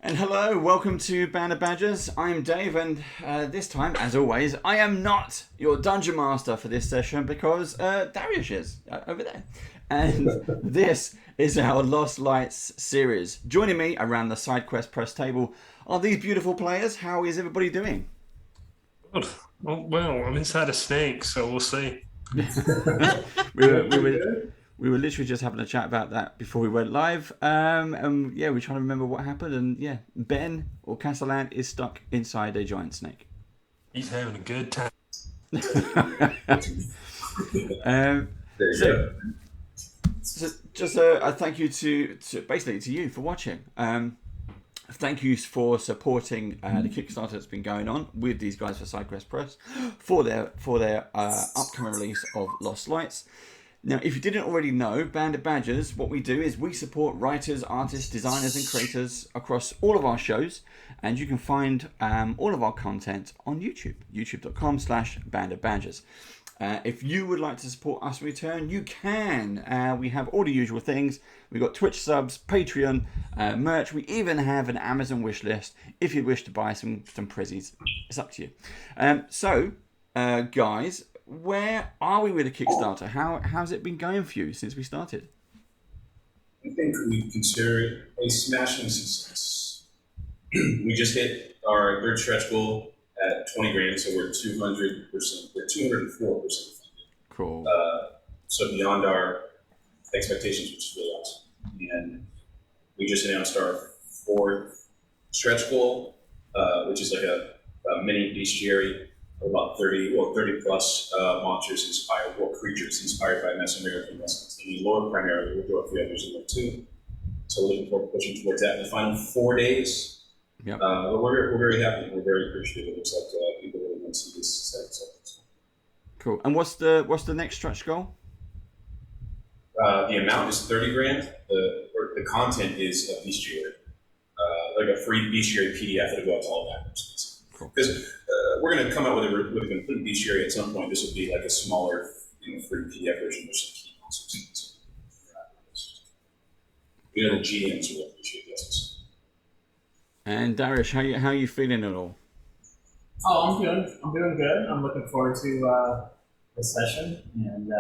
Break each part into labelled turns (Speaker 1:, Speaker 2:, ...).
Speaker 1: And hello, welcome to Band of Badgers. I'm Dave, and this time, as always, I am not your dungeon master for this session because Darius is over there. And this is our Lost Lights series. Joining me around the SideQuest press table are these beautiful players. How is everybody doing?
Speaker 2: Good. Well, I'm inside a snake, so we'll see.
Speaker 1: We were literally just having a chat about that before we went live. And yeah, we're trying to remember what happened. And yeah, Ben or Castellan is stuck inside a giant snake.
Speaker 2: He's having a good time.
Speaker 1: So just a thank you to basically to you for watching. Thank you for supporting the Kickstarter that's been going on with these guys for SideQuest Press for their upcoming release of Lost Lights. Now, if you didn't already know, Band of Badgers, what we do is we support writers, artists, designers and creators across all of our shows, and you can find all of our content on YouTube, youtube.com/bandofbadgers. If you would like to support us in return, you can. We have all the usual things. We've got Twitch subs, Patreon, merch. We even have an Amazon wish list if you wish to buy some prezzies. It's up to you. So, guys, where are we with the Kickstarter? How's it been going for you since we started?
Speaker 3: I think we consider it a smashing success. We just hit our third stretch goal at 20 grand, so we're 200%, we're 204% funded.
Speaker 1: Cool.
Speaker 3: So beyond our expectations, which is really awesome. And we just announced our fourth stretch goal, which is like a mini bestiary of about 30 plus monsters inspired, or creatures inspired by Mesoamerican Western lore primarily. We'll throw a few others in there too. So we're looking forward to pushing towards that in the final 4 days.
Speaker 1: Yep.
Speaker 3: We're very happy. We're very appreciative. It looks like people really want to see this set.
Speaker 1: Cool. And what's the next stretch goal?
Speaker 3: The amount is 30 grand. The content is a bestiary, like a free bestiary PDF that'll go out to all backers. Because we're going to come out with a complete bestiary at some point. This will be like a smaller, free PDF version with some key concepts. The GMs will appreciate this.
Speaker 1: And Darius, how you feeling at all?
Speaker 4: Oh, I'm doing good. I'm looking forward to the session and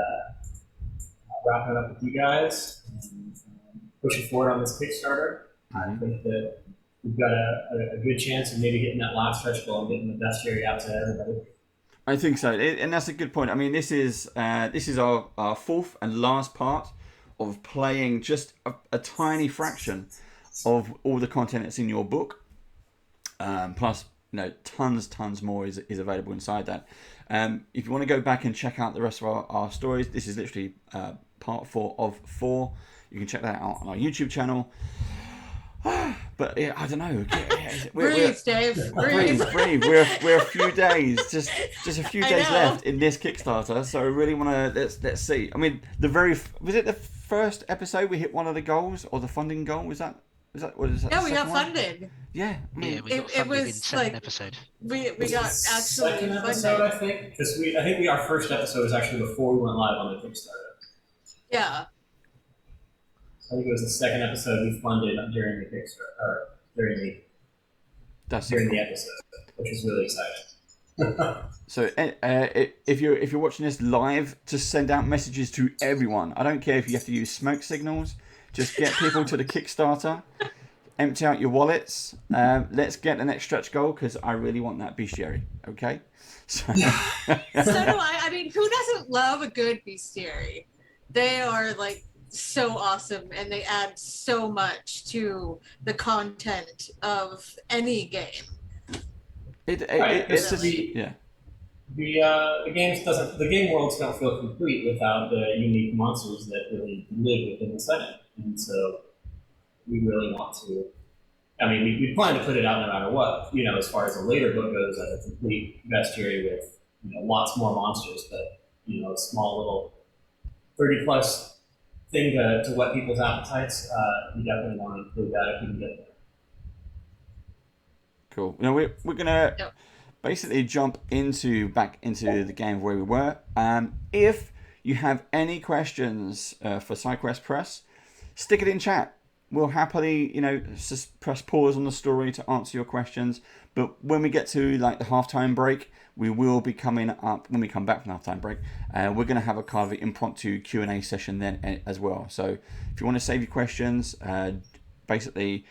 Speaker 4: wrapping it up with you guys and pushing forward on this Kickstarter. I think that we've got a good chance of maybe getting that last stretch goal and getting the bestiary out to everybody.
Speaker 1: I think so, and that's a good point. I mean, this is our fourth and last part of playing just a tiny fraction of all the content that's in your book. Plus, tons more is available inside that. If you want to go back and check out the rest of our stories, this is literally part 4 of 4. You can check that out on our YouTube channel. But yeah, I don't know.
Speaker 5: Breathe, Dave.
Speaker 1: Breathe. We're a few days, just a few days left in this Kickstarter. So I really want to let's see. I mean, was it the first episode we hit one of the goals or the funding goal? Was that what is that?
Speaker 5: Yeah, we got funded.
Speaker 1: Yeah, I mean,
Speaker 6: we got funded in second episode.
Speaker 5: We got actually
Speaker 4: second episode, I think, because I think our first episode was actually before we went live on the Kickstarter.
Speaker 5: Yeah.
Speaker 4: I think it was the second episode we funded during the Kickstarter, or during the episode, which is really exciting.
Speaker 1: So if you're watching this live, just send out messages to everyone. I don't care if you have to use smoke signals. Just get people to the Kickstarter. Empty out your wallets. Let's get the next stretch goal because I really want that bestiary. Okay. So
Speaker 5: do I. I mean, who doesn't love a good bestiary? They are like so awesome, and they add so much to the content of any game.
Speaker 4: It's just yeah. The game worlds don't feel complete without the unique monsters that really live within the setting, and so we really want to. I mean, we plan to put it out no matter what. As far as the later book goes, like a complete bestiary with lots more monsters, but a small little 30+ thing to whet people's appetites. We definitely want to include that if we can get there.
Speaker 1: Cool. Now we're gonna basically jump back into the game where we were. If you have any questions for SideQuest Press, stick it in chat. we'll happily, just press pause on the story to answer your questions. But when we get to like the halftime break, we will be coming up when we come back from the halftime break. We're going to have a kind of impromptu Q&A session then as well. So if you want to save your questions, basically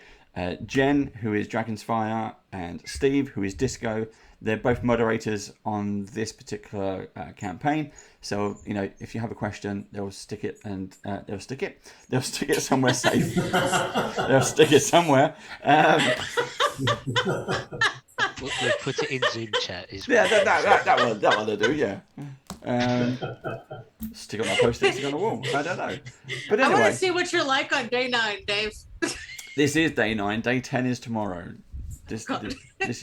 Speaker 1: Jen, who is Dragon's Fire, and Steve, who is Disco, they're both moderators on this particular campaign. So, if you have a question, they'll stick it somewhere safe. They'll stick it somewhere.
Speaker 6: We'll put it in Zoom chat.
Speaker 1: That one they do, yeah. Stick on my post-it, stick on the wall. I don't know. But anyway.
Speaker 5: I want to see what you're like on day 9, Dave.
Speaker 1: This is day 9. Day 10 is tomorrow. This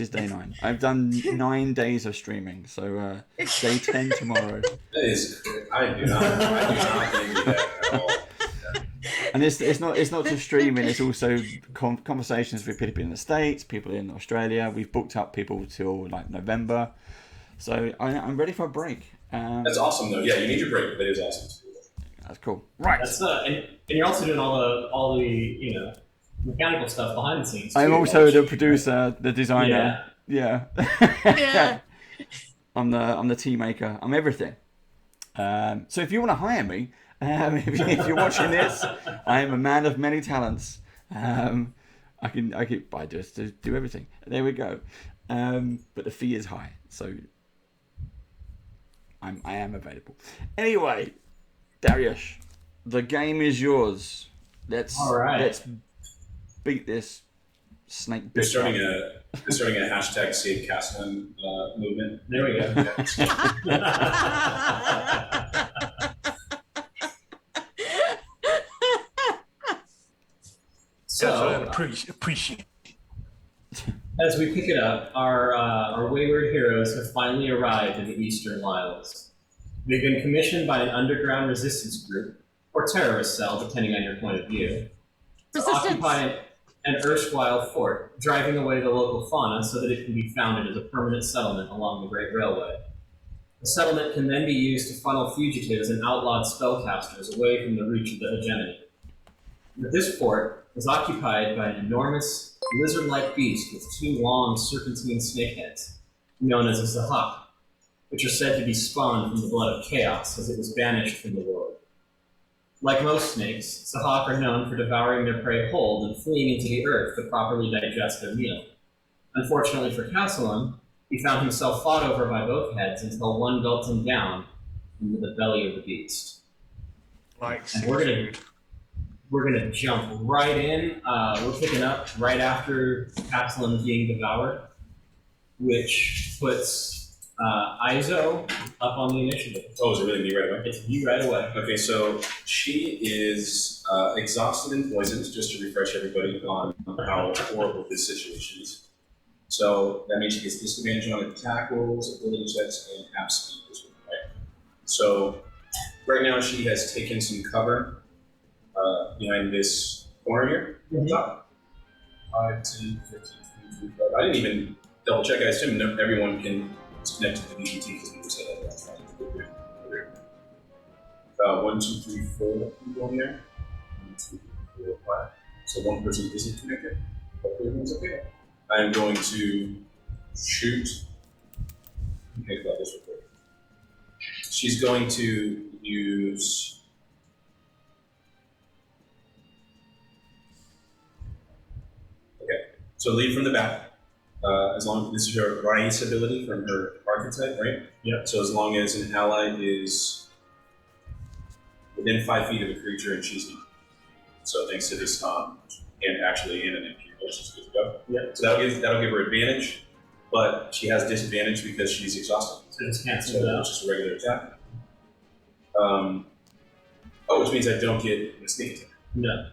Speaker 1: is day 9. I've done 9 days of streaming, so day 10 tomorrow.
Speaker 3: That is, I do not think that at all.
Speaker 1: And it's not just streaming. It's also conversations with people in the States, people in Australia. We've booked up people till like November, so I'm ready for a break.
Speaker 3: That's awesome, though. Yeah, you need your break. That is awesome.
Speaker 1: That's cool. Right.
Speaker 4: That's and you're also doing all the mechanical stuff behind the scenes.
Speaker 1: I'm also the producer, the designer. Yeah.
Speaker 5: Yeah.
Speaker 1: I'm the tea maker. I'm everything. So if you want to hire me, if you're watching this, I am a man of many talents. I just do everything. There we go. But the fee is high, so I am available. Anyway, Darius, the game is yours. Let's beat this snake.
Speaker 3: They're starting a hashtag Save Castling movement.
Speaker 4: There we go. So,
Speaker 2: appreciate.
Speaker 4: As we pick it up, our wayward heroes have finally arrived in the Eastern Isles. They've been commissioned by an underground resistance group, or terrorist cell, depending on your point of view, to occupy an erstwhile fort, driving away the local fauna so that it can be founded as a permanent settlement along the Great Railway. The settlement can then be used to funnel fugitives and outlawed spellcasters away from the reach of the hegemony. But this fort is occupied by an enormous lizard-like beast with 2 long serpentine snakeheads, known as a Zahak, which are said to be spawned from the blood of chaos as it was banished from the world. Like most snakes, Zahak are known for devouring their prey whole and fleeing into the earth to properly digest their meal. Unfortunately for Castellan, he found himself fought over by both heads until one gulped him down into the belly of the beast. And we're gonna jump right in. We're picking up right after Castellan being devoured, which puts Izo up on the initiative.
Speaker 3: Oh, is it really me right away?
Speaker 4: It's you right away.
Speaker 3: Okay, so she is exhausted and poisoned, just to refresh everybody on how horrible this situation is. So that means she gets disadvantage on attack rolls, ability checks, and half speed as well, right? So right now she has taken some cover behind this corner here.
Speaker 4: Mm-hmm.
Speaker 3: Top. 5, 10, 15, 20, 25. I didn't even double check. I assume everyone can connect to the VGT because we just said that. 1, 2, 3, 4 people in there. 1, 2, 3, 4, 5. So one person isn't connected. Hopefully everyone's okay. I am going to shoot. Okay, about this real quick. She's going to use. Okay, so lead from the back. As long as this is her Rais ability from her archetype, right?
Speaker 4: Yeah.
Speaker 3: So as long as an ally is within 5 feet of a creature and she's not. So thanks to this and actually in an MP, she's good to go.
Speaker 4: Yeah.
Speaker 3: So that'll give her advantage, but she has disadvantage because she's exhausted.
Speaker 4: So it's canceled
Speaker 3: So
Speaker 4: out.
Speaker 3: it's just a regular attack. Which means I don't get a sneak attack.
Speaker 4: No.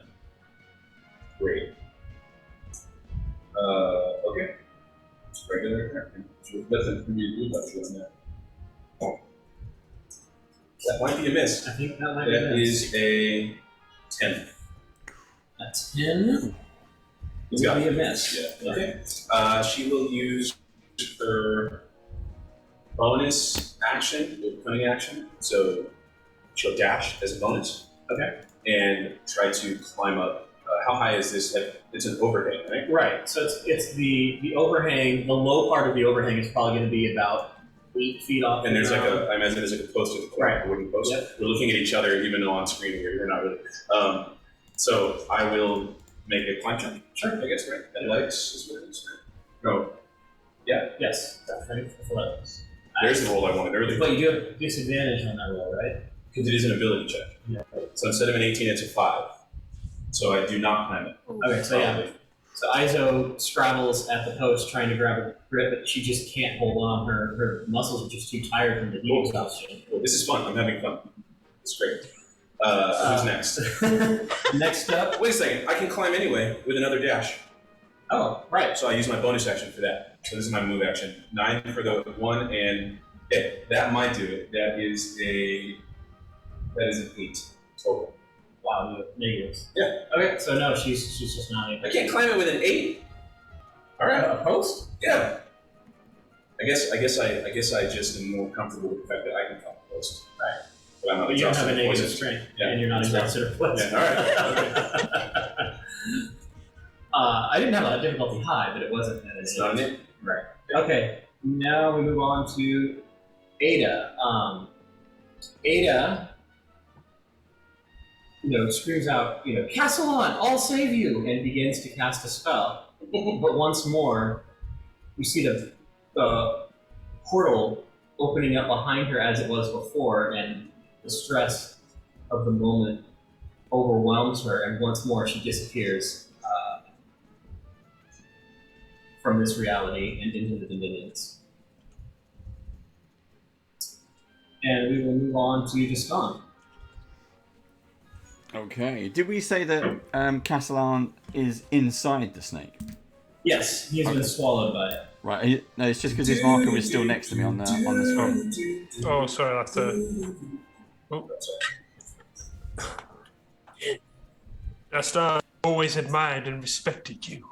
Speaker 3: Great. Okay. It's regular attack. Nothing for me to do about you on that. Oh. That might be a miss.
Speaker 4: I think that might be
Speaker 3: That is a 10.
Speaker 4: a 10.
Speaker 3: It's
Speaker 4: Would
Speaker 3: got
Speaker 4: be a miss.
Speaker 3: Yeah. Okay. She will use her bonus action, or cunning action. So she'll dash as a bonus.
Speaker 4: Okay.
Speaker 3: And try to climb up. How high high is this? Like, it's an overhang, right?
Speaker 4: Right. So it's the overhang. The low part of the overhang is probably going to be about 8 feet off.
Speaker 3: And
Speaker 4: the
Speaker 3: there's like
Speaker 4: ground.
Speaker 3: I imagine there's like a post at the corner,
Speaker 4: Right.
Speaker 3: a wooden post.
Speaker 4: Yep.
Speaker 3: We're looking at each other, even though on screen we're not really. So I will make a climb check. Sure, I guess, right? Athletics is what it is. No. Yeah.
Speaker 4: Yes. Athletics.
Speaker 3: There's the roll I wanted earlier.
Speaker 4: But you do have disadvantage on that roll, right?
Speaker 3: Because it is an ability check.
Speaker 4: Yeah.
Speaker 3: So instead of an 18, it's a 5. So I do not climb it.
Speaker 4: Okay. So yeah. So Izo scrabbles at the post trying to grab a grip, but she just can't hold on. Her muscles are just too tired from the heat exhaustion.
Speaker 3: Well, this is fun. I'm having fun. It's great. Who's next?
Speaker 4: Next up.
Speaker 3: Wait a second. I can climb anyway with another dash.
Speaker 4: Oh, right.
Speaker 3: So I use my bonus action for that. So this is my move action. 9 for the 1, and that might do it. That is an 8 total.
Speaker 4: Wow, you have negatives.
Speaker 3: Yeah.
Speaker 4: Okay, so no, she's just not able.
Speaker 3: I can't climb it with an 8. All right.
Speaker 4: A post?
Speaker 3: Yeah. I guess I just am more comfortable with the fact that I can climb the post.
Speaker 4: Right.
Speaker 3: But I'm not
Speaker 4: But you don't
Speaker 3: exhausted
Speaker 4: have a
Speaker 3: or
Speaker 4: negative
Speaker 3: poisoned.
Speaker 4: strength,
Speaker 3: Yeah.
Speaker 4: and you're not exhausted or poisoned.
Speaker 3: Yeah, all right.
Speaker 4: I didn't have a difficulty high, but it wasn't at
Speaker 3: It's not an 8.
Speaker 4: Right. Okay, now we move on to Ada. Ada, screams out, Castellan, I'll save you, and begins to cast a spell. But once more, you see the portal opening up behind her as it was before, and the stress of the moment overwhelms her, and once more she disappears from this reality and into the dominions. And we will move on to Descon.
Speaker 1: Okay. Did we say that Castellan is inside the snake?
Speaker 4: Yes, he's been swallowed by it.
Speaker 1: Right. No, it's just because his marker was still next to me on the screen.
Speaker 2: Oh, sorry, that's Oh. Just always admired and respected you.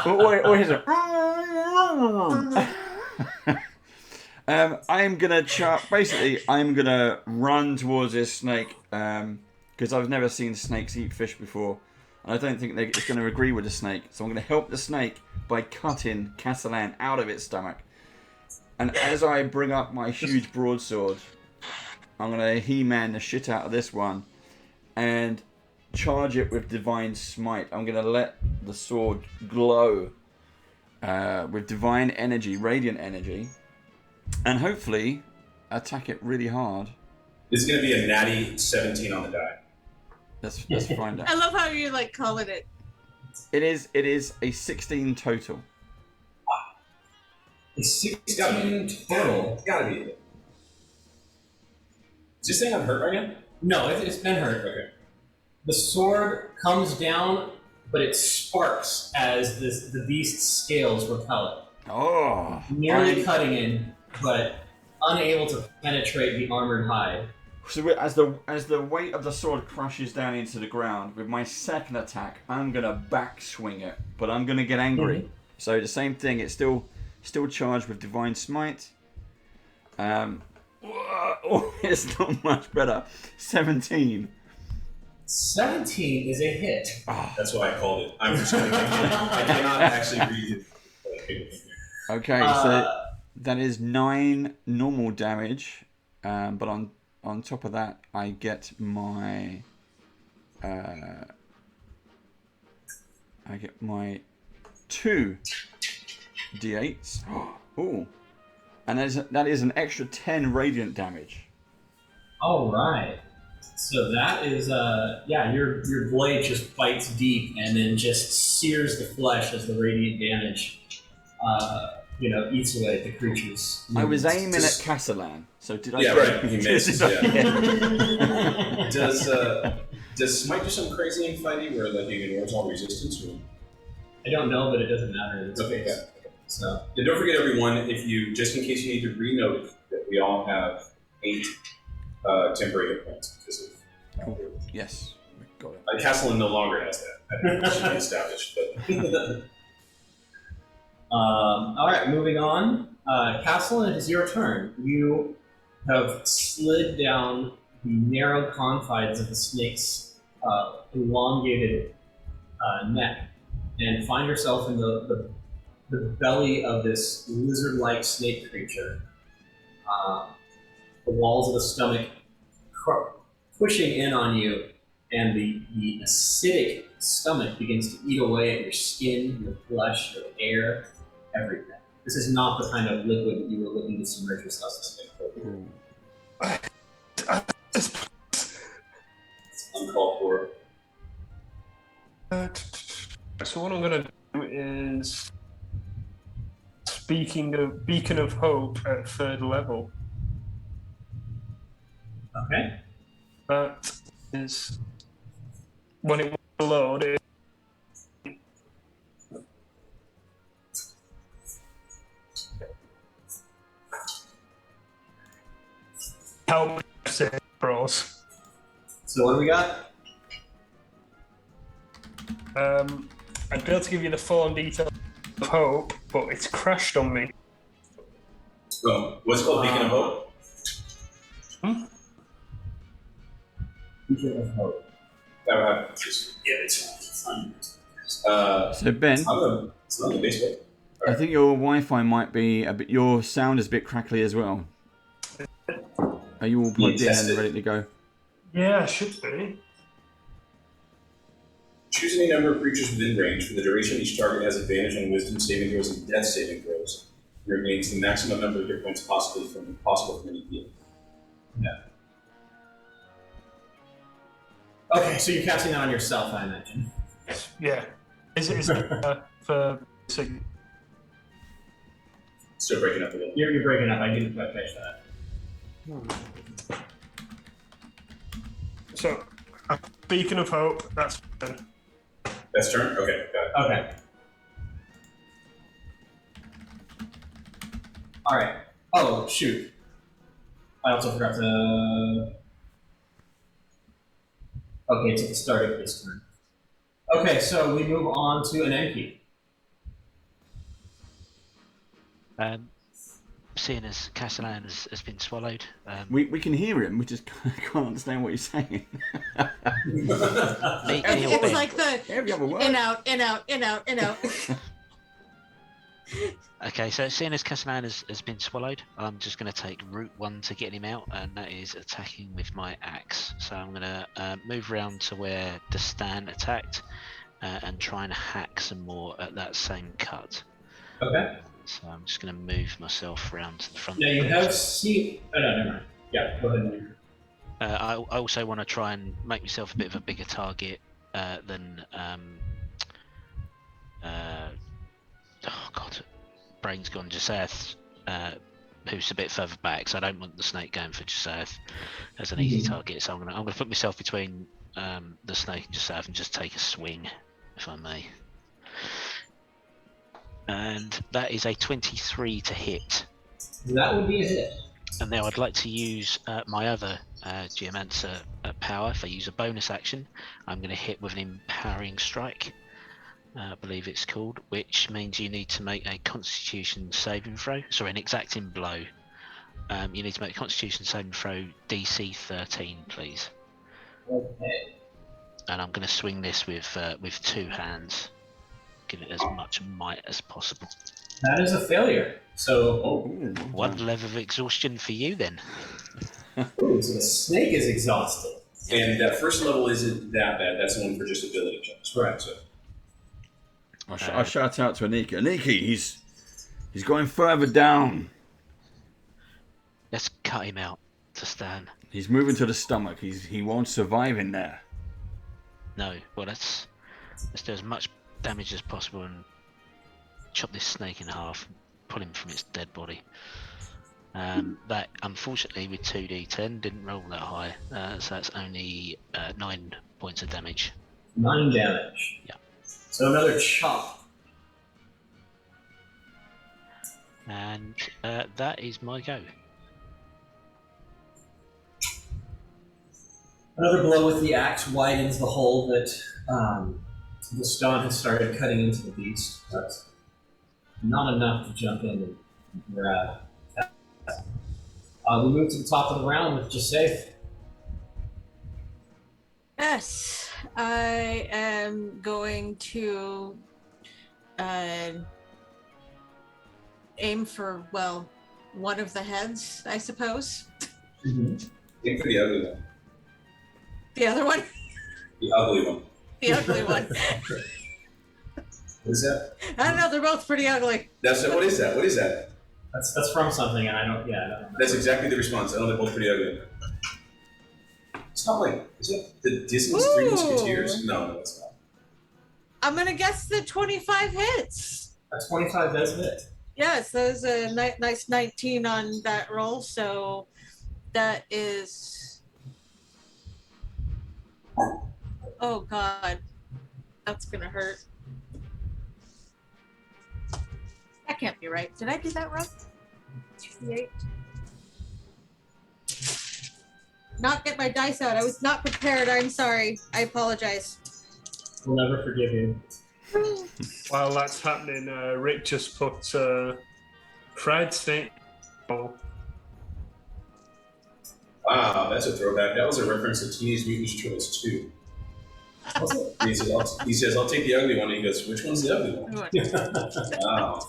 Speaker 1: What is it? I'm gonna basically, I'm gonna run towards this snake because I've never seen snakes eat fish before, and I don't think it's going to agree with the snake. So I'm going to help the snake by cutting Castellan out of its stomach. And as I bring up my huge broadsword, I'm going to He-Man the shit out of this one and charge it with Divine Smite. I'm going to let the sword glow with divine energy, radiant energy, and hopefully attack it really hard.
Speaker 3: It's going to be a natty 17 on the die.
Speaker 1: Let's find out.
Speaker 5: I love how you call it.
Speaker 1: It is a 16 total.
Speaker 4: It's 16 total.
Speaker 3: It's gotta be it. Is this thing unhurt right now?
Speaker 4: No, it's been hurt.
Speaker 3: Okay.
Speaker 4: The sword comes down, but it sparks as the beast's scales repel it.
Speaker 1: Oh,
Speaker 4: Nearly cutting in, but unable to penetrate the armored hide.
Speaker 1: So as the weight of the sword crashes down into the ground, with my second attack, I'm gonna backswing it, but I'm gonna get angry.
Speaker 4: Mm-hmm.
Speaker 1: So the same thing. It's still charged with Divine Smite. It's not much better. 17.
Speaker 4: 17 is a hit.
Speaker 3: That's why I called it. I'm just kidding. I cannot actually read it.
Speaker 1: Okay, so that is 9 normal damage, but on top of that, I get my 2 d8s. Ooh, and that is an extra 10 radiant damage.
Speaker 4: All right. So that is, your blade just bites deep and then just sears the flesh as the radiant damage, eats away at the creatures.
Speaker 1: I was aiming at Castellan, so did I?
Speaker 3: Yeah, right. He missed.
Speaker 1: Yeah.
Speaker 3: Does Smite do something crazy in fighting where it ignores all resistance? Or?
Speaker 4: I don't know, but it doesn't matter in this
Speaker 3: Okay,
Speaker 4: case.
Speaker 3: yeah.
Speaker 4: So
Speaker 3: And don't forget, everyone, just in case you need to re-note that we all have 8 temporary hit points because of.
Speaker 1: Yes, we got it.
Speaker 3: Castellan no longer has that. That should be established. But
Speaker 4: all right, moving on. Castellan, it is your turn. You have slid down the narrow confines of the snake's elongated neck and find yourself in the belly of this lizard-like snake creature. The walls of the stomach pushing in on you, and the acidic stomach begins to eat away at your skin, your flesh, your air, everything. This is not the kind of liquid that you were looking to submerge yourself in.
Speaker 3: It's uncalled for.
Speaker 2: So what I'm going to do is speaking of Beacon of Hope at 3rd level.
Speaker 4: Okay.
Speaker 2: That is when it will load. Help save bros.
Speaker 4: So what do we got?
Speaker 2: I'd be able to give you the full detail of Hope, but it's crashed on me.
Speaker 3: Oh, what's it called? Beacon of Hope?
Speaker 4: Beacon of Hope.
Speaker 3: It's fine.
Speaker 1: So Ben,
Speaker 3: It's not on the Facebook.
Speaker 1: I think your Wi-Fi might be a bit. Your sound is a bit crackly as well. Are you all plugged in and ready to go?
Speaker 2: Yeah, should be.
Speaker 3: Choose any number of creatures within range. For the duration, each target has advantage on Wisdom saving throws and Death saving throws. And remains the maximum number of hit points possible from any heal.
Speaker 4: Yeah. Okay, so you're casting that on yourself, I imagine.
Speaker 2: Yeah. Is it for
Speaker 3: Still breaking up a little.
Speaker 4: You're breaking up. I didn't quite catch that.
Speaker 2: So, Beacon of Hope, that's done.
Speaker 3: That's turn? Okay, got it.
Speaker 4: Okay. All right. Oh, shoot. I also forgot to... Okay, it's at the start of this turn. Okay, so we move on to an Enki.
Speaker 6: Seeing as Castellan has been swallowed.
Speaker 1: We can hear him. We just can't understand what he's saying.
Speaker 5: It's like the
Speaker 1: Every other word.
Speaker 5: in out, in out, in out, in out.
Speaker 6: Okay, so seeing as Castellan has been swallowed, I'm just going to take route 1 to get him out, and that is attacking with my axe. So I'm going to move around to where Destan attacked and try and hack some more at that same cut.
Speaker 4: Okay.
Speaker 6: So I'm just going to move myself around to the front.
Speaker 4: Now you have seen... Oh, no, never mind. Yeah, go ahead.
Speaker 6: I also want to try and make myself a bit of a bigger target than... oh, God. Brain's gone. Jaseth, who's a bit further back, so I don't want the snake going for Jaseth as an easy target. So I'm gonna put myself between the snake and Jaseth and just take a swing, if I may. And that is a 23 to hit.
Speaker 4: That would be a hit.
Speaker 6: And now I'd like to use my other Geomancer power. If I use a bonus action, I'm going to hit with an empowering strike. I believe it's called, which means you need to make a Constitution saving throw. Sorry, an exacting blow. You need to make a Constitution saving throw DC 13, please.
Speaker 4: Okay.
Speaker 6: And I'm going to swing this with 2 hands. Give it as much might as possible.
Speaker 4: That is a failure. So,
Speaker 1: Ooh,
Speaker 6: 1 level of exhaustion for you then.
Speaker 4: ooh, so the snake is exhausted.
Speaker 3: And that first level isn't that bad. That's the one for just ability checks.
Speaker 4: Correct.
Speaker 3: So,
Speaker 1: I shout out to Aniki. Aniki, he's going further down.
Speaker 6: Let's cut him out to Stan.
Speaker 1: He's moving to the stomach. He won't survive in there.
Speaker 6: No, well let's do as much damage as possible and chop this snake in half, pull him from its dead body. That unfortunately with 2d10 didn't roll that high, so that's only 9 points of damage.
Speaker 4: 9 damage.
Speaker 6: Yeah.
Speaker 4: So another chop.
Speaker 6: And that is my go.
Speaker 4: Another blow with the axe widens the hole that the stone has started cutting into the beast, but not enough to jump in and grab. We move to the top of the round with Jaseth.
Speaker 5: Yes. I am going to aim for, well, one of the heads, I suppose.
Speaker 3: Aim for the ugly one.
Speaker 5: The other one?
Speaker 3: The ugly one.
Speaker 5: The ugly one.
Speaker 3: What is that?
Speaker 5: I don't know, they're both pretty ugly.
Speaker 3: That's what is that? What is that?
Speaker 4: That's from something, and I don't remember.
Speaker 3: That's exactly the response. I know they're both pretty ugly. It's not like, is it the Disney's Three
Speaker 5: Ooh.
Speaker 3: Musketeers? No, it's not.
Speaker 5: I'm gonna guess the 25 hits.
Speaker 4: A 25 does hit.
Speaker 5: Yes, that was a nice 19 on that roll, so that is... Oh god, that's gonna hurt. That can't be right. Did I do that wrong? 2d8. Not get my dice out. I was not prepared. I'm sorry. I apologize.
Speaker 4: We'll never forgive you.
Speaker 2: While that's happening, Rick just put Fred Saint. Oh,
Speaker 3: Wow, that's a throwback. That was a reference to Teenage Mutant Ninja Turtles 2. He says, I'll take the ugly one. And he goes, which one's the ugly one? Wow.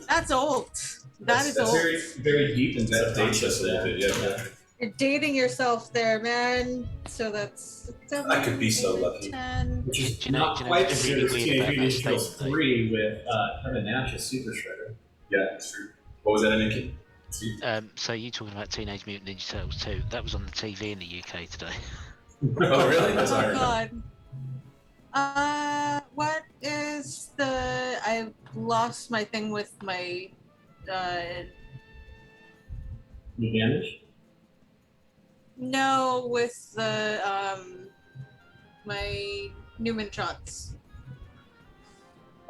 Speaker 5: That's old. That's old.
Speaker 4: Very, very deep in
Speaker 3: That dates us a little bit, yeah.
Speaker 5: You're dating yourself there, man. So that's...
Speaker 3: I could be so lucky.
Speaker 5: 10.
Speaker 4: Which is
Speaker 6: Do you know-
Speaker 4: not
Speaker 6: do you know
Speaker 4: quite
Speaker 6: what's
Speaker 4: as good
Speaker 6: really
Speaker 4: as
Speaker 6: weird
Speaker 4: Teenage
Speaker 6: about
Speaker 4: Mutant
Speaker 6: that
Speaker 4: Ninja Turtles
Speaker 6: statement, though?
Speaker 4: 3 with Kevin Nash as Super Shredder.
Speaker 3: Yeah, that's true. What was that, Nikki?
Speaker 6: So you talking about Teenage Mutant Ninja Turtles 2? That was on the TV in the UK today.
Speaker 3: Oh, really? That's
Speaker 5: Oh
Speaker 3: iron.
Speaker 5: god. What is the... I lost my thing with my...
Speaker 4: The damage?
Speaker 5: No, with the, my Newman shots.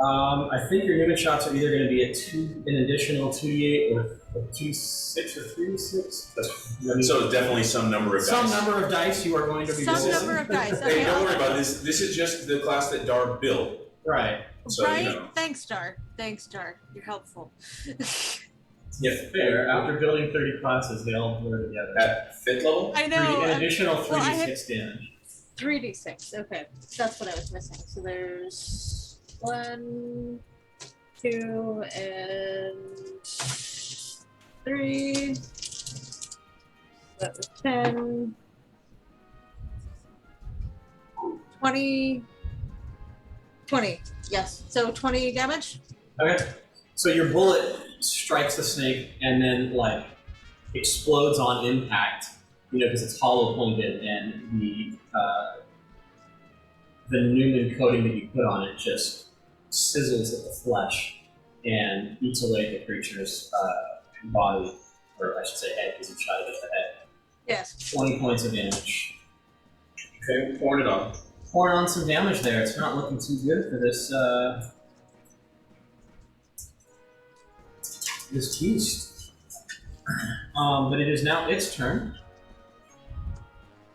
Speaker 4: I think your Newman shots are either going to be an additional 2d8 or 2d6 or 3d6.
Speaker 3: So definitely some number of
Speaker 4: Some
Speaker 3: dice.
Speaker 4: number of dice you are going to be
Speaker 5: Some
Speaker 4: rolling.
Speaker 5: number of dice.
Speaker 3: Hey,
Speaker 5: Okay,
Speaker 3: don't worry about this. This is just the class that Dar built.
Speaker 4: Right.
Speaker 3: So,
Speaker 5: right?
Speaker 3: you know.
Speaker 5: Thanks, Dar. Thanks, Dar. You're helpful.
Speaker 3: Yeah.
Speaker 4: Fair. After building 30 classes, they all blur together.
Speaker 3: At 5th level?
Speaker 5: I know.
Speaker 4: An additional 3d6
Speaker 5: well, I had-
Speaker 4: damage.
Speaker 5: 3d6. Okay, that's what I was missing. So there's 1, 2, and 3. That was 10. 20. 20. Yes. So 20 damage.
Speaker 4: Okay. So your bullet strikes the snake and then like explodes on impact, because it's hollow pointed, and the Newman coating that you put on it just sizzles at the flesh and eats away the creature's body, or I should say head, because you shot it at the head.
Speaker 5: Yes.
Speaker 4: 20 points of damage.
Speaker 3: Okay, pouring it on.
Speaker 4: Pouring on some damage there. It's not looking too good for this this beast. But it is now its turn.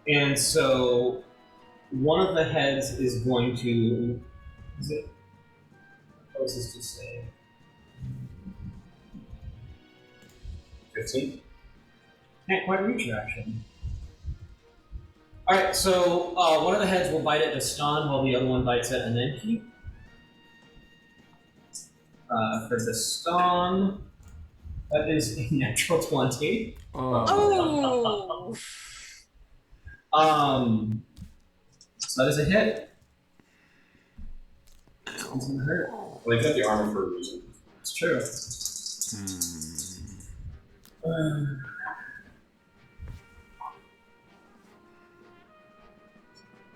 Speaker 4: And so one of the heads is going to... Is it? What was this to say?
Speaker 3: 15?
Speaker 4: Can't quite reach it, actually. Alright, so one of the heads will bite it to stun while the other one bites it and then keep. For the stun, that is a natural 20.
Speaker 5: Oh.
Speaker 4: So that is a hit. It's gonna hurt.
Speaker 3: Well, they got the armor for a reason.
Speaker 4: It's true.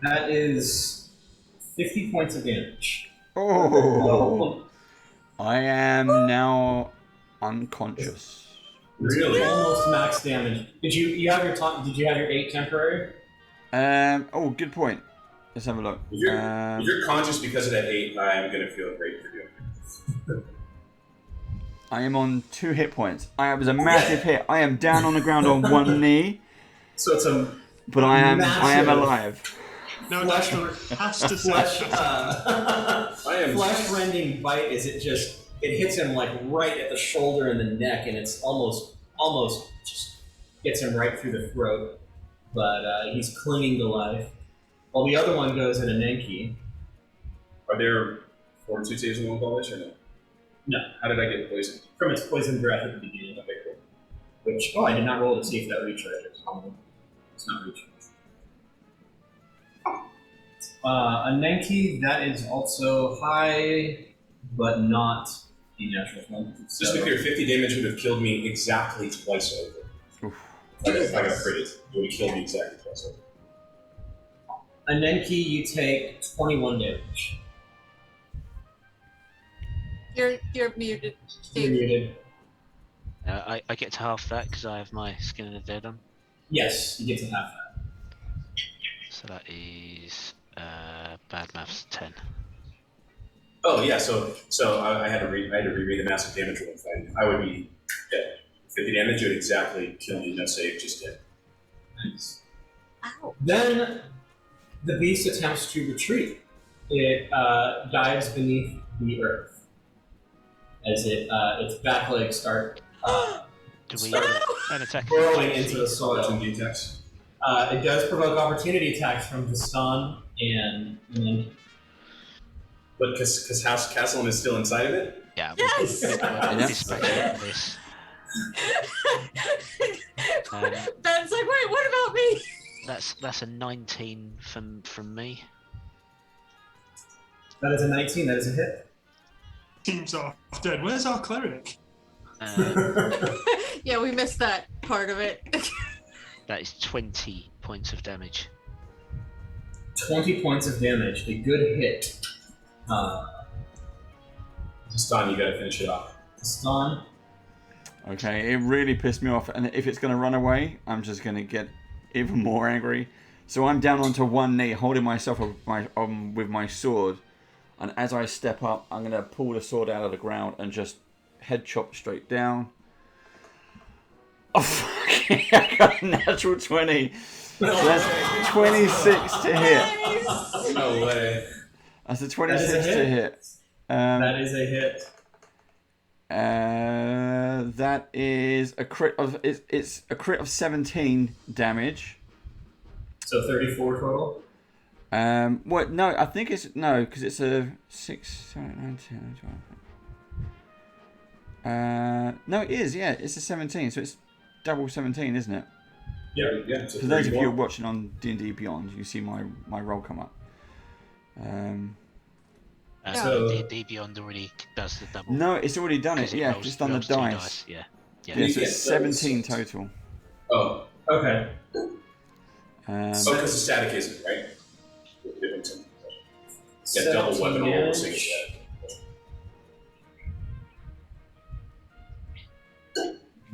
Speaker 4: That is 50 points of damage.
Speaker 1: Oh, I am now unconscious.
Speaker 3: Really?
Speaker 4: Almost max damage. Did you have your Did you have your 8 temporary?
Speaker 1: Oh, good point. Let's have a look.
Speaker 3: If you're conscious because of that 8, I'm going to feel great for you.
Speaker 1: I am on 2 hit points. I was a massive hit. I am down on the ground on 1 knee,
Speaker 4: So it's a
Speaker 1: but I am
Speaker 4: massive
Speaker 1: alive.
Speaker 2: no,
Speaker 4: Flesh-
Speaker 2: Doctor has to
Speaker 4: flesh,
Speaker 2: say.
Speaker 3: I am.
Speaker 4: flesh-rending bite as it hits him like right at the shoulder and the neck, and it's almost just gets him right through the throat. But he's clinging to life. while the other one goes in a Nenki.
Speaker 3: Are there fortitude saves in one call this or no?
Speaker 4: No.
Speaker 3: How did I get poisoned?
Speaker 4: From its poison breath at the beginning.
Speaker 3: Okay, cool.
Speaker 4: Which, I did not roll to see if that recharges. It's not recharged. A Nenki, that is also high, but not a natural one.
Speaker 3: Just to be clear, 50 damage would have killed me exactly twice over.
Speaker 1: Oof.
Speaker 3: If I got critted, it would have killed me exactly twice over.
Speaker 4: A Nenki, you take 21 damage.
Speaker 5: You're muted,
Speaker 4: You're
Speaker 5: Steve.
Speaker 4: muted.
Speaker 6: I get to half that because I have my Skin of the Dead on.
Speaker 4: Yes, you get to have that.
Speaker 6: So that is bad maths 10.
Speaker 3: Oh yeah, so I had to reread the massive damage roll fighting. I would be dead. 50 damage would exactly kill me. No save, just dead.
Speaker 4: Nice.
Speaker 5: Ow.
Speaker 4: Then the beast attempts to retreat. It dives beneath the earth as its back legs start
Speaker 6: Do we
Speaker 4: Start
Speaker 6: an attack?
Speaker 4: burrowing into the soil.
Speaker 3: Opportunity attacks.
Speaker 4: It does provoke opportunity attacks from Vistan and then
Speaker 3: But because Castle is still inside of it?
Speaker 6: Yeah.
Speaker 5: Yes!
Speaker 6: Dispatch this.
Speaker 5: Ben's like, wait, what about me?
Speaker 6: That's a 19 from me.
Speaker 4: that is a 19. That is a hit.
Speaker 2: Team's off dead. Where's our cleric?
Speaker 5: Yeah, we missed that part of it.
Speaker 6: That is 20 points of damage.
Speaker 4: 20 points of damage. A good hit.
Speaker 3: Stan, you gotta finish it off.
Speaker 4: Vistan.
Speaker 1: Okay, it really pissed me off, and if it's going to run away, I'm just going to get even more angry. So I'm down onto one knee, holding myself with my sword, and as I step up, I'm going to pull the sword out of the ground and just head chop straight down. Oh, fucking, I got a natural 20. So that's 26 to hit.
Speaker 5: Nice.
Speaker 3: No way.
Speaker 1: That's a 26
Speaker 4: That is a
Speaker 1: to
Speaker 4: hit.
Speaker 1: hit.
Speaker 4: That is a hit.
Speaker 1: That is a crit of it's a crit of 17 damage.
Speaker 4: So 34 total.
Speaker 1: What? No, I think it's no, because it's a 6, 7, 9, 10, 12. No, it is. Yeah, it's a 17. So it's double 17, isn't it?
Speaker 3: Yeah. So
Speaker 1: For those of you who are
Speaker 3: 34.
Speaker 1: watching on D&D Beyond, you see my roll come up.
Speaker 4: So-
Speaker 6: D&D Beyond already does the double.
Speaker 1: No, it's already done it.
Speaker 6: 'cause it
Speaker 1: Yeah,
Speaker 6: rolls-
Speaker 1: just on the
Speaker 6: rolls two
Speaker 1: dice.
Speaker 6: Yeah.
Speaker 1: Yeah,
Speaker 3: You
Speaker 1: so
Speaker 3: get
Speaker 1: it's 17
Speaker 3: those.
Speaker 1: total.
Speaker 3: Oh,
Speaker 4: Okay.
Speaker 3: because the static isn't, right? Yeah, double
Speaker 4: 17
Speaker 3: weapon roll,
Speaker 4: damage.
Speaker 3: single static.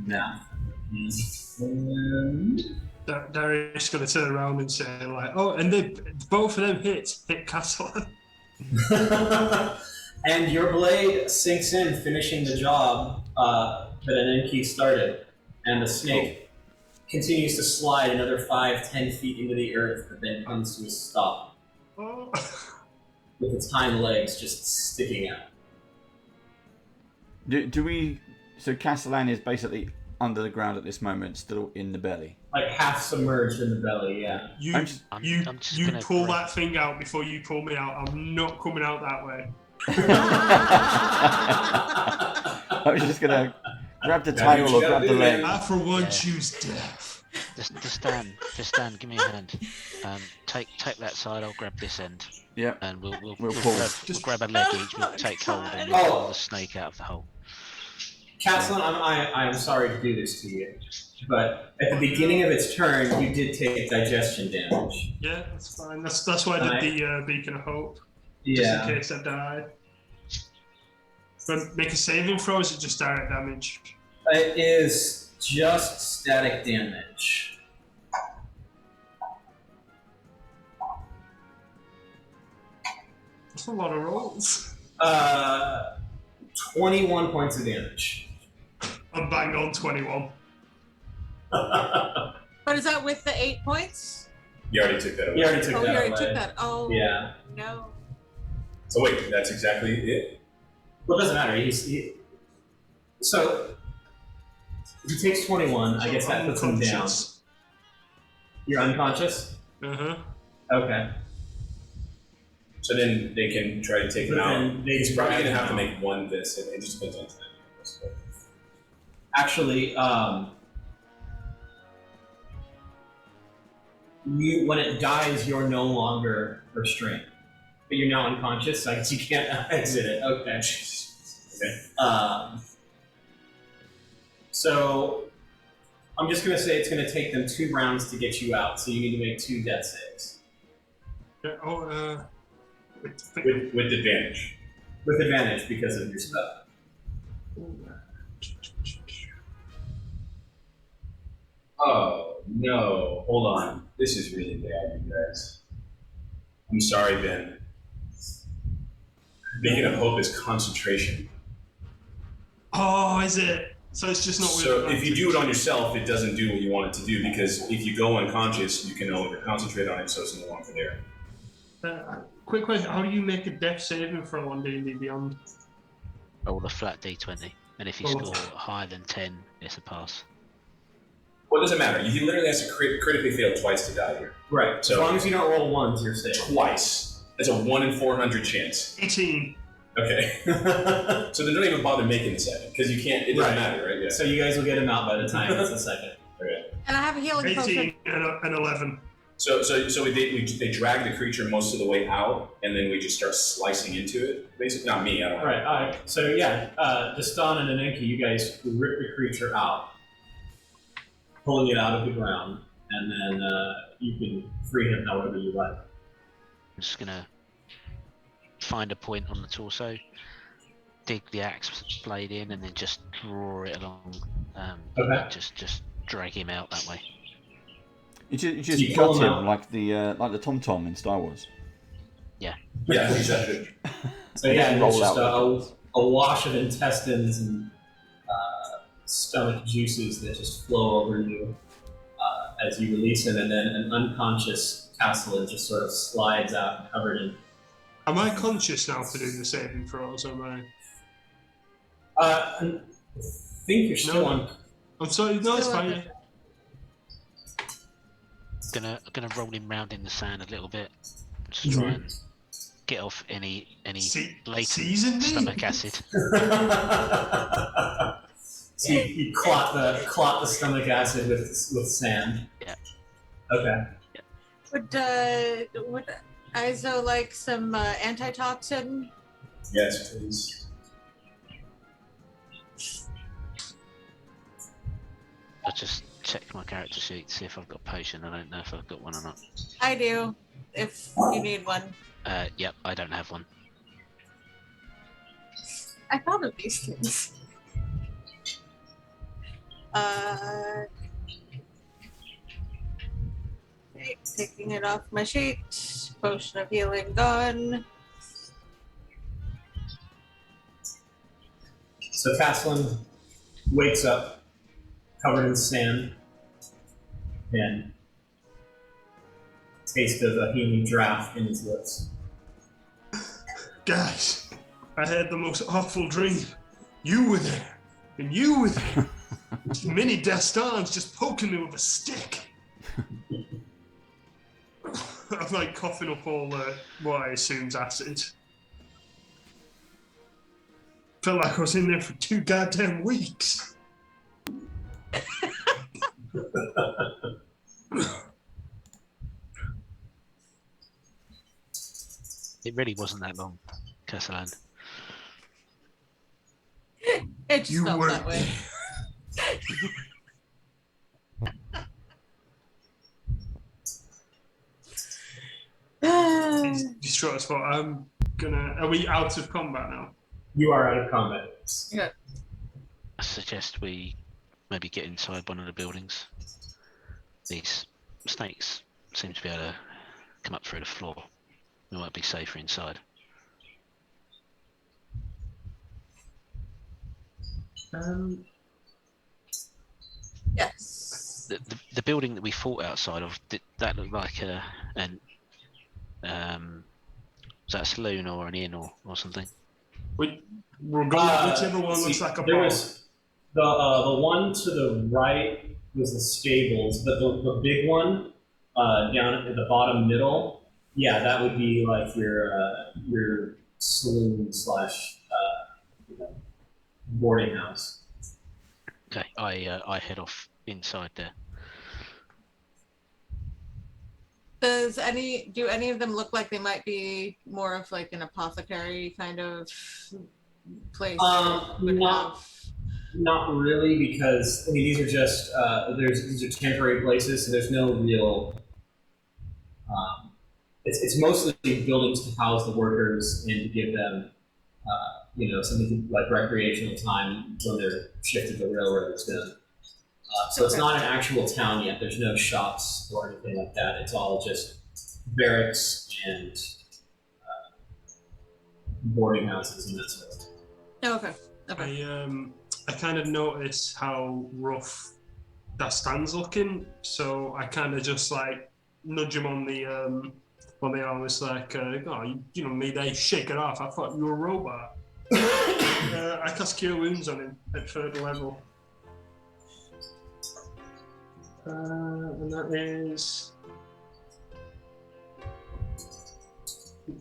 Speaker 4: Nah. And
Speaker 2: Darius going to turn around and say, like, oh, and both of them hit Castle.
Speaker 4: and your blade sinks in, finishing the job that Anenki started. And the snake continues to slide another 5-10 feet into the earth, but then comes to a stop
Speaker 2: Oh.
Speaker 4: with its hind legs just sticking out.
Speaker 1: Do we? So Castellan is basically under the ground at this moment, still in the belly.
Speaker 4: Like half submerged in the belly, yeah.
Speaker 2: You
Speaker 1: I'm just
Speaker 2: you
Speaker 6: gonna
Speaker 2: pull
Speaker 6: grab-
Speaker 2: that thing out before you pull me out. I'm not coming out that way.
Speaker 1: I was just gonna grab the
Speaker 3: Yeah,
Speaker 1: title or
Speaker 3: you
Speaker 1: grab the
Speaker 3: gotta do
Speaker 1: leg.
Speaker 3: that.
Speaker 2: I, for one,
Speaker 6: Yeah.
Speaker 2: choose death.
Speaker 6: Just stand. Give me a hand. Take that side. I'll grab this end,
Speaker 1: Yep.
Speaker 6: and we'll
Speaker 1: pull.
Speaker 6: grab a leg each. We'll take hold and
Speaker 4: Oh.
Speaker 6: pull the snake out of the hole.
Speaker 4: Castellan, I'm sorry to do this to you, but at the beginning of its turn, you did take digestion damage.
Speaker 2: Yeah, that's fine. That's why I did the Beacon of Hope, just in case I die. But make a saving throw, or is it just direct damage?
Speaker 4: It is just static damage.
Speaker 2: That's a lot of rolls.
Speaker 4: 21 points of damage.
Speaker 2: I'm bang on 21.
Speaker 5: But is that with the 8 points?
Speaker 3: You already took that away.
Speaker 4: You already took
Speaker 5: Oh,
Speaker 4: that
Speaker 5: you already
Speaker 4: away.
Speaker 5: took that. Oh,
Speaker 4: Yeah.
Speaker 5: no.
Speaker 3: So wait, that's exactly it?
Speaker 4: Well, it doesn't matter. So he takes 21. I guess that puts him down.
Speaker 2: Unconscious.
Speaker 4: You're unconscious?
Speaker 2: Uh-huh.
Speaker 4: Okay.
Speaker 3: So then they can try to take him
Speaker 4: But
Speaker 3: out.
Speaker 4: then they
Speaker 3: He's probably
Speaker 4: drag
Speaker 3: going to have to
Speaker 4: him
Speaker 3: make one this. It just depends on time.
Speaker 4: Actually, when it dies, you're no longer restrained. But you're now unconscious, so I guess you can't exit it. Okay.
Speaker 3: Okay.
Speaker 4: So I'm just going to say it's going to take them 2 rounds to get you out, so you need to make 2 death saves.
Speaker 3: With advantage.
Speaker 4: With advantage because of your spell.
Speaker 3: Oh, no. Hold on. This is really bad, you guys. I'm sorry, Ben. Beacon of Hope is concentration.
Speaker 2: Oh, is it? So it's just not.
Speaker 3: So
Speaker 2: with
Speaker 3: if you do it on yourself, it doesn't do what you want it to do, because if you go unconscious, you can no longer concentrate on it, so it's no longer there.
Speaker 2: Quick question: how do you make a death saving throw on D&D Beyond?
Speaker 6: Roll a flat d20, and if you
Speaker 2: Oh.
Speaker 6: score higher than 10, it's a pass.
Speaker 3: Well, it doesn't matter. He literally has to critically fail twice to die here.
Speaker 4: Right.
Speaker 3: So-
Speaker 4: as long as you don't roll 1s, you're safe.
Speaker 3: Twice. That's a 1 in 400 chance.
Speaker 2: 18.
Speaker 3: Okay. So they don't even bother making the second, because you can't, it doesn't
Speaker 4: Right.
Speaker 3: matter, right? Yeah.
Speaker 4: So you guys will get him out by the time it's the second.
Speaker 3: Okay.
Speaker 5: And I have a healing
Speaker 2: 18
Speaker 5: potion.
Speaker 2: and 11.
Speaker 3: So they drag the creature most of the way out, and then we just start slicing into it. Basically, not me. I don't.
Speaker 4: Alright, so yeah, Destan and Anenki, you guys rip the creature out, pulling it out of the ground, and then you can free him however you like.
Speaker 6: I'm just gonna find a point on the torso, dig the axe blade in, and then just draw it along.
Speaker 4: Okay.
Speaker 6: Just drag him out that way.
Speaker 1: You just
Speaker 4: So you
Speaker 1: cut
Speaker 4: pull him
Speaker 1: him
Speaker 4: out.
Speaker 1: like the Tom Tom in Star Wars.
Speaker 3: Yeah, exactly.
Speaker 4: So yeah,
Speaker 1: Roll
Speaker 4: it's just
Speaker 1: out
Speaker 4: a wash of intestines and stomach juices that just flow over you as you release him, and then an unconscious Castellan just sort of slides out covered in.
Speaker 2: Am I conscious now for doing the saving throws? Or am I?
Speaker 4: I think you're still
Speaker 2: No.
Speaker 4: on.
Speaker 2: I'm sorry. No, it's
Speaker 5: Still
Speaker 2: fine.
Speaker 5: under-
Speaker 6: Gonna roll him round in the sand a little bit. Just try and get off any latent
Speaker 2: Season me?
Speaker 6: stomach acid.
Speaker 4: So you clot the stomach acid with sand.
Speaker 6: Yeah.
Speaker 4: Okay.
Speaker 5: Would Izo like some antitoxin?
Speaker 3: Yes, please.
Speaker 6: I'll just check my character sheet, see if I've got a potion. I don't know if I've got one or not.
Speaker 5: I do, if you need one.
Speaker 6: Yep, I don't have one.
Speaker 5: I thought of these things. Okay, taking it off my sheet. Potion of healing gone.
Speaker 4: So Castellan wakes up covered in sand and taste of a healing draft in his lips.
Speaker 2: Guys, I had the most awful dream. You were there, and you were there. Mini Dastans just poking me with a stick. I'm like coughing up all what I assume's acid. Felt like I was in there for 2 goddamn weeks.
Speaker 6: It really wasn't that long, Castellan.
Speaker 5: It just
Speaker 2: You
Speaker 5: felt
Speaker 2: were
Speaker 5: that way.
Speaker 2: Distraught as fuck. I'm gonna. Are we out of combat now?
Speaker 4: You are out of combat.
Speaker 6: I suggest we maybe get inside one of the buildings. These snakes seem to be able to come up through the floor. We might be safer inside.
Speaker 5: Yes.
Speaker 6: The building that we fought outside of, did that look like was that a saloon or an inn or something?
Speaker 2: We're going whichever one looks like a
Speaker 4: there
Speaker 2: bar.
Speaker 4: was the one to the right was the stables, but the big one down at the bottom middle Yeah, that would be like your saloon slash boarding house.
Speaker 6: Okay, I head off inside there.
Speaker 5: Do any of them look like they might be more of like an apothecary kind of place?
Speaker 4: Not really, because I mean these are just these are temporary places, so there's no real. It's mostly buildings to house the workers and to give them, something like recreational time when they're shifted the railroad is done. So it's not an actual town yet. There's no shops or anything like that. It's all just barracks and boarding houses and that sort of thing.
Speaker 5: Oh, okay. Okay.
Speaker 2: I kind of notice how rough that stand's looking, so I kind of just like nudge him on the arm. It's like, you know, mayday, shake it off. I thought you were a robot. I cast Cure Wounds on him at 3rd level. And that is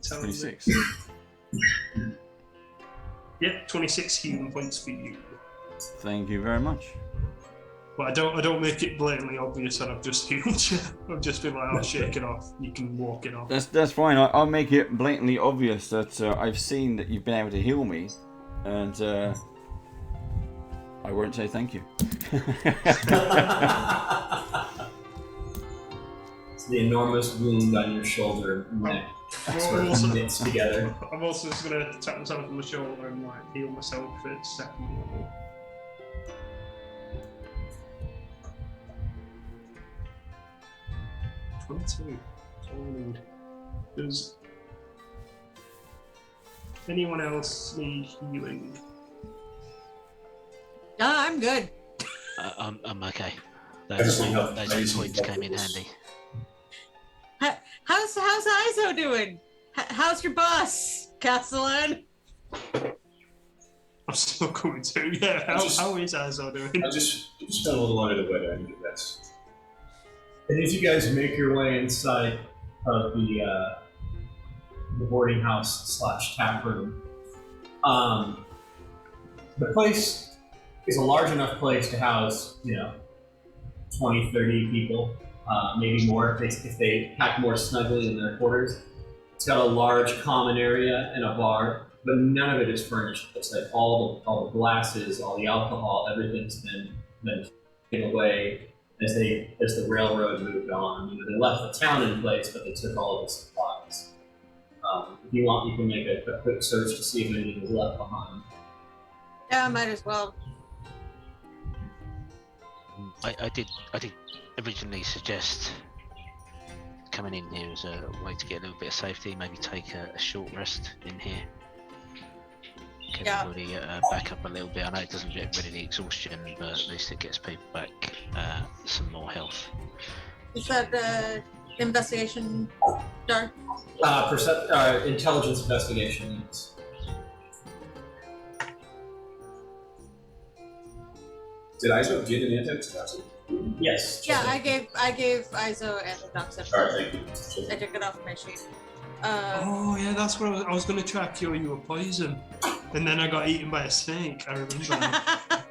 Speaker 1: 26.
Speaker 2: Yep, 26 healing points for you.
Speaker 1: Thank you very much.
Speaker 2: But I don't make it blatantly obvious that I've just healed you. I've just been like, shake it off. You can walk it off.
Speaker 1: That's fine. I'll make it blatantly obvious that I've seen that you've been able to heal me, and I won't say thank you.
Speaker 4: It's the enormous wound on your shoulder and neck sort of knits together.
Speaker 2: I'm also just going to tap myself on the shoulder and like heal myself at 2nd level. That's all I need. Does anyone else need healing?
Speaker 5: No, I'm good.
Speaker 6: I'm okay.
Speaker 3: just need
Speaker 6: Those
Speaker 3: help. I
Speaker 6: hit
Speaker 3: just need
Speaker 6: points
Speaker 3: help
Speaker 6: came in
Speaker 3: with this.
Speaker 6: handy.
Speaker 5: How's Izo doing? How's your boss, Castellan?
Speaker 2: I'm still coming to. Yeah, how is Izo doing?
Speaker 3: I just spent a little under the weather. I need to rest.
Speaker 4: And as you guys make your way inside of the boarding house / tap room, the place is a large enough place to house, 20, 30 people, maybe more if they pack more snugly in their quarters. It's got a large common area and a bar, but none of it is furnished. It's like all the glasses, all the alcohol, everything's been taken away as the railroad moved on. They left the town in place, but they took all of the supplies. If you want, you can make a quick search to see if anything was left behind.
Speaker 5: Yeah, might as well.
Speaker 6: I did originally suggest coming in here as a way to get a little bit of safety, maybe take a short rest in here. Get everybody back up a little bit. I know it doesn't get rid of the exhaustion, but at least it gets people back some more health.
Speaker 5: Is that investigation, Dar?
Speaker 4: Intelligence investigation. Yes.
Speaker 3: Did Iso get an antitoxin?
Speaker 4: Yes.
Speaker 5: Yeah, I gave Izo antitoxin.
Speaker 3: Alright, thank you.
Speaker 5: I took it off my sheet.
Speaker 2: Oh yeah, that's what I was going to try to cure you with poison, and then I got eaten by a snake. I remember that.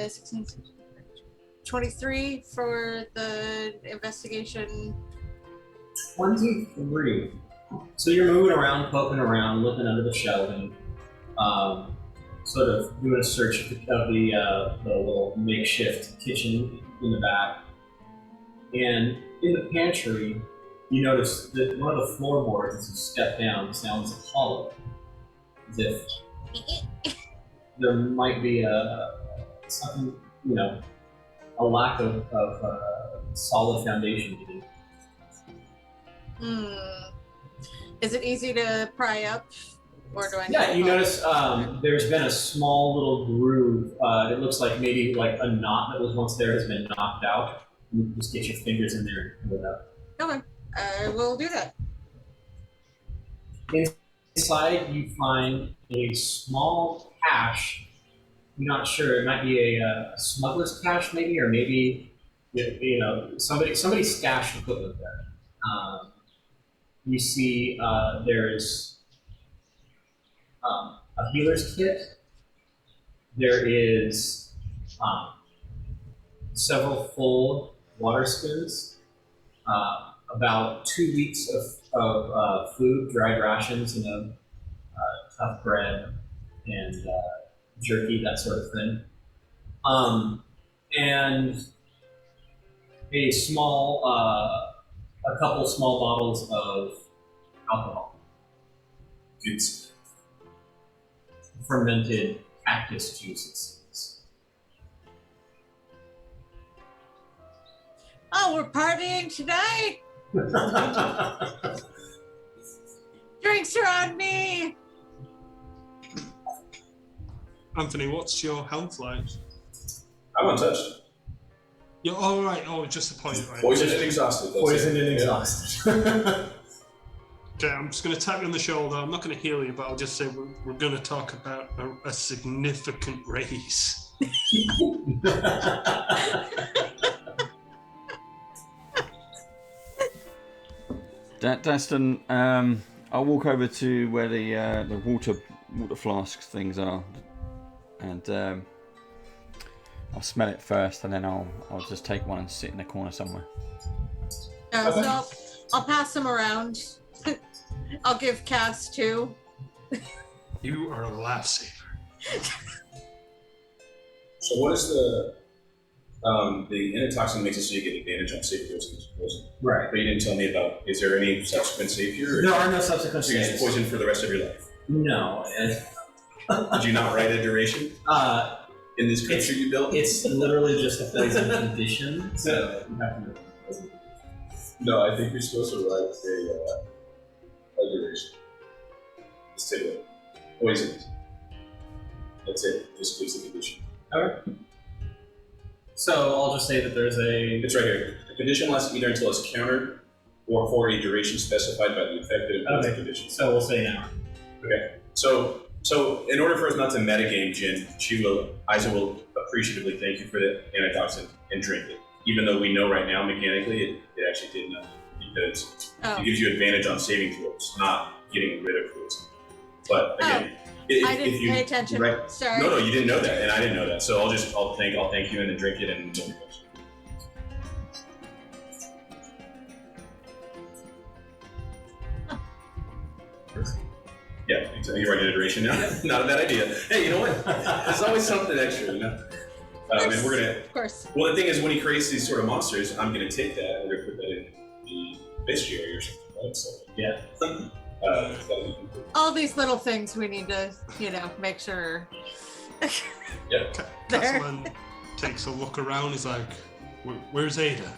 Speaker 2: 16, 23 for the investigation.
Speaker 4: 23. So you're moving around, poking around, looking under the shelving, sort of doing a search of the little makeshift kitchen in the back. And in the pantry, you notice that one of the floorboards, as you step down, sounds hollow, as if there might be something, a lack of solid foundation to it.
Speaker 5: Is it easy to pry up, or do I?
Speaker 4: Yeah, you notice there's been a small little groove. It looks like maybe like a knot that was once there has been knocked out. You can just get your fingers in there and pull it out.
Speaker 5: Okay, I will do that.
Speaker 4: Inside, you find a small cache not sure. It might be a smuggler's cache, maybe, or maybe somebody stashed equipment there. You see, there's a healer's kit. There is several full water spoons, about 2 weeks of food, dried rations, tough bread and jerky, that sort of thing, and a couple small bottles of alcohol,
Speaker 3: It's
Speaker 4: fermented cactus juice, it seems.
Speaker 5: Oh, we're partying tonight. Drinks are on me.
Speaker 2: Anthony, what's your health like?
Speaker 3: I'm untouched.
Speaker 2: You're all right. Oh, just a point, right?
Speaker 3: Poisoned and exhausted. That's
Speaker 4: Poisoned
Speaker 3: it.
Speaker 4: and
Speaker 3: Yeah.
Speaker 4: exhausted.
Speaker 2: Okay, I'm just going to tap you on the shoulder. I'm not going to heal you, but I'll just say we're going to talk about a significant raise.
Speaker 1: Daston, I'll walk over to where the water flasks things are, and I'll smell it first, and then I'll just take one and sit in the corner somewhere.
Speaker 5: So I'll pass them around. I'll give Cass 2.
Speaker 2: You are a lifesaver.
Speaker 3: So what is the antitoxin makes it so you get advantage on saving throws against poison?
Speaker 4: Right.
Speaker 3: But you didn't tell me about. Is there any subsequent save here?
Speaker 4: There are no subsequent
Speaker 3: So you're just
Speaker 4: saves.
Speaker 3: poisoned for the rest of your life.
Speaker 4: No.
Speaker 3: Did you not write a duration in this creature you built?
Speaker 4: It's literally just a poison condition, so you have to make a poison condition.
Speaker 3: No, I think you're supposed to write a duration. Just take it. Poisoned. That's it. Just gives the condition.
Speaker 4: Okay. So I'll just say that there's a...
Speaker 3: It's right here. The condition lasts either until it's countered or for a duration specified by the affected condition.
Speaker 4: So we'll say now.
Speaker 3: Okay. So in order for us not to metagame Jin, Isa will appreciatively thank you for the antitoxin and drink it. Even though we know right now mechanically it actually did nothing, because it gives you advantage on saving throws, not getting rid of poison. But again,
Speaker 5: I didn't pay attention. Sorry.
Speaker 3: No, you didn't know that, and I didn't know that. So I'll thank you and then drink it and. Yeah, exactly. You're writing a duration now. Not a bad idea. Hey, you know what? There's always something extra, you know. And we're gonna.
Speaker 5: Of course.
Speaker 3: Well, the thing is, when he creates these sort of monsters, I'm gonna take that and we're gonna put that in the bestiary or something, right? So
Speaker 4: Yeah.
Speaker 5: All these little things we need to, make sure.
Speaker 3: Yeah.
Speaker 5: There.
Speaker 2: Castellan takes a look around. He's like, "Where's Ada?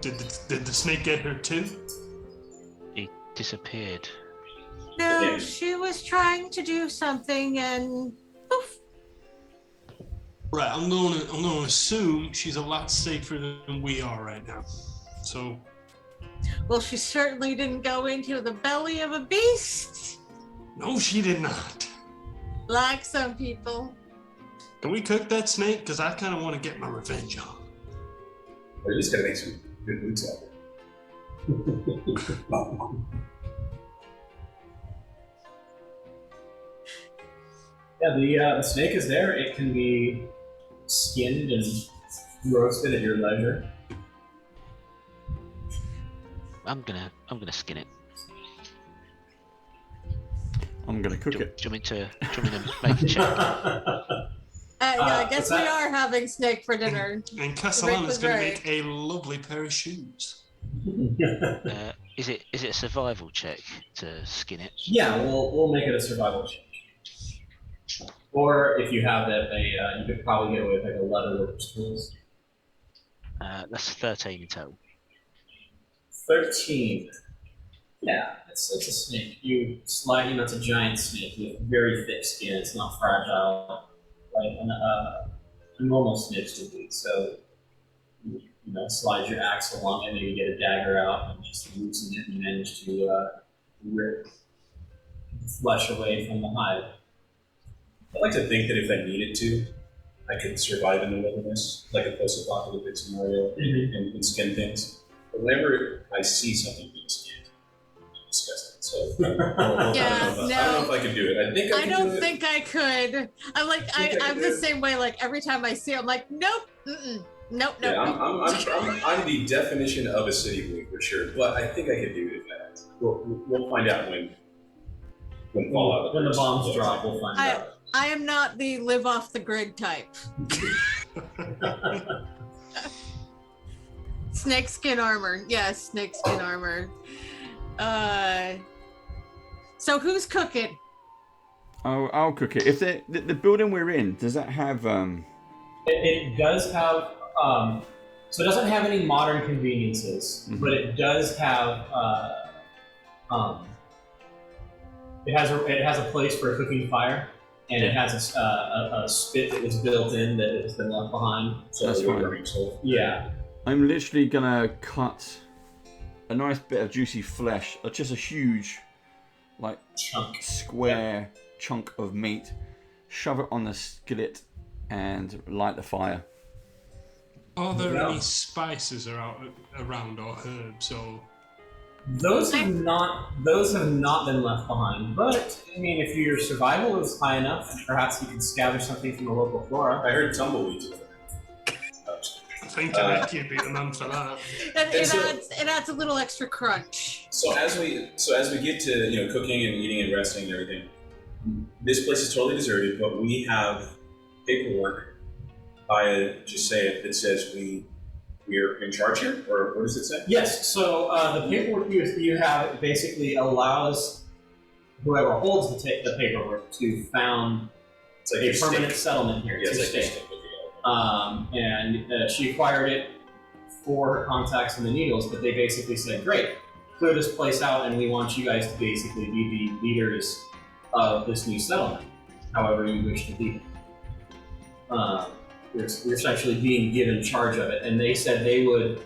Speaker 2: Did the snake get her too?"
Speaker 6: He disappeared.
Speaker 5: No, she was trying to do something and poof.
Speaker 2: Right, I'm gonna assume she's a lot safer than we are right now. So,
Speaker 5: Well, she certainly didn't go into the belly of a beast
Speaker 2: no, she did not.
Speaker 5: like some people.
Speaker 2: Can we cook that snake? Because I kind of want to get my revenge on.
Speaker 3: Or you just gotta make some good boots out of it.
Speaker 4: Yeah, the snake is there. It can be skinned and roasted at your leisure.
Speaker 6: I'm gonna skin it.
Speaker 1: I'm gonna cook it.
Speaker 6: Do you want me to make a check?
Speaker 5: I guess we
Speaker 4: that?
Speaker 5: are having snake for dinner.
Speaker 2: And Castellan is going to
Speaker 5: right.
Speaker 2: make a lovely pair of shoes.
Speaker 6: Is it a survival check to skin it?
Speaker 4: Yeah, we'll make it a survival check. Or if you have that, you could probably get away with like a leather worker's tools.
Speaker 6: That's 13 in total.
Speaker 4: 13. Yeah, it's a snake. It's a giant snake with very thick skin. It's not fragile like a normal snake would be. So you slide your axe along it, maybe get a dagger out and just loosen it and manage to rip flesh away from the hide.
Speaker 3: I like to think that if I needed to, I could survive in the wilderness, like a post-apocalyptic scenario, and skin things. But whenever I see something being skinned, I'm disgusted. So I don't know if I could do it. I
Speaker 5: don't think I could. I'm the same way. Like every time I see it, I'm like, nope, nope.
Speaker 3: I'm the definition of a city boy for sure, but I think I could do it if I had to. We'll find out when Fallout.
Speaker 4: When the bombs drop, we'll find out.
Speaker 5: I am not the live off the grid type. Snakeskin armor. Yes, snakeskin armor. So who's cooking?
Speaker 1: Oh, I'll cook it. If the building we're in, does that have
Speaker 4: It does have so it doesn't have any modern conveniences, but it does have it has a place for a cooking fire, and it has a spit that was built in that has been left behind.
Speaker 3: So
Speaker 1: that's
Speaker 3: fine.
Speaker 4: Yeah.
Speaker 1: I'm literally gonna cut a nice bit of juicy flesh, just a huge, like square chunk of meat, shove it on the skillet, and light the fire.
Speaker 2: Are there any spices around or herbs or?
Speaker 4: Those have not been left behind. But I mean, if your survival is high enough, perhaps you can scavenge something from the local flora.
Speaker 3: I heard tumbleweeds.
Speaker 2: I think you'd be the man for that.
Speaker 5: It adds a little extra crunch.
Speaker 3: So as we get to cooking and eating and resting and everything, this place is totally deserted, but we have paperwork just say it that says we're in charge here, or what does it say?
Speaker 4: Yes. So the paperwork you have basically allows whoever holds the paperwork to found a permanent settlement here to stay. And she acquired it for her contacts in the Needles, but they basically said, great, clear this place out, and we want you guys to basically be the leaders of this new settlement, however you wish to be. You're essentially being given charge of it, and they said they would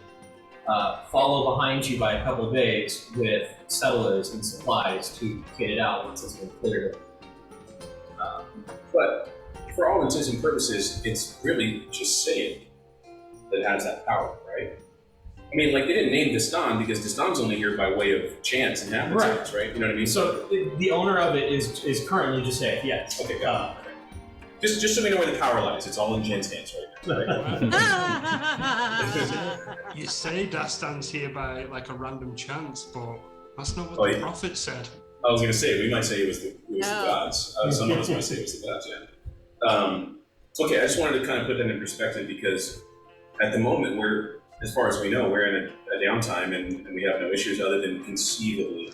Speaker 4: follow behind you by a couple of days with settlers and supplies to get it out once it's been cleared.
Speaker 3: But for all intents and purposes, it's really just Satan that has that power, right? I mean, like, they didn't name Destan because Destan's only here by way of chance and happenstance, right? You know what I mean?
Speaker 4: So the owner of it is currently just saying, yes.
Speaker 3: Okay, got it. Just so we know where the power lies, it's all in Jen's hands right now.
Speaker 2: You say Dastan's here by like a random chance, but that's not what the prophet said.
Speaker 3: I was going to say, we might say it was the gods. Some of us might say it was the gods, yeah. Okay, I just wanted to kind of put that in perspective because at the moment, as far as we know, we're in a downtime and we have no issues other than conceivably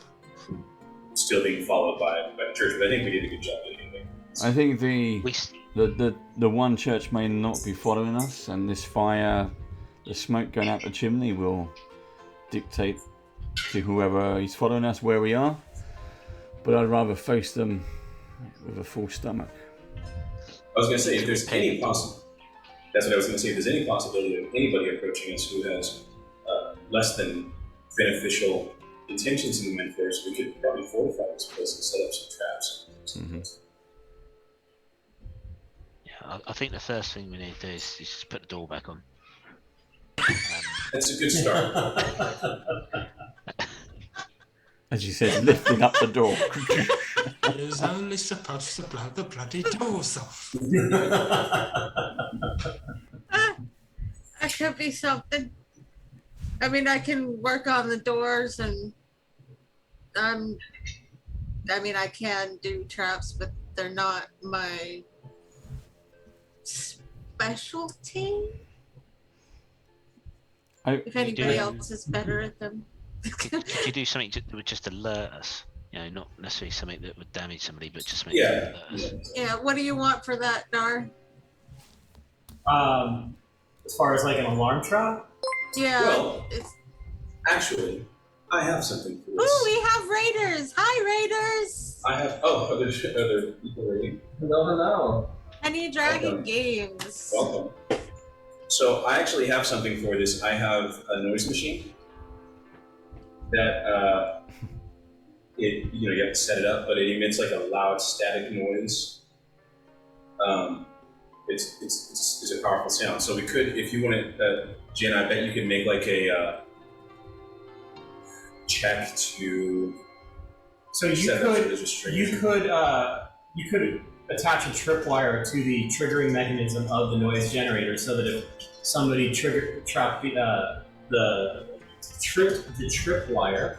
Speaker 3: still being followed by the church. But I think we did a good job anyway.
Speaker 1: I think the one church may not be following us, and this fire, the smoke going out the chimney will dictate to whoever is following us where we are. But I'd rather face them with a full stomach.
Speaker 3: I was going to say, if there's any that's what I was going to say. If there's any possibility of anybody approaching us who has less than beneficial intentions in the mind first, we could probably fortify this place and set up some traps.
Speaker 1: Mm-hmm.
Speaker 6: Yeah, I think the first thing we need to do is just put the door back on.
Speaker 3: That's a good start.
Speaker 1: As you said, lifting up the door.
Speaker 2: It's only supposed to blow the bloody doors off.
Speaker 5: That could be something. I mean, I can work on the doors, and I mean, I can do traps, but they're not my specialty. If anybody else is better at them.
Speaker 6: Could you do something that would just alert us? You know, not necessarily something that would damage somebody, but just make it alert us.
Speaker 5: Yeah, what do you want for that, Dar?
Speaker 4: As far as like an alarm trap?
Speaker 5: Yeah.
Speaker 3: Well, actually, I have something for this.
Speaker 5: Ooh, we have raiders! Hi, raiders!
Speaker 3: I have. Oh, other people raiding.
Speaker 4: Hello.
Speaker 5: Honey Dragon Games.
Speaker 3: Welcome. So I actually have something for this. I have a noise machine that you have to set it up, but it emits like a loud static noise it's a powerful sound. So we could, if you wanted, Jen, I bet you could make like a check to.
Speaker 4: So you could attach a tripwire to the triggering mechanism of the noise generator, so that if somebody trapped the tripwire,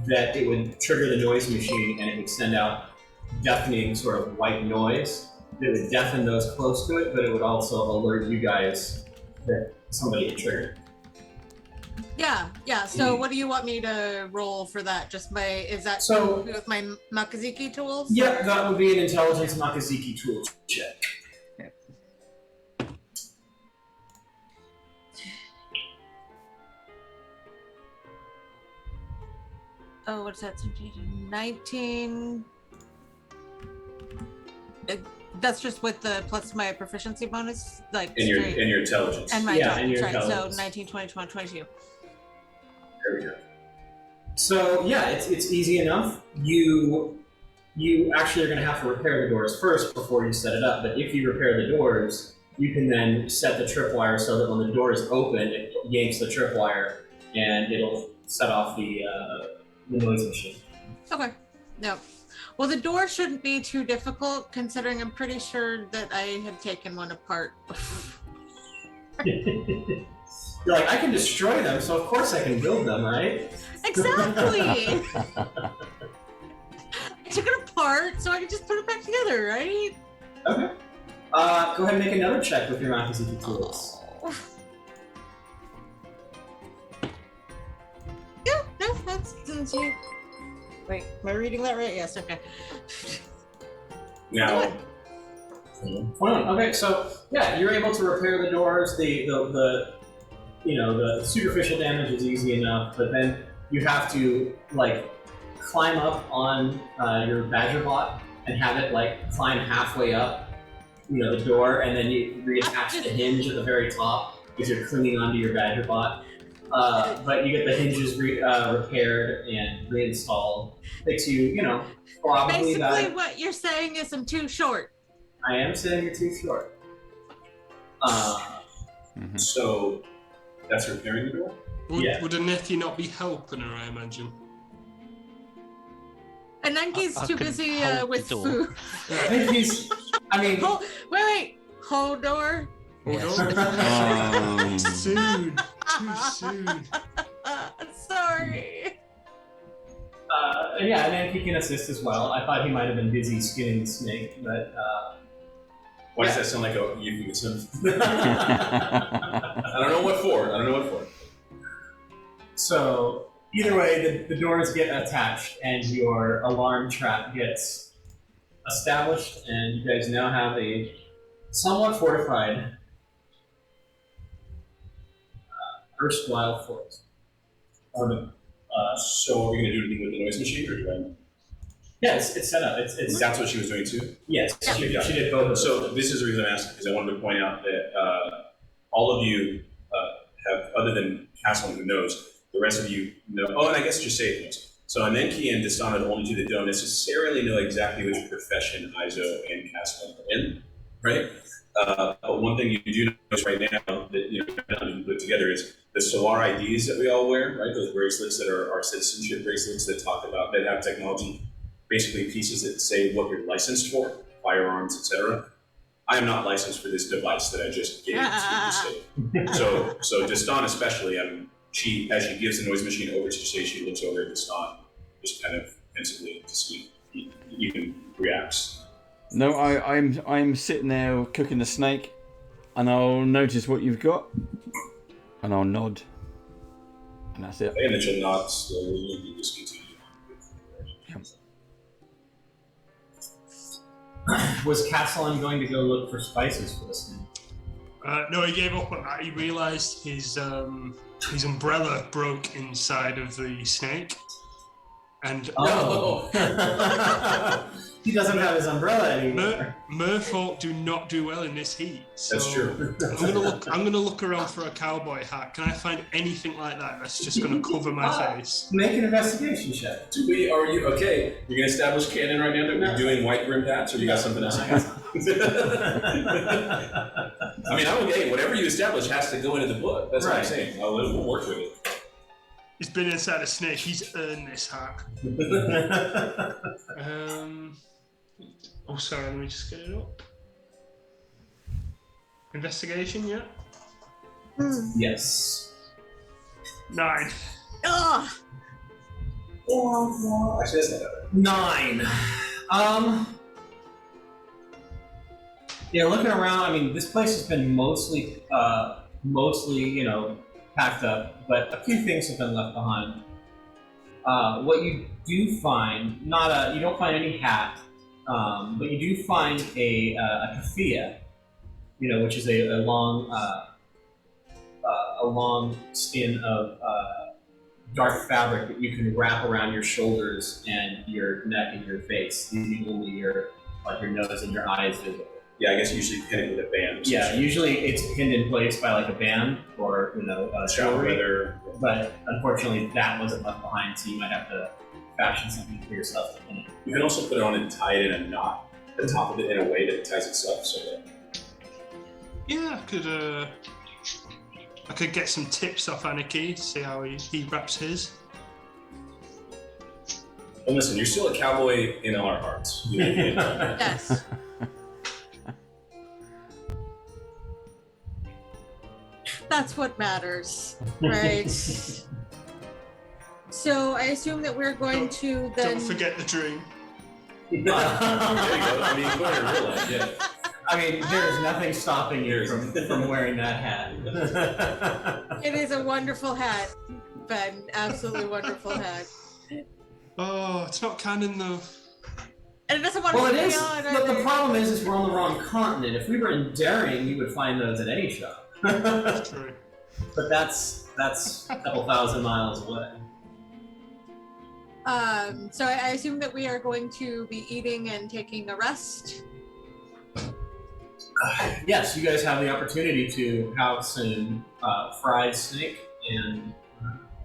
Speaker 4: that it would trigger the noise machine and it would send out deafening sort of white noise that would deafen those close to it, but it would also alert you guys that somebody had triggered.
Speaker 5: Yeah. So what do you want me to roll for that? Just with my Makaziki tools?
Speaker 4: Yeah, that would be an intelligence Makaziki tool check.
Speaker 5: Oh, what's that? 19. That's just with the plus my proficiency bonus, like
Speaker 3: in your intelligence.
Speaker 5: And my
Speaker 4: intelligence.
Speaker 5: So 19, 20, 21, 22.
Speaker 3: There we go.
Speaker 4: So yeah, it's easy enough. You actually are going to have to repair the doors first before you set it up. But if you repair the doors, you can then set the tripwire so that when the door is open, it yanks the tripwire and it'll set off the noise machine.
Speaker 5: Okay. Yep. Well, the door shouldn't be too difficult, considering I'm pretty sure that I had taken one apart.
Speaker 4: You're like, I can destroy them, so of course I can build them, right?
Speaker 5: Exactly. I took it apart, so I can just put it back together, right?
Speaker 4: Okay. Go ahead and make another check with your Makaziki tools.
Speaker 5: Yeah, no, that's you. Wait, am I reading that right? Yes, okay.
Speaker 3: Now,
Speaker 4: Okay, so yeah, you're able to repair the doors. The superficial damage is easy enough, but then you have to like climb up on your badger bot and have it like climb halfway up, the door, and then you reattach the hinge at the very top because you're clinging onto your badger bot. But you get the hinges repaired and reinstalled. Takes you, probably
Speaker 5: basically
Speaker 4: about...
Speaker 5: what you're saying is I'm too short.
Speaker 4: I am saying you're too short.
Speaker 3: So that's repairing the door?
Speaker 2: Would a Nettie not be helping her, I imagine?
Speaker 5: And Nanki's too busy with food.
Speaker 4: I think he's...
Speaker 5: Wait. Hold door.
Speaker 2: Hold on. Too soon.
Speaker 5: Sorry.
Speaker 4: And then he can assist as well. I thought he might have been busy skinning the snake, but...
Speaker 3: Why does that sound like a euphemism? I don't know what for.
Speaker 4: So, either way, the doors get attached and your alarm trap gets established, and you guys now have a somewhat fortified erstwhile fort.
Speaker 3: So are we going to do anything with the noise machine, or do I?
Speaker 4: Yeah, it's set up. It's
Speaker 3: That's what she was doing too?
Speaker 4: Yes, she did both of those.
Speaker 3: So this is the reason I'm asking, because I wanted to point out that all of you have, other than Castle who knows, the rest of you know. Oh, and I guess just say it knows. So Anenki and Dastana only two that don't necessarily know exactly which profession Izo and Castle are in, right? But one thing you do notice right now that you put together is the Solar IDs that we all wear, right? Those bracelets that are our citizenship bracelets that talk about, that have technology, basically pieces that say what you're licensed for, firearms, etc. I am not licensed for this device that I just gave to the state. So Dastan especially, she, as she gives the noise machine over to say, she looks over at Dastan, just kind of pensively to see if he even reacts.
Speaker 1: No, I'm sitting there cooking the snake, and I'll notice what you've got, and I'll nod, and that's it.
Speaker 3: And then she'll nod slowly and discontinue.
Speaker 4: Was Castellan going to go look for spices for this thing?
Speaker 2: No, he gave up on that. He realised his umbrella broke inside of the snake, and
Speaker 4: he doesn't have his umbrella anymore.
Speaker 2: Merfolk do not do well in this heat. So
Speaker 3: That's true.
Speaker 2: I'm gonna look around for a cowboy hat. Can I find anything like that that's just gonna cover my face?
Speaker 4: Make an investigation check.
Speaker 3: Are you okay? You're gonna establish canon right now that we're doing white brimmed hats, or you got something else? I mean, I'm okay. Whatever you establish has to go into the book. That's what I'm
Speaker 4: Right.
Speaker 3: saying. We'll work with it.
Speaker 2: He's been inside a snake. He's earned this hat. Oh, sorry. Let me just get it up. Investigation, yeah.
Speaker 4: Yes.
Speaker 2: 9.
Speaker 5: Ugh.
Speaker 3: Actually, that's not that
Speaker 4: 9. Yeah, looking around, I mean, this place has been mostly, packed up, but a few things have been left behind. What you do find, you don't find any hat, but you do find a keffiyeh, which is a long skin of dark fabric that you can wrap around your shoulders and your neck and your face, leaving only your nose and your eyes visible.
Speaker 3: Yeah, I guess usually pin it with a band.
Speaker 4: Yeah, usually it's pinned in place by like a band or jewelry.
Speaker 3: Leather.
Speaker 4: But unfortunately, that wasn't left behind, so you might have to fashion something for yourself to pin it.
Speaker 3: You can also put it on and tie it in a knot at the top of it in a way that it ties itself. So that
Speaker 2: Yeah, I could get some tips off Anarchy, see how he wraps his.
Speaker 3: well, listen, you're still a cowboy in our hearts.
Speaker 5: Yes. That's what matters, right? So I assume that we're going to then.
Speaker 2: Don't forget the dream.
Speaker 3: There you go. I mean, you put it in real life, yeah.
Speaker 4: I mean, there's nothing stopping you from wearing that hat.
Speaker 5: It is a wonderful hat, Ben. Absolutely wonderful hat.
Speaker 2: Oh, it's not canon though.
Speaker 5: And it doesn't want
Speaker 4: Well,
Speaker 5: to
Speaker 4: it
Speaker 5: be
Speaker 4: is.
Speaker 5: on.
Speaker 4: But the problem is we're on the wrong continent. If we were in Daring, you would find those at any shop.
Speaker 2: That's true.
Speaker 4: But that's a couple thousand miles away.
Speaker 5: So I assume that we are going to be eating and taking a rest.
Speaker 4: Yes, you guys have the opportunity to have some fried steak and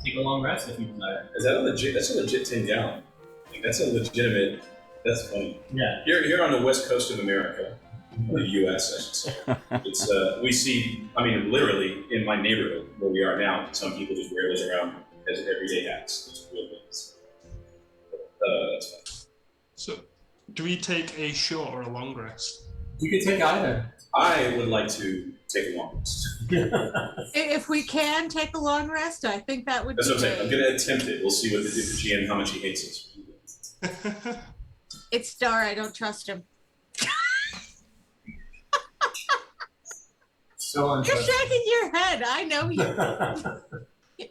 Speaker 4: take a long rest if you desire.
Speaker 3: Is that a legit? That's a legit 10 gallon. Like, that's a legitimate. That's funny.
Speaker 4: Yeah.
Speaker 3: Here on the west coast of America, the U.S. I should say. It's we see. I mean, literally in my neighborhood where we are now, some people just wear those around as everyday hats. It's real things. That's fun.
Speaker 2: So, do we take a short or a long rest?
Speaker 4: You could take either.
Speaker 3: I would like to take a long rest.
Speaker 5: If we can take a long rest, I think that would
Speaker 3: That's
Speaker 5: be
Speaker 3: what I'm saying. I'm
Speaker 5: great.
Speaker 3: going to attempt it. We'll see what the GM, how much he hates us.
Speaker 5: It's Star. I don't trust him.
Speaker 4: So
Speaker 5: You're
Speaker 4: untrustworthy.
Speaker 5: shaking your head. I know you.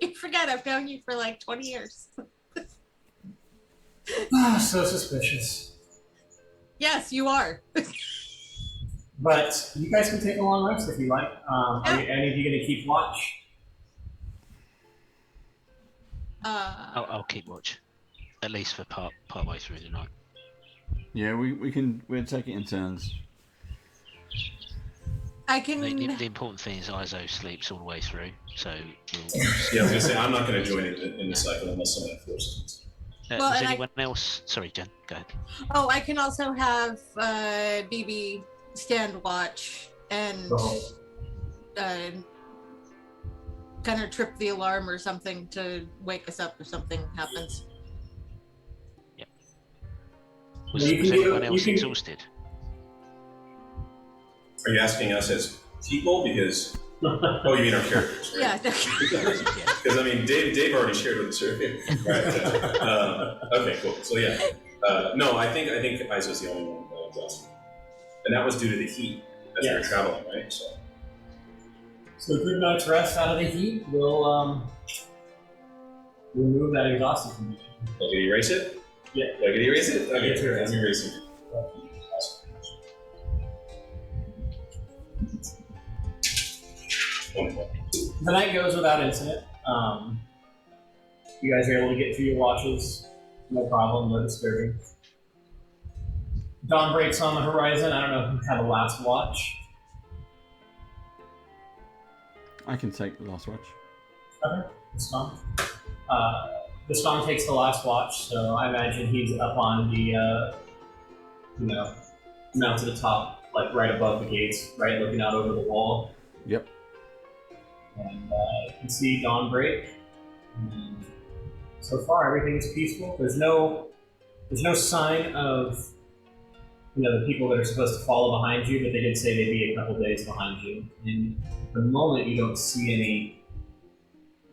Speaker 5: You forget I've known you for like 20 years.
Speaker 4: So suspicious.
Speaker 5: Yes, you are.
Speaker 4: But you guys can take a long rest if you like. Are any of you going to keep watch?
Speaker 6: I'll keep watch, at least for part way through the night.
Speaker 1: Yeah, we'll take it in turns.
Speaker 5: I can.
Speaker 6: The important thing is Izo sleeps all the way through, so we'll.
Speaker 3: Yeah, I was going to say, I'm not going to join in the cycle unless someone forces it.
Speaker 5: Well,
Speaker 6: Does
Speaker 5: and
Speaker 6: anyone else? Sorry, Jen. Go ahead.
Speaker 5: Oh, I can also have BB stand watch and kind of trip the alarm or something to wake us up if something happens.
Speaker 6: Was
Speaker 4: Well, you can
Speaker 6: anyone
Speaker 4: do-
Speaker 6: else
Speaker 4: you can-
Speaker 6: exhausted?
Speaker 3: Are you asking us as people? Because oh, you mean our characters? Right?
Speaker 5: Yeah.
Speaker 3: Because I mean, Dave already shared with us earlier. Right. Okay, cool. So yeah, no, I think Iso's the only one that was exhausted, and that was due to the heat as we were traveling, right?
Speaker 4: So a good night's rest out of the heat will remove that exhaustion from you.
Speaker 3: Can you erase it?
Speaker 4: Yeah.
Speaker 3: Do I get to erase it? Okay,
Speaker 4: Yeah, erase
Speaker 3: let me erase it. Wonderful.
Speaker 4: The night goes without incident. You guys are able to get through your watches, no problem, no disturbing. Dawn breaks on the horizon. I don't know who had the last watch.
Speaker 1: I can take the last watch.
Speaker 4: Okay, Dawn. Dawn takes the last watch, so I imagine he's up on the, mounted atop like right above the gates, right, looking out over the wall.
Speaker 1: Yep.
Speaker 4: And you can see dawn break. And so far, everything is peaceful. There's no sign of the people that are supposed to follow behind you, but they did say they'd be a couple days behind you. And at the moment, you don't see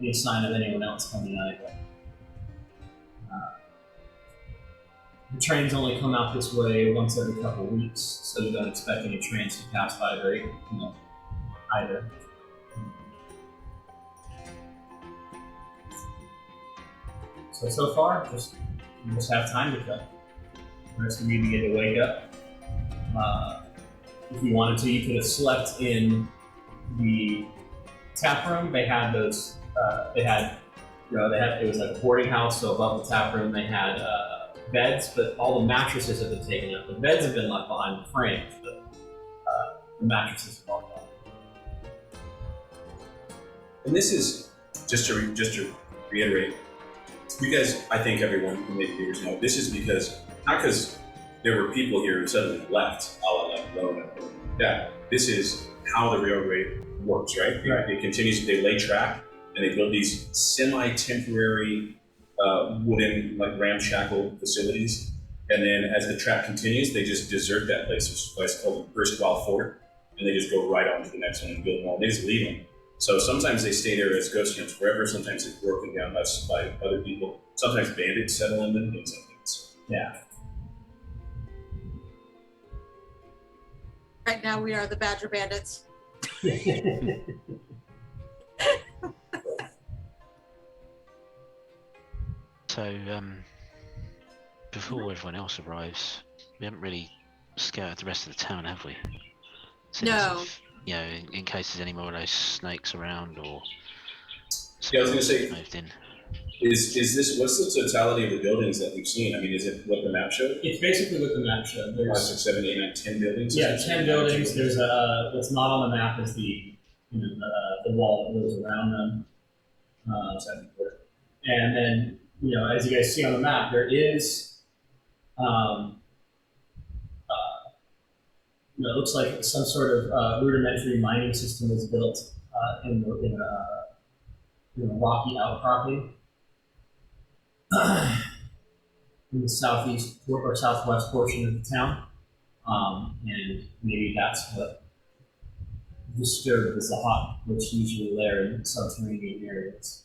Speaker 4: any sign of anyone else coming either. The trains only come out this way once every couple of weeks, so you don't expect any trains to pass by either. So far, you just have time to cut. The rest of you need to wake up. If you wanted to, you could have slept in the tap room. They had those. It was like a boarding house. So above the tap room, they had beds, but all the mattresses have been taken out. The beds have been left behind the frames, but the mattresses are all gone.
Speaker 3: And this is just to reiterate. You guys, I think everyone who made viewers know, this is not because there were people here who suddenly left, a la like Lone and that. This is how the railway works, right?
Speaker 4: Right.
Speaker 3: It continues, they lay track, and they build these semi-temporary wooden, like ramshackle facilities. And then as the track continues, they just desert that place. It's a place called the Erstwhile Fort, and they just go right on to the next one and build more. They just leave them. So sometimes they stay there as ghost towns forever. Sometimes it's broken down by other people. Sometimes bandits settle in them, things like this.
Speaker 4: Yeah.
Speaker 5: Right now, we are the Badger Bandits.
Speaker 6: So, before everyone else arrives, we haven't really scouted the rest of the town, have we?
Speaker 5: No.
Speaker 6: In case there's any more of those snakes around or
Speaker 3: Yeah, I was gonna say,
Speaker 6: moved in.
Speaker 3: Is this, what's the totality of the buildings that we've seen? I mean, is it what the map showed?
Speaker 4: It's basically what the map showed.
Speaker 3: 5, 6, 7, 8, 9, 10 buildings?
Speaker 4: Yeah, 10 buildings. There's what's not on the map is the wall that goes around them. And then, as you guys see on the map, there is, it looks like some sort of rudimentary mining system was built in a rocky outcropping in the southeast or southwest portion of the town. And maybe that's what disturbed the Zahat, which usually lair in subterranean areas.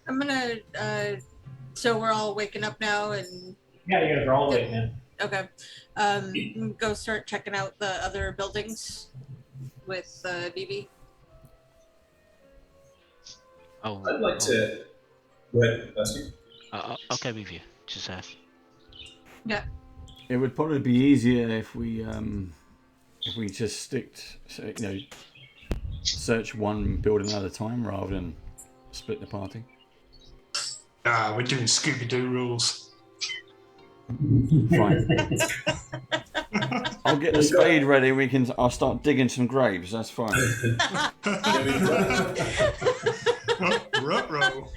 Speaker 5: I'm gonna. So we're all waking up now, and
Speaker 4: Yeah, you guys are all awake, man.
Speaker 5: okay. Go start checking out the other buildings with BB.
Speaker 6: Oh,
Speaker 3: I'd like to. Go ahead, Leslie.
Speaker 6: I'll go with you, Joseph.
Speaker 5: Yeah.
Speaker 1: It would probably be easier if we just search one building at a time rather than split the party.
Speaker 2: We're doing Scooby-Doo rules.
Speaker 1: Fine. I'll get the spade ready. I'll start digging some graves. That's fine.
Speaker 2: Ruh-roh.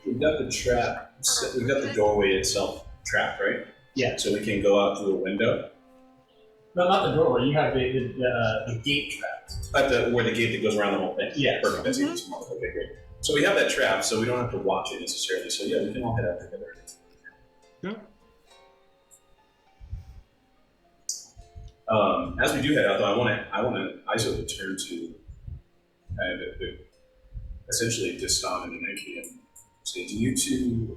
Speaker 3: We've got the trap. We've got the doorway itself trapped, right?
Speaker 4: Yeah.
Speaker 3: So we can go out through a window.
Speaker 4: No, not the doorway. You have the gate trapped.
Speaker 3: At where the gate that goes around the whole thing.
Speaker 4: Yeah.
Speaker 3: Perfect. That's even smaller. Okay, great. So we have that trap, so we don't have to watch it necessarily. So yeah, we can all head out together.
Speaker 2: Yeah.
Speaker 3: As we do head out, though, I want to ISO the turn to essentially Distan and Enki and say, do you two,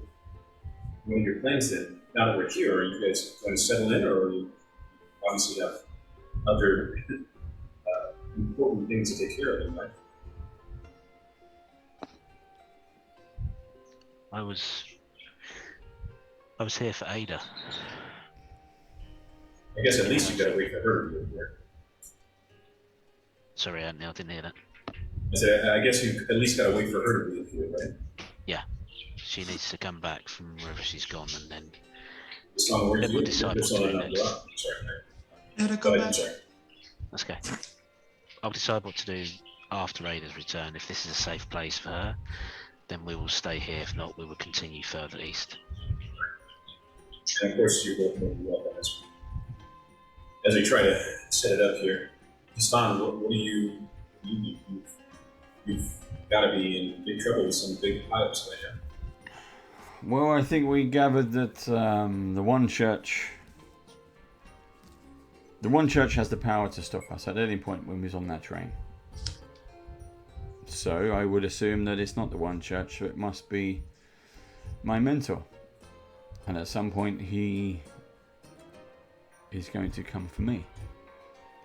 Speaker 3: what are your plans then? Now that we're here, are you guys going to settle in, or are you obviously have other important things to take care of in life?
Speaker 6: I was here for Ada.
Speaker 3: I guess at least you got to wait for her to be here.
Speaker 6: Sorry, I didn't hear that.
Speaker 3: I guess you at least got to wait for her to be here, right?
Speaker 6: She needs to come back from wherever she's gone, and then
Speaker 3: As long as we're
Speaker 6: we'll decide what to do next.
Speaker 3: Sorry.
Speaker 2: Let her
Speaker 3: Go
Speaker 2: come
Speaker 3: ahead,
Speaker 2: back.
Speaker 3: sorry.
Speaker 6: That's okay. I'll decide what to do after Ada's return. If this is a safe place for her, then we will stay here. If not, we will continue further east.
Speaker 3: And of course, you're both more than welcome as we try to set it up here. Gaston, what do you think? You've got to be in big trouble with some big pirates right now.
Speaker 1: Well, I think we gathered that the one church has the power to stop us at any point when we was on that train. So I would assume that it's not the one church, so it must be my mentor. And at some point he is going to come for me.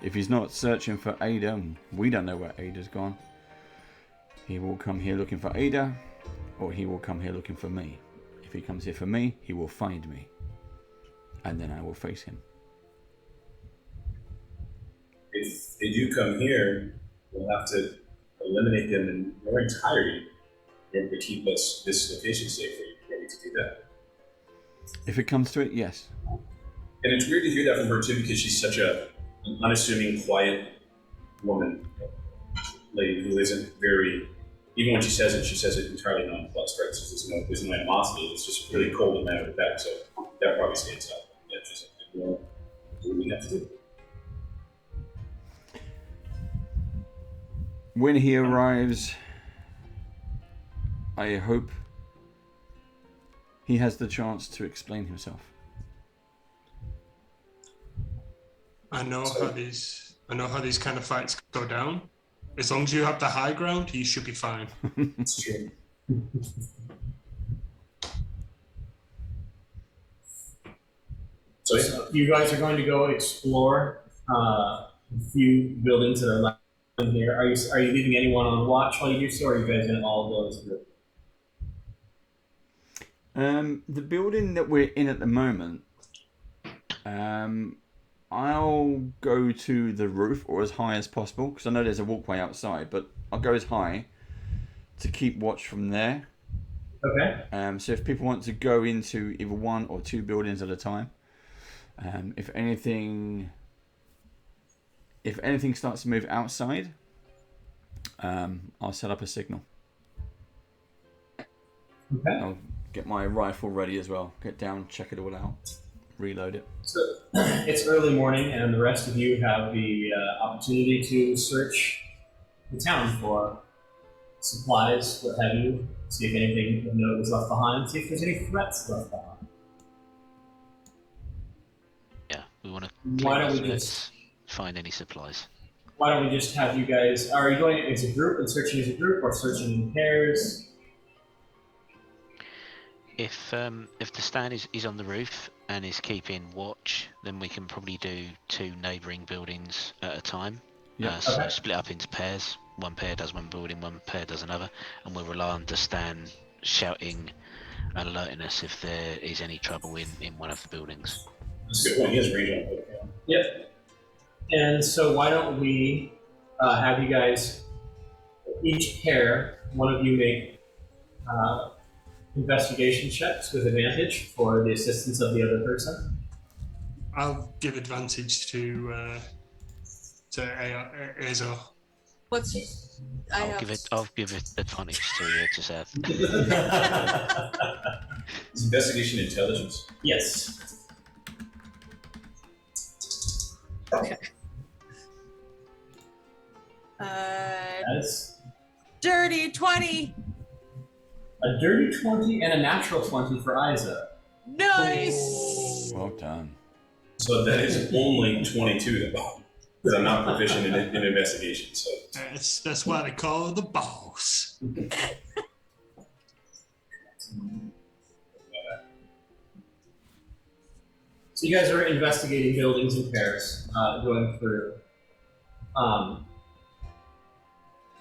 Speaker 1: If he's not searching for Ada, we don't know where Ada's gone. He will come here looking for Ada, or he will come here looking for me. If he comes here for me, he will find me. And then I will face him.
Speaker 3: If they do come here, we'll have to eliminate them in their entirety in order to keep this location safe. Are you ready to do that?
Speaker 1: If it comes to it, yes.
Speaker 3: And it's weird to hear that from her too, because she's such an unassuming, quiet woman, lady who isn't very. Even when she says it entirely nonplussed, right? So there's no animosity. It's just really cold and matter of fact. So that probably stands out. Yeah, just what do we have to do?
Speaker 1: When he arrives, I hope he has the chance to explain himself.
Speaker 2: I know how these kind of fights go down. As long as you have the high ground, you should be fine.
Speaker 3: It's true.
Speaker 4: So you guys are going to go explore a few buildings that are left in here. Are you leaving anyone on watch while you do so, or are you guys going to all go as a group?
Speaker 1: The building that we're in at the moment, I'll go to the roof or as high as possible because I know there's a walkway outside, but I'll go as high to keep watch from there.
Speaker 4: Okay.
Speaker 1: So if people want to go into either one or two buildings at a time, if anything starts to move outside, I'll set up a signal.
Speaker 4: Okay.
Speaker 1: I'll get my rifle ready as well. Get down, check it all out, reload it.
Speaker 4: So it's early morning, and the rest of you have the opportunity to search the town for supplies, what have you. See if anything of note was left behind. See if there's any threats left behind.
Speaker 6: Yeah, we want to.
Speaker 4: Why don't we just
Speaker 6: find any supplies?
Speaker 4: Why don't we just have you guys? Are you going as a group and searching as a group, or searching in pairs?
Speaker 6: If the stand is on the roof and is keeping watch, then we can probably do two neighbouring buildings at a time.
Speaker 1: Yeah.
Speaker 6: So
Speaker 4: Okay.
Speaker 6: split up into pairs. One pair does one building, one pair does another, and we'll rely on the stand shouting and alerting us if there is any trouble in one of the buildings.
Speaker 3: That's a good point. He has range on it.
Speaker 4: Yep. And so why don't we have you guys, each pair, one of you make investigation checks with advantage for the assistance of the other person.
Speaker 2: I'll give advantage to Azo.
Speaker 5: What's
Speaker 6: I'll give it advantage to you to Seth.
Speaker 3: It's investigation intelligence.
Speaker 4: Yes. That's
Speaker 5: Dirty 20.
Speaker 4: a dirty 20 and a natural 20 for Isa.
Speaker 5: Nice.
Speaker 1: Well done.
Speaker 3: So that is only 22 though, because I'm not proficient in investigation. So
Speaker 2: That's why they call her the boss.
Speaker 4: So you guys are investigating buildings in Paris, going through.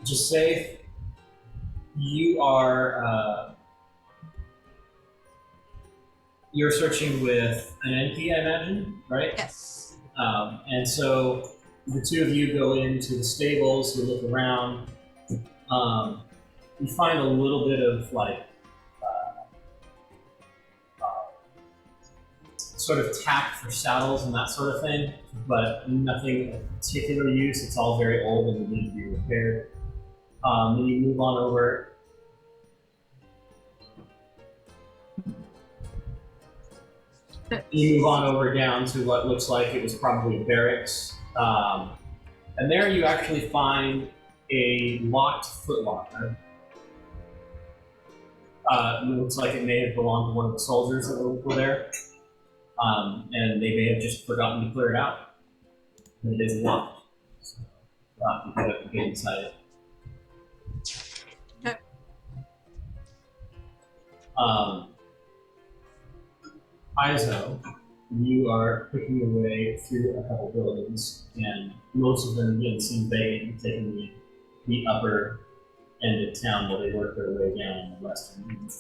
Speaker 4: Just say you are you're searching with an NP, I imagine, right?
Speaker 5: Yes.
Speaker 4: And so the two of you go into the stables, you look around, you find a little bit of like sort of tack for saddles and that sort of thing, but nothing of particular use. It's all very old and would need to be repaired. Then you move on over You move on over down to what looks like it was probably a barracks. And there you actually find a locked footlocker. It looks like it may have belonged to one of the soldiers that were there. And they may have just forgotten to clear it out. And it is locked. So you have to get inside it.
Speaker 5: Okay.
Speaker 4: Izo, you are picking your way through a couple buildings, and most of them again seem vacant, taking the upper end of town while they work their way down in the western end.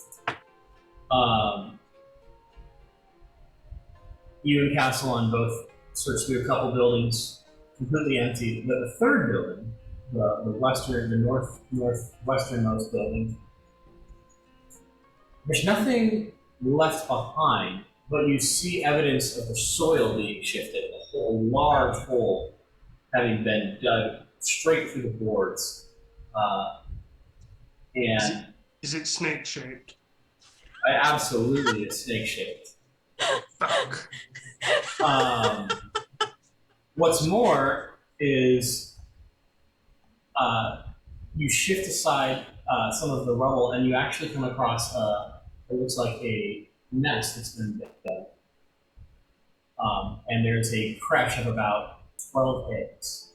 Speaker 4: You and Castellan both search through a couple buildings, completely empty. The third building, the northwesternmost building, there's nothing left behind, but you see evidence of the soil being shifted, a large hole having been dug straight through the boards. And
Speaker 2: Is it snake shaped?
Speaker 4: absolutely it's snake shaped.
Speaker 2: Fuck.
Speaker 4: What's more is you shift aside some of the rubble and you actually come across it looks like a nest that's been dug. And there's a crash of about 12 eggs.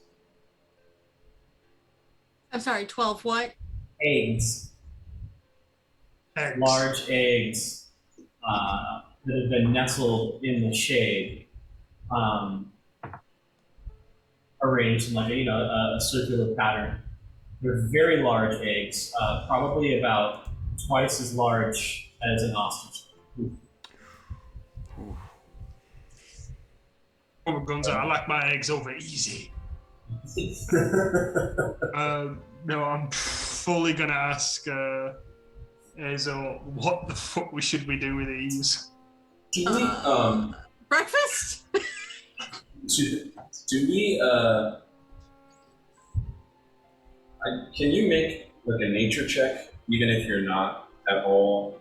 Speaker 5: I'm sorry, 12 what?
Speaker 4: Eggs.
Speaker 2: Eggs.
Speaker 4: Large eggs that have been nestled in the shade, arranged in like a circular pattern. They're very large eggs, probably about twice as large as an ostrich.
Speaker 2: Oh, Gunza, I like my eggs over easy. No, I'm fully gonna ask Ezo, what the fuck should we do with these?
Speaker 3: Do we,
Speaker 5: Breakfast?
Speaker 3: do we, can you make like a nature check, even if you're not at all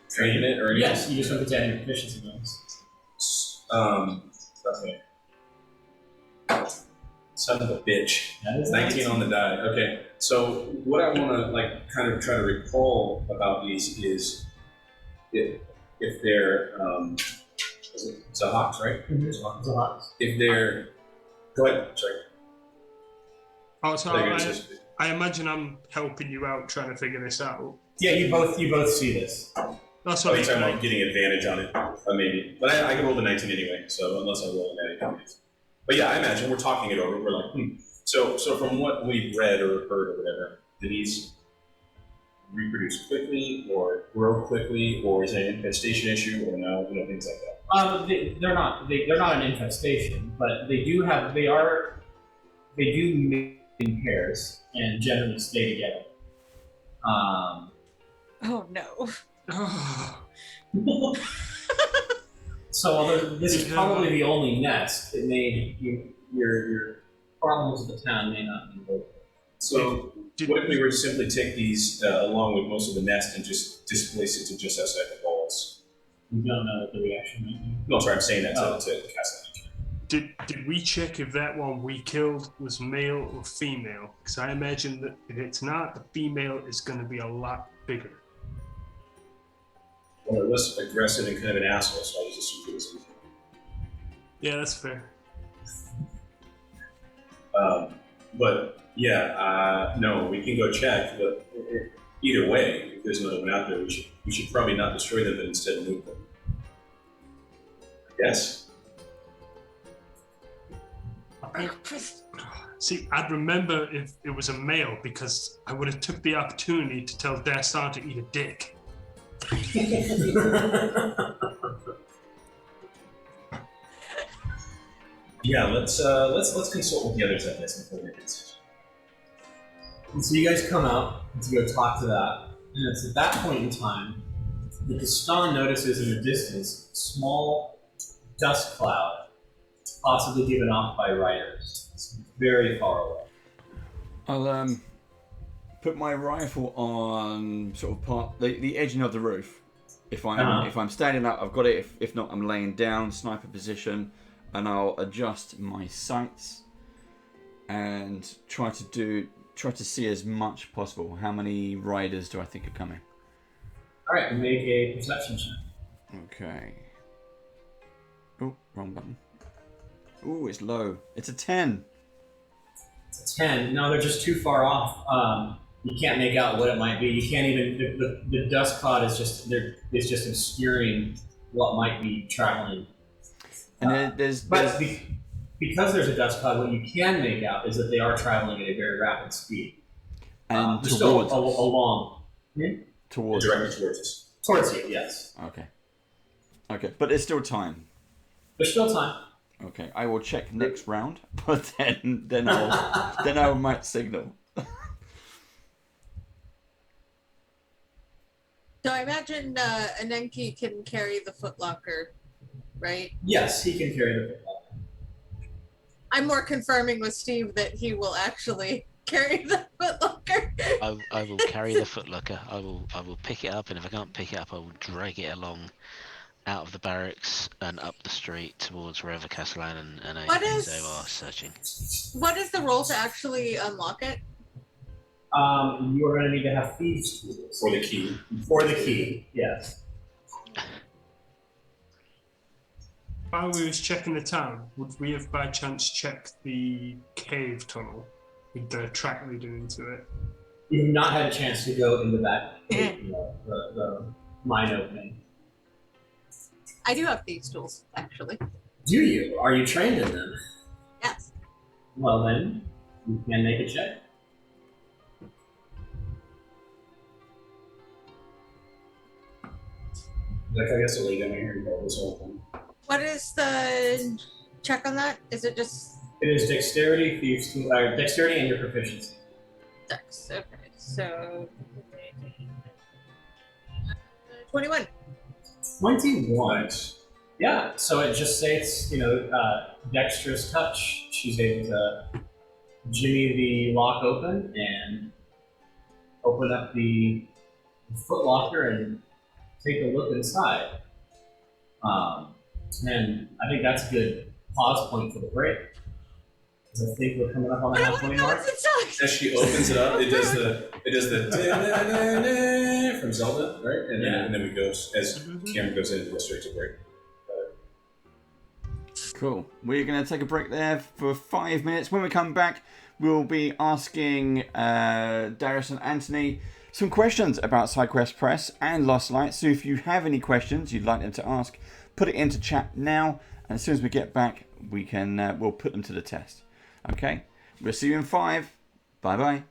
Speaker 3: trained in it or anything?
Speaker 4: Yes, you just have to add your proficiency bonus.
Speaker 3: Okay. Son of a bitch.
Speaker 4: That is
Speaker 3: 19 on the die. Okay. So what I want to like kind of try to recall about these is if they're is it Zahaks, right?
Speaker 4: Mm-hmm. Zahaks.
Speaker 3: If they're go ahead. Sorry.
Speaker 2: Oh, so
Speaker 3: They're gonna say-
Speaker 2: I imagine I'm helping you out trying to figure this out.
Speaker 4: Yeah, you both see this.
Speaker 2: That's
Speaker 3: Oh,
Speaker 2: what
Speaker 3: you're talking
Speaker 2: I'm
Speaker 3: about getting advantage on it, maybe. But I can roll the 19 anyway, so unless I roll a natty. But yeah, I imagine we're talking it over. We're like, So from what we've read or heard or whatever, do these reproduce quickly or grow quickly, or is it an infestation issue, or no? Things like that.
Speaker 4: They're not an infestation, but they do mate in pairs and generally stay together.
Speaker 5: Oh no.
Speaker 4: So although this is probably the only nest, it may your problems with the town may not be local.
Speaker 3: So what if we were to simply take these along with most of the nest and just displace it to just outside the walls?
Speaker 4: We don't know what the reaction might be.
Speaker 3: No, sorry, I'm saying that to cast that.
Speaker 2: Did we check if that one we killed was male or female? Because I imagine that if it's not, the female is going to be a lot bigger.
Speaker 3: Well, it was aggressive and kind of an asshole, so I just assumed it was female.
Speaker 2: Yeah, that's fair.
Speaker 3: But yeah, no, we can go check. But either way, if there's another one out there, we should probably not destroy them, but instead move them. Yes.
Speaker 2: See, I'd remember if it was a male because I would have took the opportunity to tell Dastan to eat a dick.
Speaker 3: Yeah, let's consult with the others at this before we make a decision.
Speaker 4: And so you guys come out to go talk to that, and it's at that point in time that Dastan notices in the distance a small dust cloud, possibly given off by riders. It's very far away.
Speaker 1: I'll put my rifle on sort of the edging of the roof, If I'm standing up, I've got it. If not, I'm laying down, sniper position, and I'll adjust my sights and try to see as much possible. How many riders do I think are coming?
Speaker 4: All right, make a perception check.
Speaker 1: Okay. Oh, wrong button. Oh, it's low. It's a 10.
Speaker 4: It's a 10. No, they're just too far off. You can't make out what it might be. You can't even. The dust cloud is just obscuring what might be traveling.
Speaker 1: And
Speaker 4: because there's a dust cloud, what you can make out is that they are traveling at a very rapid speed.
Speaker 1: And
Speaker 4: They're
Speaker 1: towards
Speaker 4: still
Speaker 1: us.
Speaker 4: along.
Speaker 1: Towards
Speaker 3: Directly towards us.
Speaker 4: Towards you, yes.
Speaker 1: Okay, but there's still time.
Speaker 4: There's still time.
Speaker 1: Okay, I will check next round, but then I might signal.
Speaker 5: So I imagine Anenki can carry the footlocker, right?
Speaker 4: Yes, he can carry the football.
Speaker 5: I'm more confirming with Steve that he will actually carry the footlocker.
Speaker 6: I will carry the footlocker. I will pick it up, and if I can't pick it up, I will drag it along out of the barracks and up the street towards wherever Castellan and Enzo are searching.
Speaker 5: What is the role to actually unlock it?
Speaker 4: You are going to need to have thieves tools.
Speaker 3: For the key.
Speaker 4: For the key, yes.
Speaker 2: While we was checking the town, would we have by chance checked the cave tunnel with the track leading into it?
Speaker 4: You've not had a chance to go in the back, the mine opening.
Speaker 5: I do have these tools, actually.
Speaker 4: Do you? Are you trained in them?
Speaker 5: Yes.
Speaker 4: Well then, you can make a check.
Speaker 3: Like, I guess I'll lay down here and go this whole thing.
Speaker 5: What is the check on that? Is it just
Speaker 4: It is dexterity, thieves tool, dexterity and your proficiency.
Speaker 5: dex? Okay, so 21.
Speaker 4: 21. Yeah, so it just states, dexterous touch. She's able to jimmy the lock open and open up the footlocker and take a look inside. And I think that's a good pause point for the break. Because I think we're coming up on the halfway mark.
Speaker 3: As she opens it up, it does the da-da-da-da from Zelda, right? And then we go, as camera goes in, it goes straight to break.
Speaker 1: Cool. We're going to take a break there for 5 minutes. When we come back, we'll be asking Darius and Anthony some questions about SideQuest Press and Lost Light. So if you have any questions you'd like them to ask, put it into chat now. And as soon as we get back, we'll put them to the test. Okay? We'll see you in 5. Bye-bye.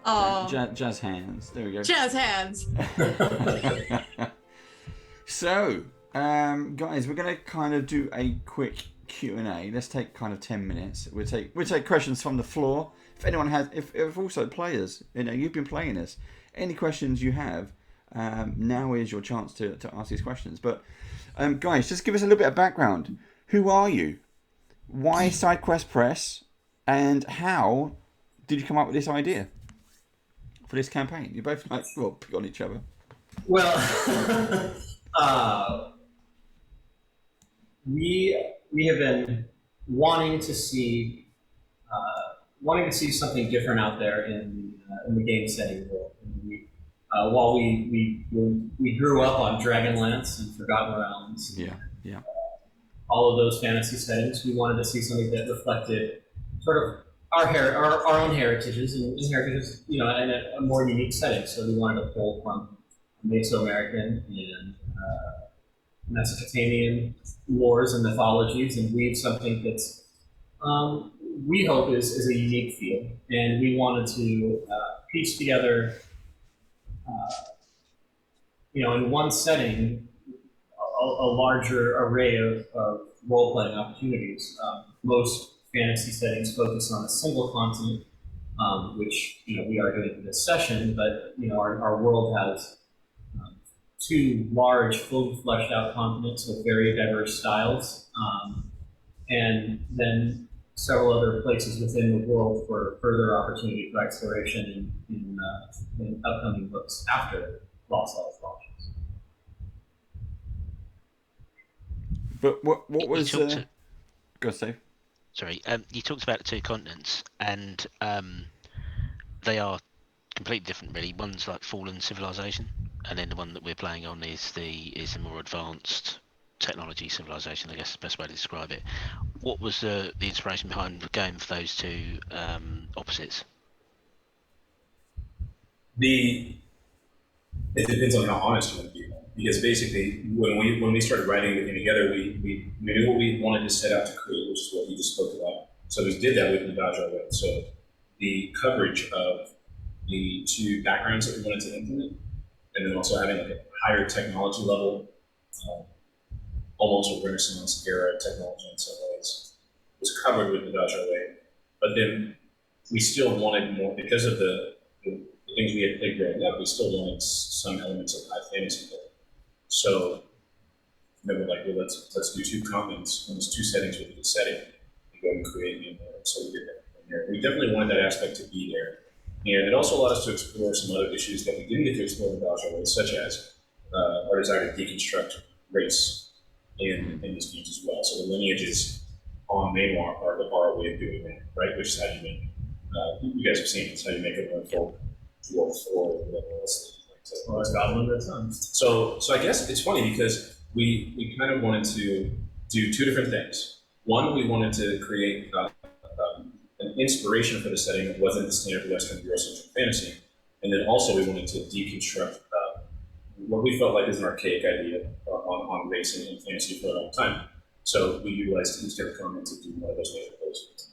Speaker 5: Oh,
Speaker 1: Jazz hands. There we go.
Speaker 5: jazz hands.
Speaker 1: So, guys, we're going to kind of do a quick Q&A. Let's take kind of 10 minutes. We'll take questions from the floor. If anyone has, if also players, you've been playing this, any questions you have, now is your chance to ask these questions. But, guys, just give us a little bit of background. Who are you? Why SideQuest Press? And how did you come up with this idea for this campaign? You both pick on each other.
Speaker 4: Well, we have been wanting to see something different out there in the game setting world. While we grew up on Dragonlance and Forgotten Realms, all of those fantasy settings, we wanted to see something that reflected sort of our own heritages and heritages, in a more unique setting. So we wanted to pull from Mesoamerican and Mesopotamian lores and mythologies and weave something that's we hope is a unique feel. And we wanted to piece together, in one setting, a larger array of role-playing opportunities. Most fantasy settings focus on a single continent, which we are doing in this session, but our world has two large, fully fleshed out continents with very diverse styles, and then several other places within the world for further opportunity for exploration in upcoming books after Lost Elves launches.
Speaker 1: But what was go save?
Speaker 6: Sorry, you talked about the two continents, and they are completely different, really. One's like fallen civilization, and then the one that we're playing on is a more advanced technology civilization. I guess is the best way to describe it. What was the inspiration behind going for those two opposites?
Speaker 3: It depends on how honest you want to be, because basically when we started writing everything together, we knew what we wanted to set out to create, which is what you just spoke about. So we did that with the Dodge Way. So the coverage of the two backgrounds that we wanted to implement, and then also having like a higher technology level, almost a Renaissance era technology in some ways, was covered with the Dodge Way. But then we still wanted more because of the things we had played growing up. We still wanted some elements of high fantasy there. So then we're like, well, let's do two continents, almost two settings within the setting, and go and create new there. So we did that in there. We definitely wanted that aspect to be there. And it also allowed us to explore some other issues that we didn't get to explore in the Dodge Way, such as our desire to deconstruct race in these games as well. So the lineages on Mainwar are our way of doing that, right? Which is how you make, you guys have seen it, it's how you make a merfolk, dwarf, or whatever else.
Speaker 4: Or a goblin or something.
Speaker 3: So I guess it's funny because we kind of wanted to do two different things. One, we wanted to create an inspiration for the setting that wasn't the standard Western Eurocentric fantasy, and then also we wanted to deconstruct what we felt like is an archaic idea on race and fantasy for a long time. So we utilized each different comment to do one of those major posts.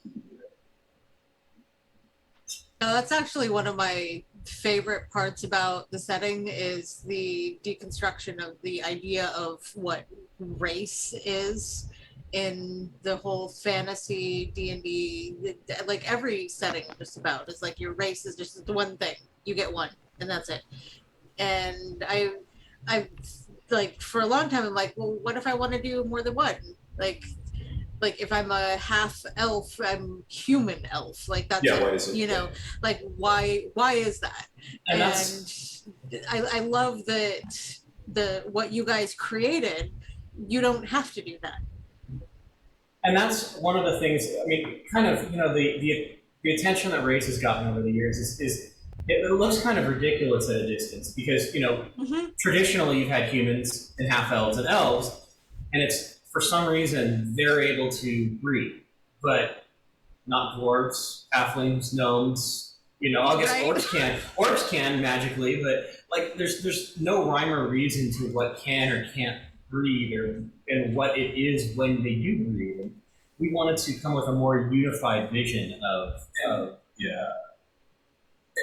Speaker 5: That's actually one of my favorite parts about the setting is the deconstruction of the idea of what race is in the whole fantasy D&D, like every setting just about is like your race is just the one thing. You get one and that's it. And I like for a long time I'm like, well, what if I want to do more than one? Like if I'm a half elf, I'm human elf. Like that's like why is that? And I love that what you guys created, you don't have to do that.
Speaker 4: And that's one of the things, I mean, kind of, the attention that race has gotten over the years is it looks kind of ridiculous at a distance because, traditionally you've had humans and half elves and elves, and it's, for some reason, they're able to breed, but not dwarves, halflings, gnomes. I guess orcs can. Orcs can magically, but like, there's no rhyme or reason to what can or can't breed, and what it is when they do breed. And we wanted to come with a more unified vision of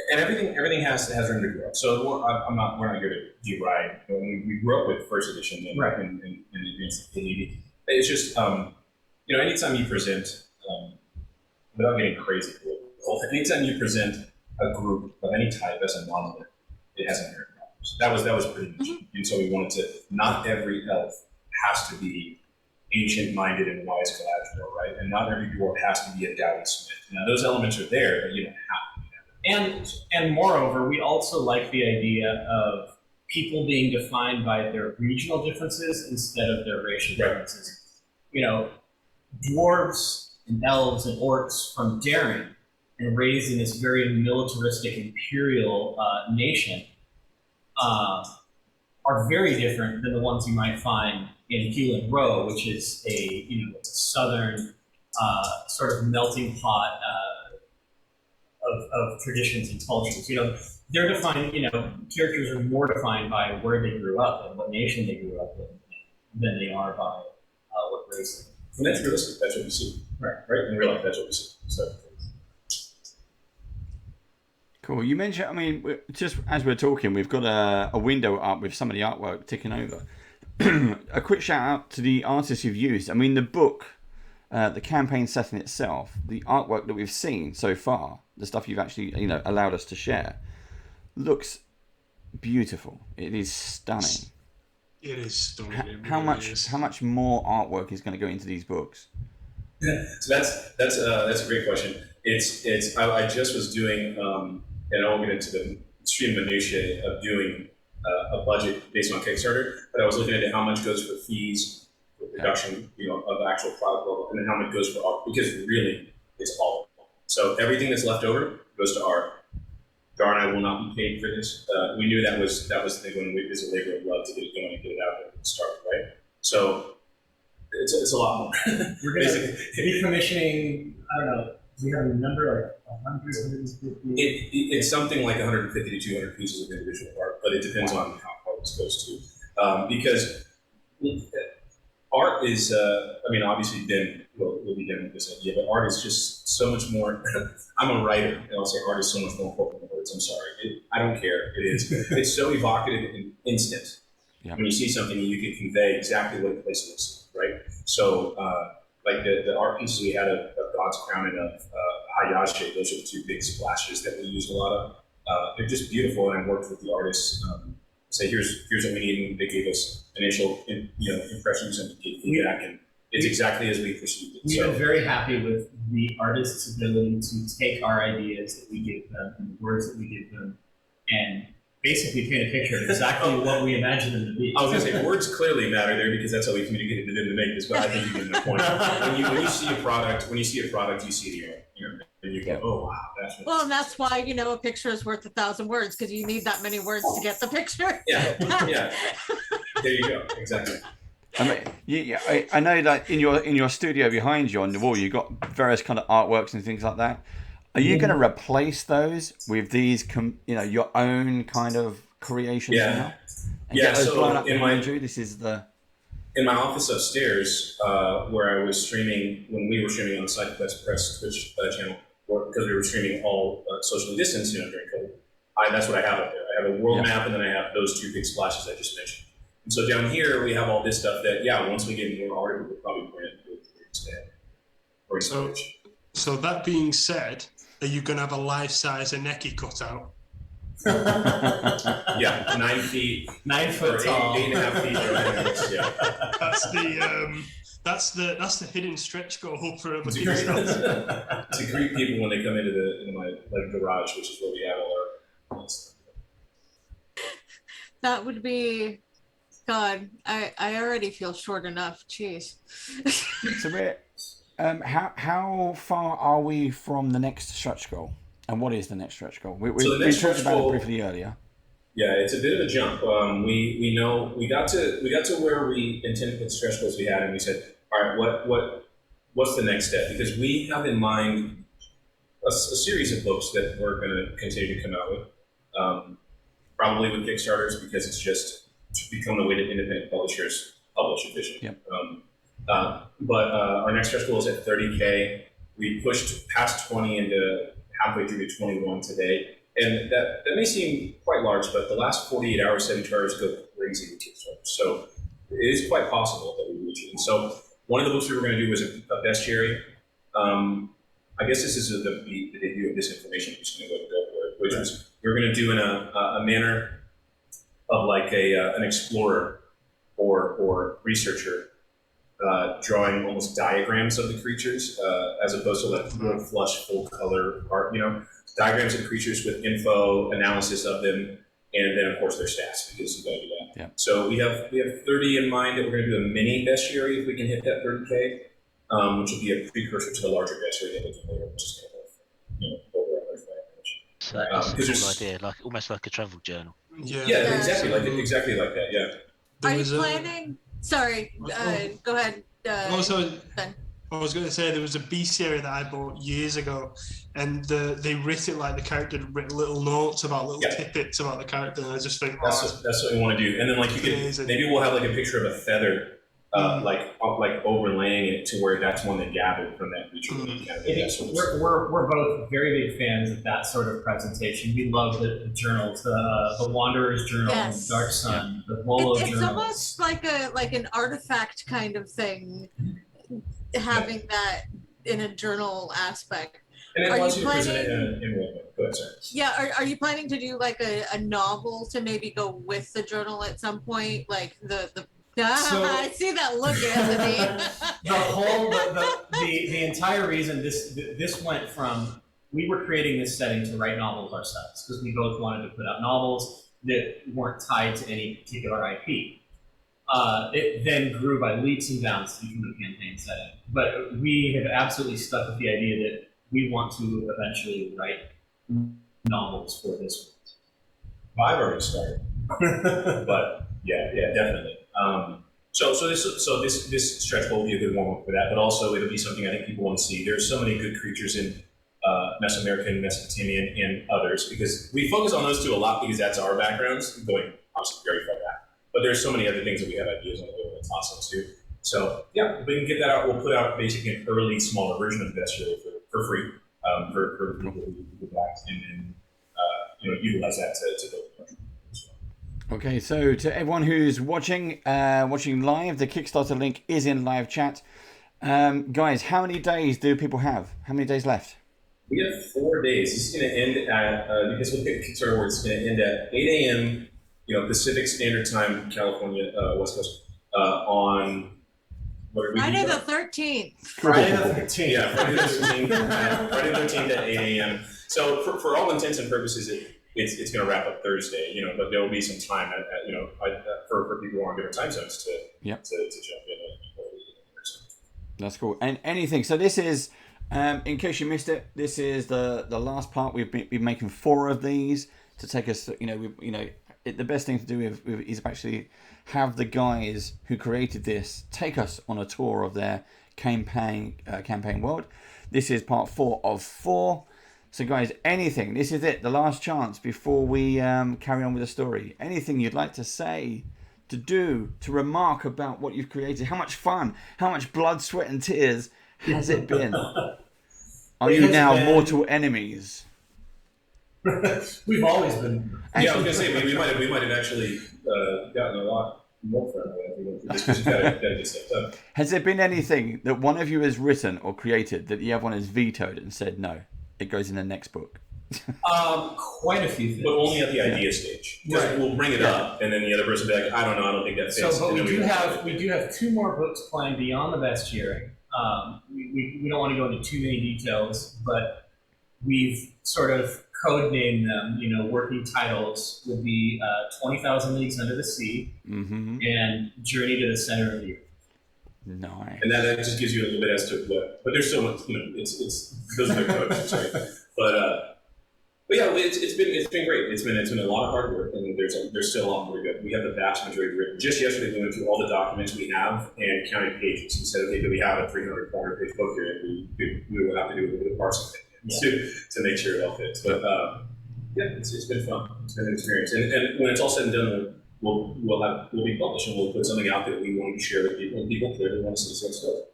Speaker 3: and everything has room to grow. So we're not here to deride. We grew up with first edition and
Speaker 4: Right.
Speaker 3: and advanced AD. It's just anytime you present, without getting crazy, anytime you present a group of any type as a monolith, it has inherent problems. That was pretty much, and so we wanted to. Not every elf has to be ancient-minded and wise Galadriel, right? And not every dwarf has to be a Dowie Smith. Now those elements are there, but you don't have to be that.
Speaker 4: And moreover, we also like the idea of people being defined by their regional differences instead of their racial differences. Dwarves and elves and orcs from Daring and raised in this very militaristic imperial nation are very different than the ones you might find in Keelan Row, which is a southern sort of melting pot of traditions and cultures. They're defined. Characters are more defined by where they grew up and what nation they grew up in than they are by what race.
Speaker 3: And that's realistic. That's what we see.
Speaker 4: Right.
Speaker 3: In real life, that's what we see. So.
Speaker 1: Cool. You mentioned, just as we're talking, we've got a window up with some of the artwork ticking over. A quick shout out to the artists you've used. The book, the campaign setting itself, the artwork that we've seen so far, the stuff you've actually, allowed us to share, looks beautiful. It is stunning.
Speaker 2: It is stunning.
Speaker 1: How much more artwork is going to go into these books?
Speaker 3: So that's a great question. I just was doing, and I won't get into the extreme minutiae of doing a budget based on Kickstarter, but I was looking at how much goes for fees, for production, of actual product level, and then how much goes for art, because really it's all. So everything that's left over goes to art. Dar and I will not be paid for this. We knew that was the thing when it was a labor of love to get it going and get it out there and start, right? So it's a lot more.
Speaker 4: We're going to be commissioning, I don't know, do we have a number, like 100, 150?
Speaker 3: It's something like 150 to 200 pieces of individual art, but it depends on how far this goes to. Because art is, obviously Ben will be done with this idea, but art is just so much more. I'm a writer, and I'll say art is so much more important than words. I'm sorry. I don't care. It is. It's so evocative and instant. Yeah. When you see something, you can convey exactly what the place looks like, right? So, like the art pieces we had of God's Crown and of Hayashi, those are the two big splashes that we use a lot of. They're just beautiful, and I worked with the artists. Say, here's what we need, and they gave us initial, impressions and feedback, and it's exactly as we perceived it.
Speaker 4: We've been very happy with the artists' ability to take our ideas that we give them and the words that we give them, and basically paint a picture of exactly what we imagine them to be.
Speaker 3: I was going to say, words clearly matter there because that's how we communicated to them to make this, but I think you get my point. When you see a product, you see the art, and you go, oh, wow, that's
Speaker 5: well, and that's why, a picture is worth 1,000 words, because you need that many words to get the picture.
Speaker 3: Yeah. There you go, exactly.
Speaker 1: I know that in your studio behind you on the wall, you've got various kind of artworks and things like that. Are you going to replace those with these, your own kind of creations now? And get those blown up behind you? This is
Speaker 3: in my office upstairs, where I was streaming when we were streaming on the Cyclist Press Twitch channel, because we were streaming all socially distanced, during COVID. That's what I have up there. I have a world map, and then I have those two big splashes I just mentioned. And so down here we have all this stuff that, once we get more art, we'll probably bring it to expand or storage.
Speaker 2: So that being said, are you going to have a life-size Aneki cutout?
Speaker 3: 9 feet.
Speaker 4: 9 foot tall.
Speaker 3: 8.5 feet.
Speaker 4: Yeah.
Speaker 2: That's the hidden stretch goal for a
Speaker 3: Kickstarter. To greet people when they come into my garage, which is where we have all our stuff.
Speaker 5: That would be, God, I already feel short enough. Jeez.
Speaker 1: So we're, how far are we from the next stretch goal? And what is the next stretch goal? We talked about it briefly earlier.
Speaker 3: Yeah, it's a bit of a jump. We know we got to where we intended with the stretch goals we had, and we said, all right, what's the next step? Because we have in mind a series of books that we're going to continue to come out with, probably with Kickstarters, because it's just to become the way that independent publishers publish efficiently.
Speaker 1: Yep.
Speaker 3: But our next stretch goal is at 30K. We pushed past 20 into halfway through to 21 today, And that may seem quite large, but the last 48 hours, 72 hours go crazy with Kickstarter. So it is quite possible that we reach it. And so one of the books we were going to do was a bestiary. I guess this is the debut of this information. I'm just going to go for it, which was we were going to do in a manner of like an explorer or researcher drawing almost diagrams of the creatures as opposed to like real flush, full color art. Diagrams of creatures with info, analysis of them, and then of course their stats because you gotta do that.
Speaker 1: Yeah.
Speaker 3: So we have 30 in mind that we're gonna do a mini bestiary if we can hit that 30K, which will be a precursor to the larger bestiary that we can later, which is gonna go over other information.
Speaker 6: So that's a cool idea, like almost like a travel journal.
Speaker 3: Yeah, exactly like that. Yeah.
Speaker 5: Are you planning? Sorry, go ahead.
Speaker 2: Also,
Speaker 5: Ben.
Speaker 2: I was going to say there was a bestiary that I bought years ago, and they writ it like the character had written little notes about little tidbits about the character, and I just think
Speaker 3: that's what we want to do. And then like you could maybe we'll have like a picture of a feather, like overlaying it to where that's one they gathered from that creature.
Speaker 4: We're both very big fans of that sort of presentation. We love the journals, the Wanderer's Journal,
Speaker 5: Yes.
Speaker 4: Dark Sun, the Volo
Speaker 5: It's
Speaker 4: Journal.
Speaker 5: almost like an artifact kind of thing, having that in a journal aspect.
Speaker 3: And then
Speaker 5: Are
Speaker 3: once
Speaker 5: you
Speaker 3: you present
Speaker 5: planning-
Speaker 3: it in go ahead, sorry.
Speaker 5: Yeah, are you planning to do like a novel to maybe go with the journal at some point? Like the
Speaker 4: So-
Speaker 5: I see that look, Anthony.
Speaker 4: The entire reason this went from, we were creating this setting to write novels ourselves because we both wanted to put out novels that weren't tied to any particular IP. It then grew by leaps and bounds to become a campaign setting. But we have absolutely stuck with the idea that we want to eventually write novels for this
Speaker 3: Well, I've already started, but yeah, definitely. So this stretch goal will be a good warm up for that, but also it'll be something I think people want to see. There's so many good creatures in Mesoamerican, Mesopotamian, and others because we focus on those two a lot because that's our backgrounds, going obviously very far back. But there's so many other things that we have ideas on that that's awesome too. So yeah, if we can get that out, we'll put out basically an early, smaller version of the bestiary for free for people who would like and utilize that to build the country.
Speaker 1: Okay, so to everyone who's watching live, the Kickstarter link is in live chat. Guys, how many days do people have? How many days left?
Speaker 3: We have 4 days. This is going to end at because we'll pick Kickstarter where it's going to end at 8 a.m. Pacific Standard Time, California, West Coast, on what are we?
Speaker 5: Friday the 13th.
Speaker 4: Friday the 13th.
Speaker 3: Yeah, Friday the 13th. Friday the 13th at 8 a.m. So for all intents and purposes, it's going to wrap up Thursday. But there will be some time for people who are on different time zones to jump in.
Speaker 1: That's cool. And anything. So this is, in case you missed it, this is the last part. We've been making 4 of these to take us. The best thing to do is actually have the guys who created this take us on a tour of their campaign world. This is part 4 of 4. So guys, anything. This is it. The last chance before we carry on with the story. Anything you'd like to say, to do, to remark about what you've created. How much fun, how much blood, sweat and tears has it been? Are you now mortal enemies?
Speaker 4: We've always been.
Speaker 3: Yeah, I was gonna say we might have actually gotten a lot more friendly. Just gotta get stuff done.
Speaker 1: Has there been anything that one of you has written or created that the other one has vetoed and said no, it goes in the next book?
Speaker 4: Quite a few things,
Speaker 3: but only at the idea stage. Right. We'll bring it up, and then the other person will be like, I don't know, I don't think that fits.
Speaker 4: So, but we do have 2 more books planned beyond the bestiary. We don't want to go into too many details, but we've sort of codenamed them. Working titles would be 20,000 Leagues Under the Sea and Journey to the Center of the Earth.
Speaker 1: Nice.
Speaker 3: And that just gives you a little bit as to what, but there's so much, it's those are the codes, right? But yeah, it's been great. It's been a lot of hard work, and there's still a lot more to go. We have the vast majority written. Just yesterday, we went through all the documents we have and counted pages. We said, okay, do we have a 300, 400 page book here? And we will have to do a little bit of parsing to make sure it all fits. But it's been fun. It's been an experience. And when it's all said and done, we'll be published and we'll put something out that we want to share with people, and people clearly want to see the same stuff.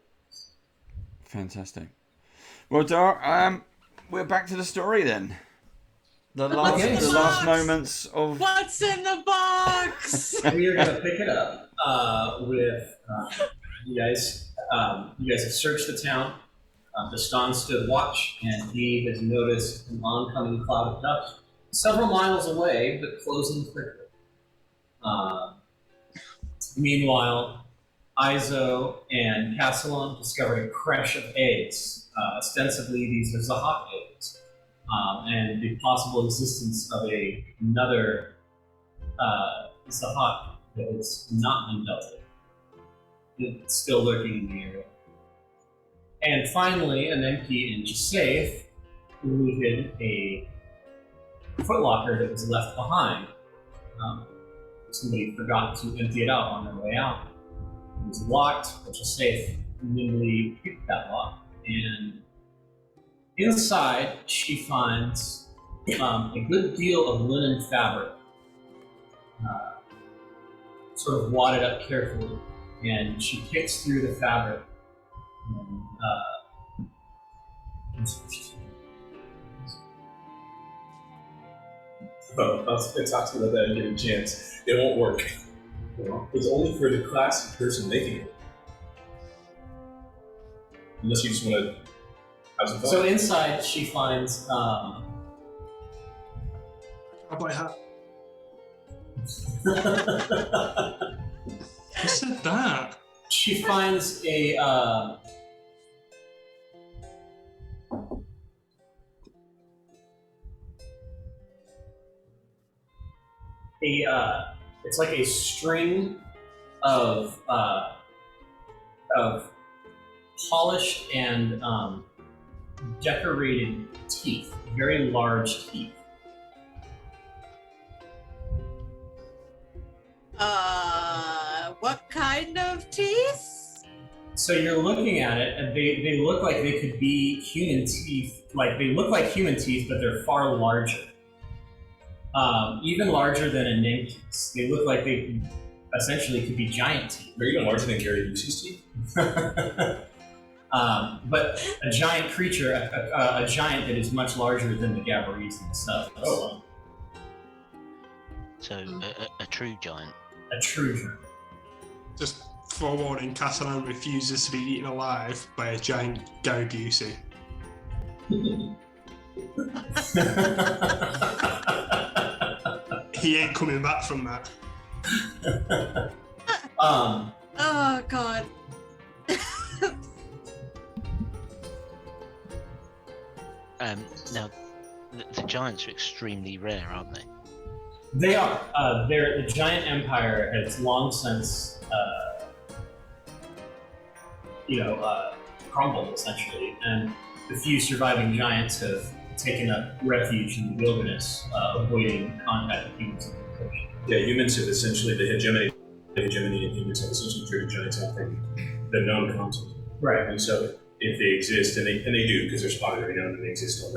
Speaker 1: Fantastic. Well, Dar, we're back to the story then. The
Speaker 5: What's in the
Speaker 1: last
Speaker 5: box?
Speaker 1: moments of.
Speaker 5: What's in the box?
Speaker 4: We are going to pick it up with you guys. You guys have searched the town. Destan stood watch, and he has noticed an oncoming cloud of dust several miles away, but closing quickly. Meanwhile, Izo and Castellon discovered a creche of eggs. Ostensibly, these are Zahak eggs, and the possible existence of another Zahak that is not undealt. It's still lurking in the area. And finally, Anenki and Jasafe looted a footlocker that was left behind. Somebody forgot to empty it out on their way out. It was locked, but Jasafe nimbly picked that lock. And inside, she finds a good deal of linen fabric, sort of wadded up carefully. And she picks through the fabric and
Speaker 3: Oh, I was going to talk to you about that and get a chance. It won't work. You know, it's only for the classy person making it. Unless you just want to have some fun.
Speaker 4: So inside, she finds
Speaker 2: How about hat? Who said that?
Speaker 4: she finds a it's like a string of polished and decorated teeth, very large teeth.
Speaker 5: What kind of teeth?
Speaker 4: So you're looking at it, and they look like they could be human teeth. Like they look like human teeth, but they're far larger. Even larger than a Nenki's. They look like they essentially could be giant teeth.
Speaker 3: They're even larger than Gary Busey's teeth.
Speaker 4: But a giant creature, a giant that is much larger than the Gabarese themselves.
Speaker 3: Oh, wow.
Speaker 6: So a true giant.
Speaker 4: A true giant.
Speaker 2: Just forewarning, Catalan refuses to be eaten alive by a giant Gary Busey. He ain't coming back from that.
Speaker 5: Oh God.
Speaker 6: Now, the giants are extremely rare, aren't they?
Speaker 4: They are. The giant empire has long since, crumbled essentially, and the few surviving giants have taken up refuge in the wilderness, avoiding contact with humans.
Speaker 3: Yeah, humans have essentially, the hegemony and humans have essentially driven giants out from the known continent.
Speaker 4: Right.
Speaker 3: And so if they exist, and they do, because they're spotted every now and then, they exist on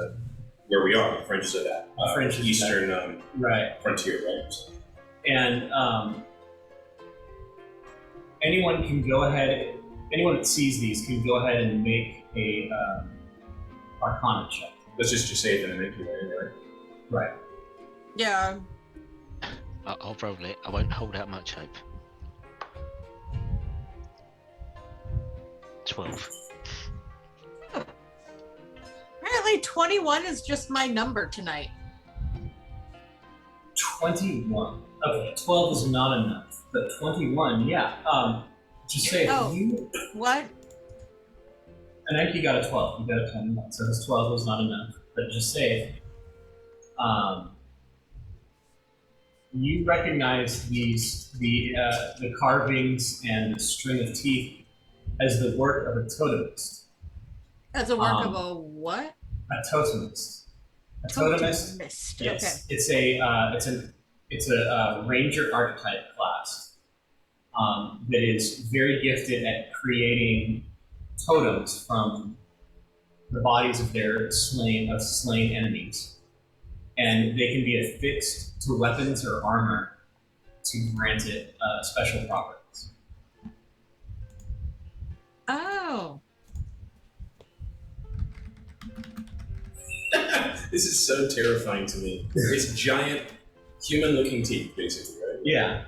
Speaker 3: where we are, the fringes of that eastern
Speaker 4: right.
Speaker 3: frontier, right?
Speaker 4: And anyone that sees these can go ahead and make a Arcana check.
Speaker 3: Let's just say it in an empty way, right?
Speaker 4: Right.
Speaker 5: Yeah.
Speaker 6: I'll roll it. I won't hold out much hope. 12.
Speaker 5: Apparently 21 is just my number tonight.
Speaker 4: 21. Okay, 12 is not enough, but 21, yeah. Just say you.
Speaker 5: What?
Speaker 4: And Enki got a 12. You got a 21, so this 12 was not enough. But just say, you recognize the carvings and the string of teeth as the work of a totemist.
Speaker 5: As a work of a what?
Speaker 4: A totemist. A totemist. Yes, okay. It's a ranger archetype class that is very gifted at creating totems from the bodies of their slain enemies, and they can be affixed to weapons or armor to grant it special properties.
Speaker 5: Oh.
Speaker 3: This is so terrifying to me. It's giant, human-looking teeth, basically, right?
Speaker 4: Yeah.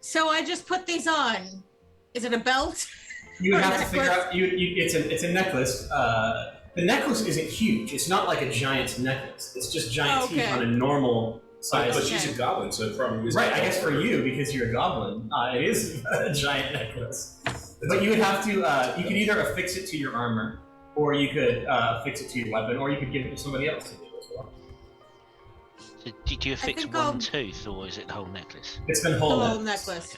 Speaker 5: So I just put these on. Is it a belt?
Speaker 4: You would
Speaker 5: Or
Speaker 4: have to
Speaker 5: necklace?
Speaker 4: figure out. It's a necklace. The necklace isn't huge. It's not like a giant necklace. It's just giant teeth
Speaker 5: Okay.
Speaker 4: on a normal size.
Speaker 3: But she's a goblin, so it probably is.
Speaker 4: Right, I guess for you, because you're a goblin, it is a giant necklace. But you would have to, you could either affix it to your armor, or you could affix it to your weapon, or you could give it to somebody else to do as well.
Speaker 6: So do you affix
Speaker 5: think
Speaker 6: one
Speaker 5: I'll-
Speaker 6: tooth, or is it the whole necklace?
Speaker 4: It's been
Speaker 5: The
Speaker 4: whole
Speaker 5: whole necklace.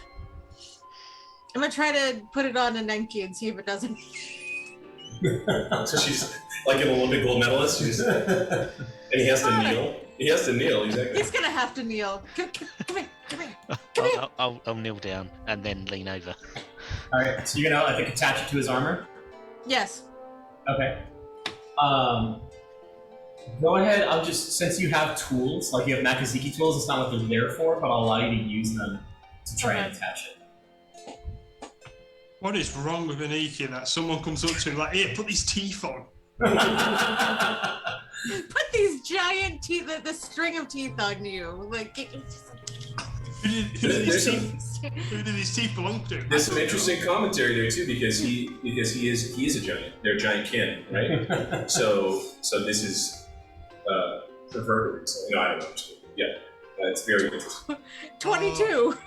Speaker 5: I'm gonna try to put it on a Nenki and see if it doesn't.
Speaker 3: So she's like an Olympic gold medalist. And he has to kneel. He has to kneel. Exactly.
Speaker 5: He's gonna have to kneel. Come here. Come here.
Speaker 6: I'll kneel down and then lean over.
Speaker 4: Alright, so you're gonna, I think, attach it to his armor?
Speaker 5: Yes.
Speaker 4: Okay. Go ahead, I'll just, since you have tools, like you have Makaziki tools, it's not what they're there for, but I'll allow you to use them to try and attach it.
Speaker 2: What is wrong with Aniki that someone comes up to him like, here, put these teeth on?
Speaker 5: Put these giant teeth, the string of teeth on you. Like,
Speaker 2: Who did these teeth belong to?
Speaker 3: There's some interesting commentary there too, because he is a giant. They're giant kin, right? so this is perverted. So, I don't know. Yeah, it's very interesting.
Speaker 5: 22.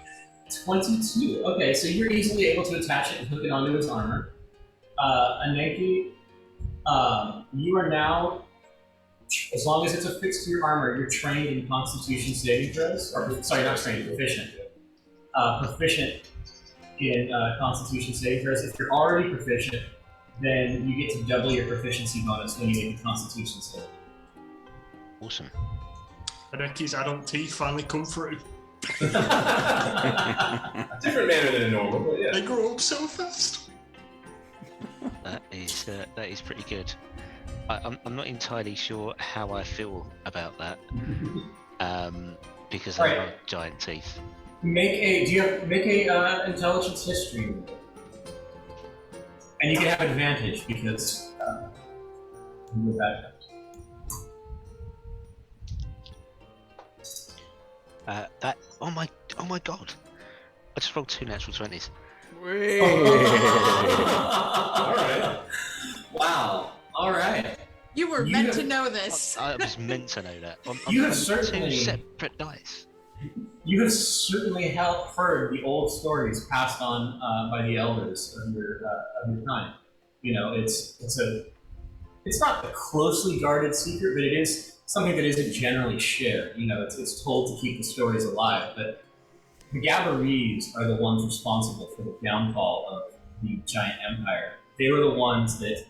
Speaker 4: 22. Okay, so you're easily able to attach it and hook it onto his armor. Aneki, you are now, as long as it's affixed to your armor, you're trained in Constitution saving throws. Or, sorry, not trained, proficient. Proficient in Constitution saving throws. If you're already proficient, then you get to double your proficiency bonus when you make a Constitution save.
Speaker 6: Awesome.
Speaker 2: Aneki's adult teeth finally come through.
Speaker 3: Different manner than a normal, but yeah.
Speaker 2: They grow up so fast.
Speaker 6: That is pretty good. I'm not entirely sure how I feel about that, because I have giant teeth.
Speaker 4: Make a intelligence history roll. And you can have advantage because you're bad.
Speaker 6: Oh my god! I just rolled 2 natural 20s.
Speaker 3: Alright.
Speaker 4: Wow. All right.
Speaker 5: You were meant to know this.
Speaker 6: I was meant to know that.
Speaker 4: You have
Speaker 6: on
Speaker 4: certainly-
Speaker 6: 2 separate dice.
Speaker 4: You have certainly heard the old stories passed on by the elders of your time. You know, it's not a closely guarded secret, but it is something that isn't generally shared. You know, it's told to keep the stories alive. But the Gabarese are the ones responsible for the downfall of the giant empire. They were the ones that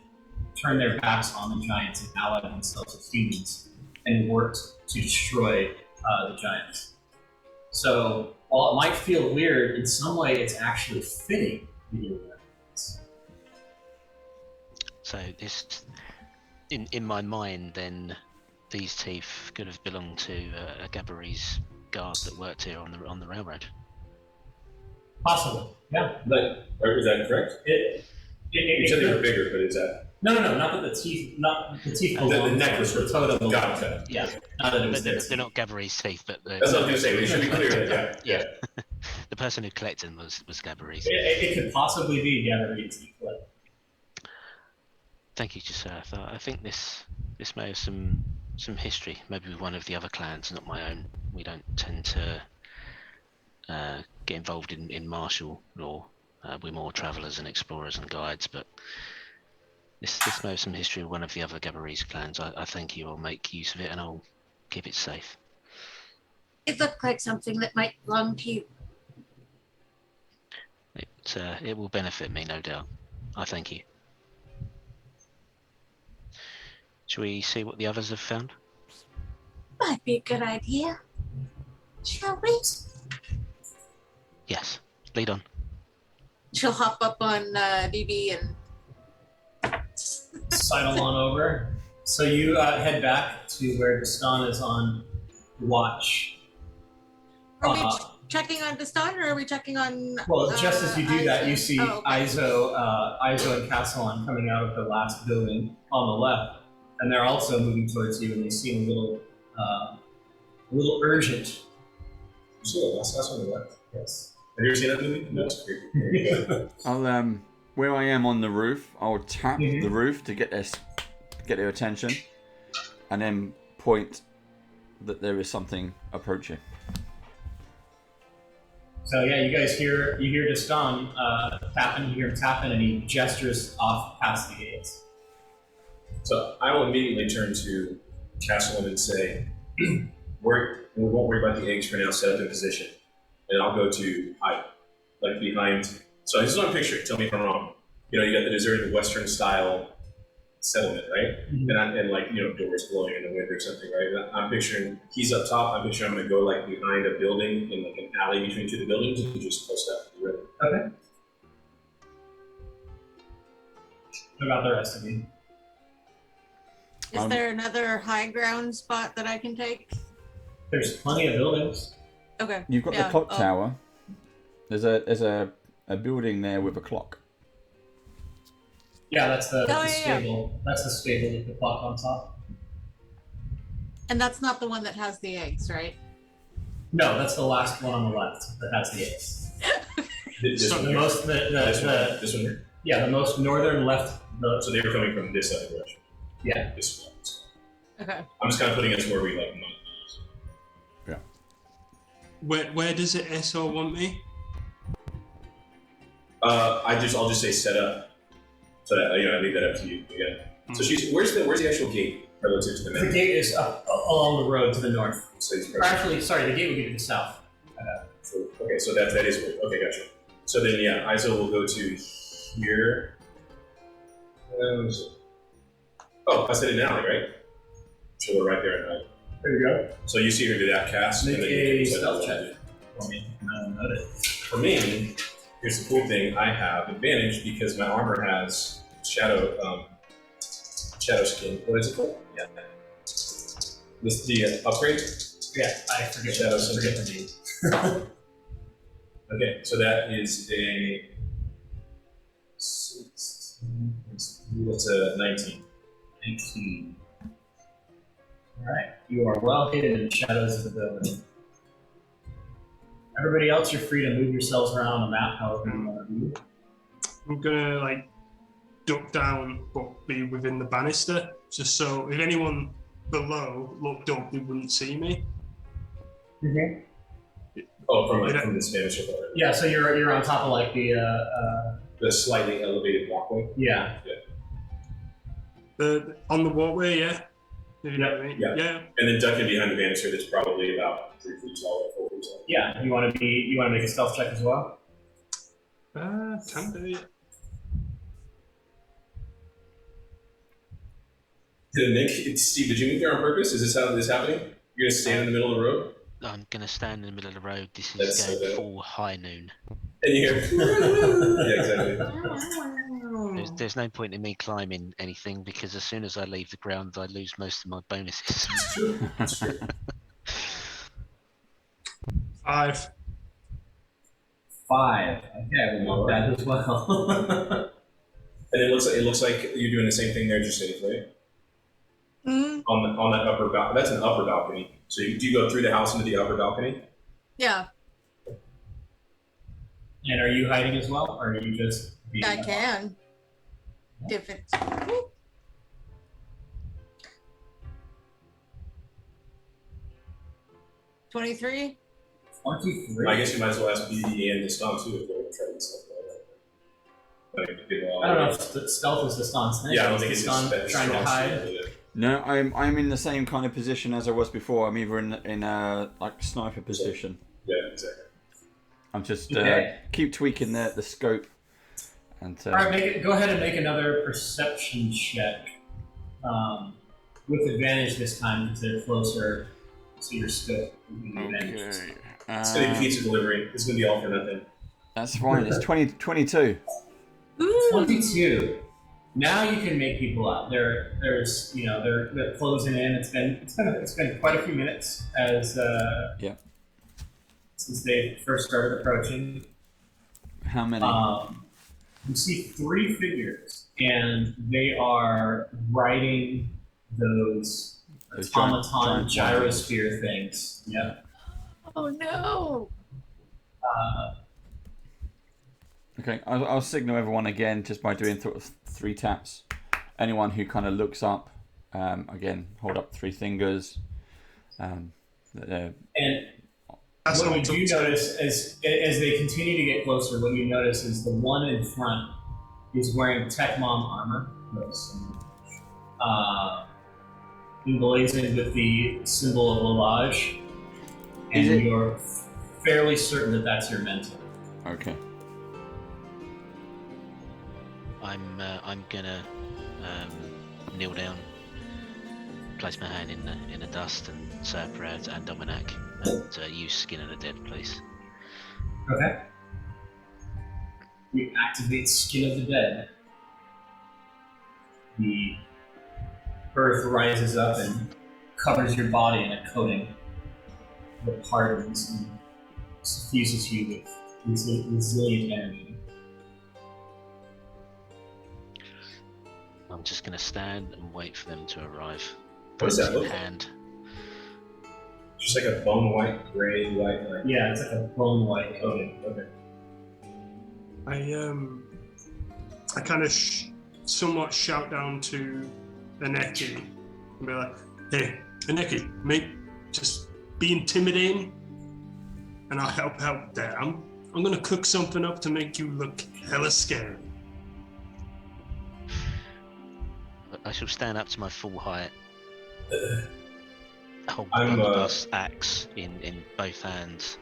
Speaker 4: turned their backs on the giants and allied themselves with humans and worked to destroy the giants. So, while it might feel weird, in some way it's actually fitting that you're wearing this.
Speaker 6: So this, in my mind, then these teeth could have belonged to a Gabarese guard that worked here on the railroad.
Speaker 4: Possibly, yeah.
Speaker 3: But is that correct? You said they were bigger, but is that
Speaker 4: No, not that the teeth,
Speaker 3: the
Speaker 4: belong
Speaker 3: necklace
Speaker 4: to
Speaker 3: was
Speaker 4: the totem.
Speaker 3: got it.
Speaker 4: Yeah, not that it was
Speaker 6: But
Speaker 4: their
Speaker 6: they're not Gabarese teeth, but
Speaker 3: That's what I was gonna say. We should be clear that
Speaker 6: yeah. The person who collected them was Gabarese.
Speaker 4: It could possibly be Gabarese teeth. But
Speaker 6: Thank you, Joseph. I think this may have some history, maybe with one of the other clans, not my own. We don't tend to get involved in martial law. We're more travellers and explorers and guides, but this may have some history with one of the other Gabarese clans. I think you will make use of it and I'll keep it safe.
Speaker 5: It looked like something that might belong to you.
Speaker 6: It will benefit me, no doubt. I thank you. Shall we see what the others have found?
Speaker 5: Might be a good idea. Shall we?
Speaker 6: Yes. Lead on.
Speaker 5: She'll hop up on BB and
Speaker 4: sidle on over. So you head back to where Destan is on watch.
Speaker 5: Are we checking on Destan or are we checking on?
Speaker 4: Well, just as you do that, you see
Speaker 5: Oh, okay.
Speaker 4: Izo and Castellan coming out of the last building on the left. and they're also moving towards you, and they seem a little urgent.
Speaker 3: You saw the last one on the left?
Speaker 4: Yes.
Speaker 3: Have you ever seen that movie? No, it's creepy.
Speaker 1: I'll where I am on the roof, I'll tap
Speaker 4: Mhm.
Speaker 1: the roof to get their attention, and then point that there is something approaching.
Speaker 4: So yeah, you hear Deston tapping, you hear him tapping, and he gestures off past the gates.
Speaker 3: So I will immediately turn to Castleman and say, we won't worry about the eggs for now, set up in position. And I'll go to hide, like behind. So this is what I'm picturing, tell me if I'm wrong. You know, you got the deserted Western style settlement, right?
Speaker 4: Mhm.
Speaker 3: And like, you know, doors blowing in the wind or something, right? And I'm picturing, he's up top, I'm picturing I'm gonna go like behind a building in like an alley between two of the buildings and just post up. You ready?
Speaker 4: Okay. What about the rest of you?
Speaker 5: Is there another high ground spot that I can take?
Speaker 4: There's plenty of buildings.
Speaker 5: Okay.
Speaker 1: You've got the clock tower. There's a building there with a clock.
Speaker 4: Yeah, that's the
Speaker 5: yeah.
Speaker 4: stable. That's the stable with the clock on top.
Speaker 5: And that's not the one that has the eggs, right?
Speaker 4: No, that's the last one on the left that has the eggs.
Speaker 3: This
Speaker 4: So
Speaker 3: one
Speaker 4: the
Speaker 3: here?
Speaker 4: most,
Speaker 3: This one here?
Speaker 4: yeah, the most northern left.
Speaker 3: So they were coming from this other direction.
Speaker 4: Yeah.
Speaker 3: This one.
Speaker 5: Okay.
Speaker 3: I'm just kind of putting us where we like.
Speaker 2: Where does it SO want me?
Speaker 3: I'll just say set up. So that, you know, I leave that up to you again. So where's the actual gate relative to the
Speaker 4: The
Speaker 3: map?
Speaker 4: gate is up along the road to the north.
Speaker 3: So he's
Speaker 4: Or actually, sorry, the gate would be to the south.
Speaker 3: okay, so that is where. Okay, gotcha. So then yeah, ISO will go to here. Oh, I said it now, right? So we're right there. Right?
Speaker 4: There you go.
Speaker 3: So you see her do that cast.
Speaker 4: Make
Speaker 3: and then
Speaker 4: a
Speaker 3: you can set
Speaker 4: stealth
Speaker 3: up.
Speaker 4: check. For me. I don't know it.
Speaker 3: For me, here's the cool thing: I have advantage because my armor has shadow skin. What is it called? Yeah. This the upgrade.
Speaker 4: Yeah, I forget.
Speaker 3: Shadow
Speaker 4: forget the name.
Speaker 3: Okay, so that is a. That's a 19.
Speaker 4: 19. Alright, you are well hidden in the shadows of the building. Everybody else, you're free to move yourselves around the map however you want to do.
Speaker 2: I'm gonna like duck down but be within the banister, just so if anyone below looked up, they wouldn't see me.
Speaker 4: Mm-hmm.
Speaker 3: Oh, from the Spanish River.
Speaker 4: Yeah, so you're on top of like
Speaker 3: The slightly elevated walkway.
Speaker 4: yeah.
Speaker 2: On the walkway, yeah. If you know what I mean.
Speaker 3: Yeah.
Speaker 2: Yeah.
Speaker 3: And then ducking behind the banister that's probably about 3 feet tall or 4 feet tall.
Speaker 4: Yeah, you want to make a stealth check as well?
Speaker 2: Can do it.
Speaker 3: Steve, did you move there on purpose? Is this how this is happening? You're gonna stand in the middle of the road?
Speaker 6: I'm going to stand in the middle of the road. This is
Speaker 3: That's so
Speaker 6: going
Speaker 3: good.
Speaker 6: full high noon.
Speaker 3: And you hear yeah, exactly.
Speaker 6: There's no point in me climbing anything because as soon as I leave the ground, I lose most of my bonuses.
Speaker 3: It's true. It's true.
Speaker 2: 5.
Speaker 4: 5. Okay, we'll mark that as well.
Speaker 3: And it looks like you're doing the same thing there, just safe, right?
Speaker 5: Mm,
Speaker 3: On that upper balcony. That's an upper balcony. So do you go through the house into the upper balcony?
Speaker 5: yeah,
Speaker 4: And are you hiding as well, or are you just being
Speaker 5: I can. If it's 23.
Speaker 4: 23?
Speaker 3: I guess you might as well ask BD and Deston too if they're going to try to stuff like that.
Speaker 4: I don't know if stealth is the stance thing.
Speaker 3: Yeah, I don't think it's
Speaker 4: Deston
Speaker 3: just
Speaker 4: trying to hide.
Speaker 1: No, I'm in the same kind of position as I was before. I'm either in a like sniper position.
Speaker 3: Yeah, exactly.
Speaker 1: I'm just
Speaker 4: Okay.
Speaker 1: keep tweaking the scope. And
Speaker 4: All right, go ahead and make another perception check, with advantage this time because they're closer to your scope.
Speaker 1: okay.
Speaker 3: It's going to be pizza delivery. It's going to be all for nothing.
Speaker 1: That's fine. It's 22.
Speaker 5: Ooh.
Speaker 4: 22. Now you can make people out. They're closing in. It's been quite a few minutes since they first started approaching.
Speaker 1: How many?
Speaker 4: You see 3 figures, and they are riding those
Speaker 1: Those
Speaker 4: automaton
Speaker 1: giant
Speaker 4: gyrosphere things. Yeah.
Speaker 5: Oh no!
Speaker 1: Okay, I'll signal everyone again just by doing sort of 3 taps. Anyone who kind of looks up, again, hold up 3 fingers.
Speaker 4: And
Speaker 2: That's
Speaker 4: what
Speaker 2: not
Speaker 4: you do notice as they continue to get closer, what you notice is the one in front is wearing Tech Mom armor, emblazoned with the symbol of Lalage, and you're fairly certain that that's your mentor.
Speaker 1: Okay.
Speaker 6: I'm gonna kneel down, place my hand in the dust, and say a prayer to Dominic, and use Skin of the Dead, please.
Speaker 4: Okay. You activate Skin of the Dead. The earth rises up and covers your body in a coating that hardens and suffuses you with resilient energy.
Speaker 6: I'm just gonna stand and wait for them to arrive.
Speaker 3: What does that
Speaker 6: in
Speaker 3: look like?
Speaker 6: hand.
Speaker 3: Just like a bone white, gray, white, like.
Speaker 4: Yeah, it's like a bone white coating.
Speaker 3: Okay.
Speaker 2: I kind of somewhat shout down to Aneki and be like, "Hey, Aneki, mate, just be intimidating, and I'll help out there. I'm gonna cook something up to make you look hella scary."
Speaker 6: I shall stand up to my full height, hold the
Speaker 3: I'm,
Speaker 6: blunderbuss axe in both hands,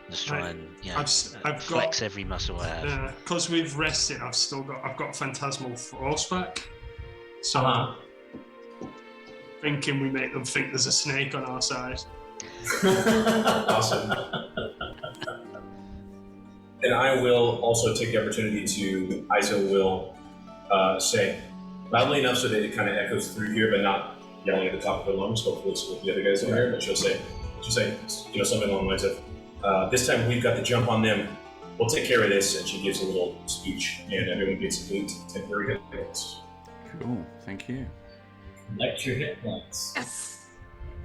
Speaker 6: and just try and
Speaker 2: I've
Speaker 6: flex
Speaker 2: got
Speaker 6: every muscle I have.
Speaker 2: because we've rested. I've got Phantasmal Force back, so
Speaker 4: Uh-huh.
Speaker 2: thinking we make them think there's a snake on our side.
Speaker 3: Awesome. And I will also take the opportunity to, Iso will say, loudly enough so that it kind of echoes through here, but not yelling at the top of her lungs. Hopefully it's what the other guys don't hear, but she'll say, something along the lines of, this time we've got the jump on them. We'll take care of this. And she gives a little speech, and everyone gets 8 temporary hit points.
Speaker 1: Cool. Thank you.
Speaker 4: Collect your hit points.
Speaker 5: Yes.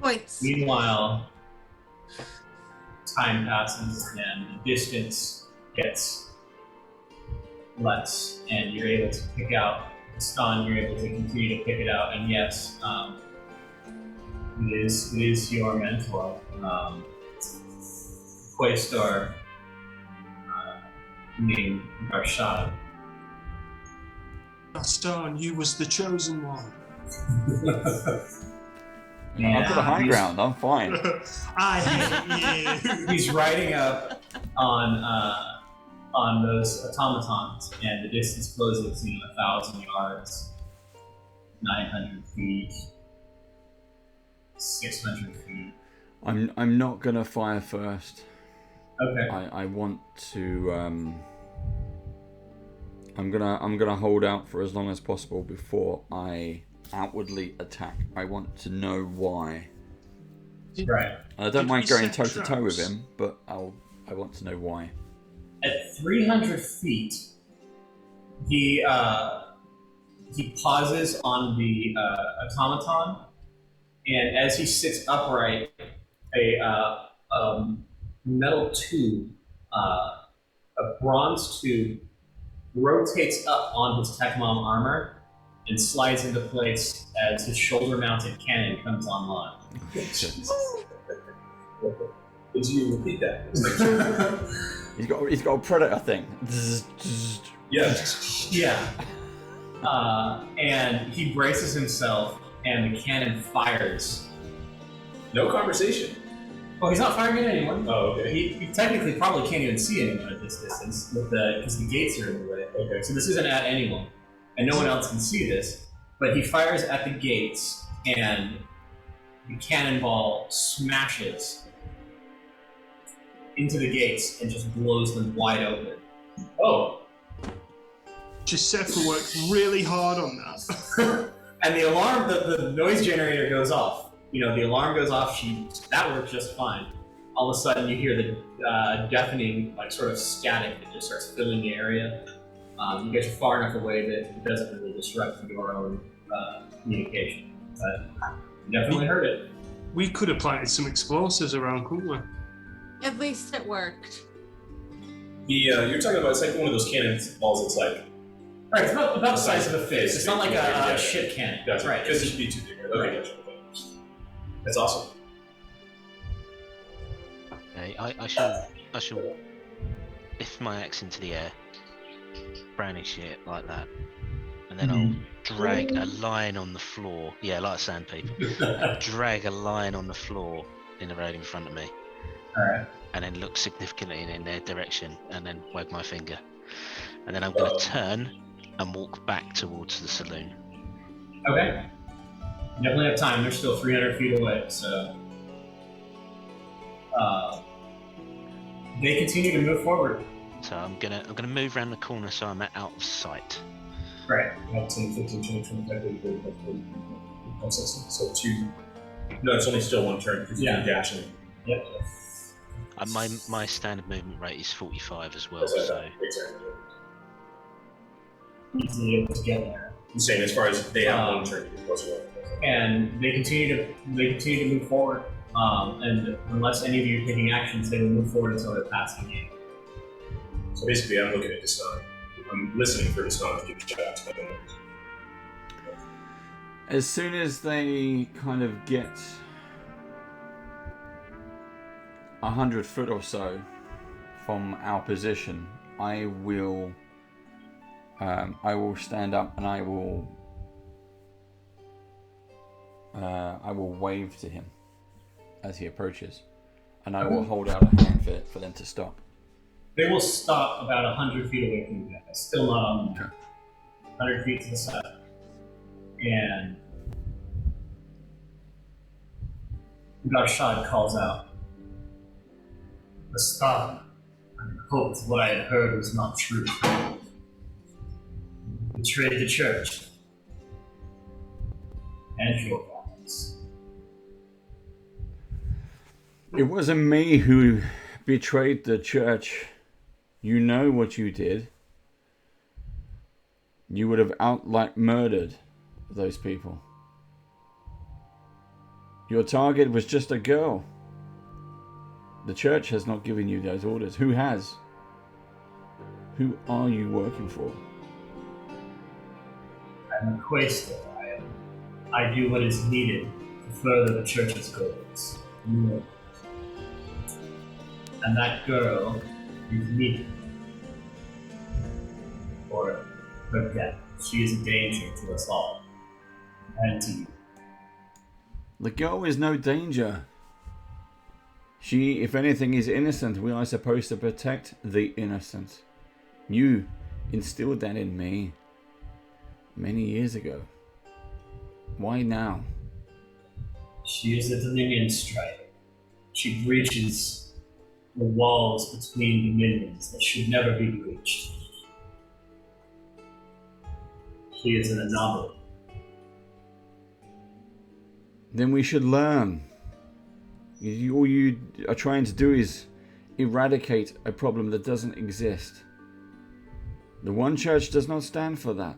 Speaker 5: Points.
Speaker 4: Meanwhile, time passes and the distance gets less, and you're able to pick out Stan. You're able to continue to pick it out, and yes, it is your mentor, Quaystar, named Rashad.
Speaker 2: Gaston, you was the chosen one.
Speaker 1: I've got a high ground. I'm fine.
Speaker 2: I hate you.
Speaker 4: He's riding up on those automatons, and the distance closes to 1,000 yards, 900 feet, 600 feet.
Speaker 1: I'm not gonna fire first.
Speaker 4: Okay.
Speaker 1: I want to. I'm gonna hold out for as long as possible before I outwardly attack. I want to know why.
Speaker 4: Right.
Speaker 1: I don't
Speaker 2: Did
Speaker 1: mind
Speaker 2: we
Speaker 1: going
Speaker 2: set
Speaker 1: toe to toe with
Speaker 2: traps?
Speaker 1: him, but I want to know why.
Speaker 4: At 300 feet, he pauses on the automaton, and as he sits upright, a metal tube, a bronze tube, rotates up on his Tech-Mom armor and slides into place as his shoulder-mounted cannon comes online.
Speaker 3: Did you repeat that?
Speaker 1: He's got a predator thing.
Speaker 3: Yeah.
Speaker 4: Yeah. And he braces himself, and the cannon fires.
Speaker 3: No conversation.
Speaker 4: Oh, he's not firing at anyone.
Speaker 3: Oh, okay.
Speaker 4: He technically probably can't even see anyone at this distance because the gates are in the way.
Speaker 3: Okay.
Speaker 4: So this isn't at anyone, and no one else can see this. But he fires at the gates, and the cannonball smashes into the gates and just blows them wide open.
Speaker 3: Oh.
Speaker 2: Giuseppe worked really hard on that.
Speaker 4: And the alarm, the noise generator goes off. You know, the alarm goes off. That works just fine. All of a sudden, you hear the deafening, like sort of static that just starts filling the area. You guys are far enough away that it doesn't really disrupt your own communication. But you definitely heard it.
Speaker 2: We could have planted some explosives around, couldn't we?
Speaker 5: At least it worked.
Speaker 3: You're talking about, it's like one of those cannonballs that's like,
Speaker 4: Right, it's about the size of a fist. It's not like a ship cannon.
Speaker 3: that's
Speaker 4: right.
Speaker 3: It should be too big. Okay, gotcha. That's awesome.
Speaker 6: Okay, I shall lift my axe into the air, brownish it like that, and then I'll drag a line on the floor. Yeah, like sandpaper. Drag a line on the floor in the road in front of me.
Speaker 4: Alright.
Speaker 6: And then look significantly in their direction, and then wag my finger. And then I'm going to turn and walk back towards the saloon.
Speaker 4: Okay. You definitely have time. They're still 300 feet away, so... they continue to move forward.
Speaker 6: So I'm gonna move around the corner so I'm out of sight.
Speaker 4: Right.
Speaker 3: You have 10, 15, 20, 25, 30, 40, 50, 40, 60. So 2. No, it's only still 1 turn because you're dashing.
Speaker 4: Yep.
Speaker 6: My standard movement rate is 45 as well.
Speaker 3: That's
Speaker 6: So
Speaker 3: exactly.
Speaker 4: Easily able to get there.
Speaker 3: I'm saying as far as they have 1 turn to get closer.
Speaker 4: And they continue to move forward. And unless any of you are taking actions, they will move forward until they're past the gate.
Speaker 3: So basically, I'm looking at Deshaun. I'm listening for Deshaun to give shots.
Speaker 1: As soon as they kind of get 100 foot or so from our position, I will stand up and I will wave to him as he approaches, and I will hold out a hand for them to stop.
Speaker 4: They will stop about 100 feet away from you guys. Still not on the map. 100 feet to the side. And Garshad calls out, "Stop. I hoped what I had heard was not true. Betrayed the church. And your gods."
Speaker 1: It wasn't me who betrayed the church. You know what you did. You would have outright murdered those people. Your target was just a girl. The church has not given you those orders. Who has? Who are you working for?
Speaker 4: I'm a quaestor. I do what is needed to further the church's goals. And that girl is needed for her death. She is a danger to us all. And to you.
Speaker 1: The girl is no danger. She, if anything, is innocent. We are supposed to protect the innocent. You instilled that in me many years ago. Why now?
Speaker 4: She is a Dominion strike. She breaches the walls between dominions that should never be breached. She is an anomaly.
Speaker 1: Then we should learn. All you are trying to do is eradicate a problem that doesn't exist. The one church does not stand for that.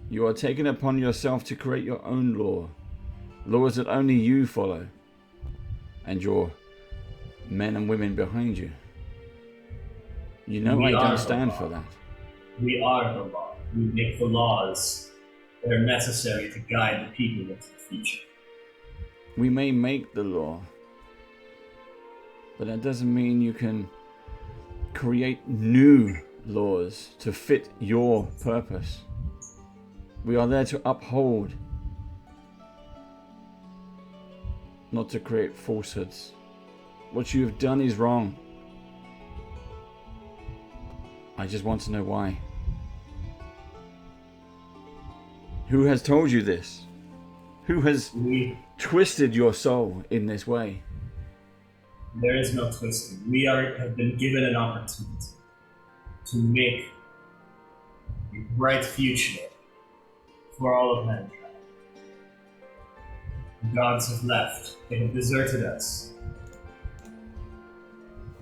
Speaker 1: You are taking upon yourself to create your own law. Laws that only you follow. And your men and women behind you. You know I don't stand for that.
Speaker 4: We are the law. We make the laws that are necessary to guide the people into the future.
Speaker 1: We may make the law, but that doesn't mean you can create new laws to fit your purpose. We are there to uphold, not to create falsehoods. What you have done is wrong. I just want to know why. Who has told you this? Who has twisted your soul in this way?
Speaker 4: There is no twisting. We have been given an opportunity to make a bright future for all of mankind. The gods have left. They have deserted us.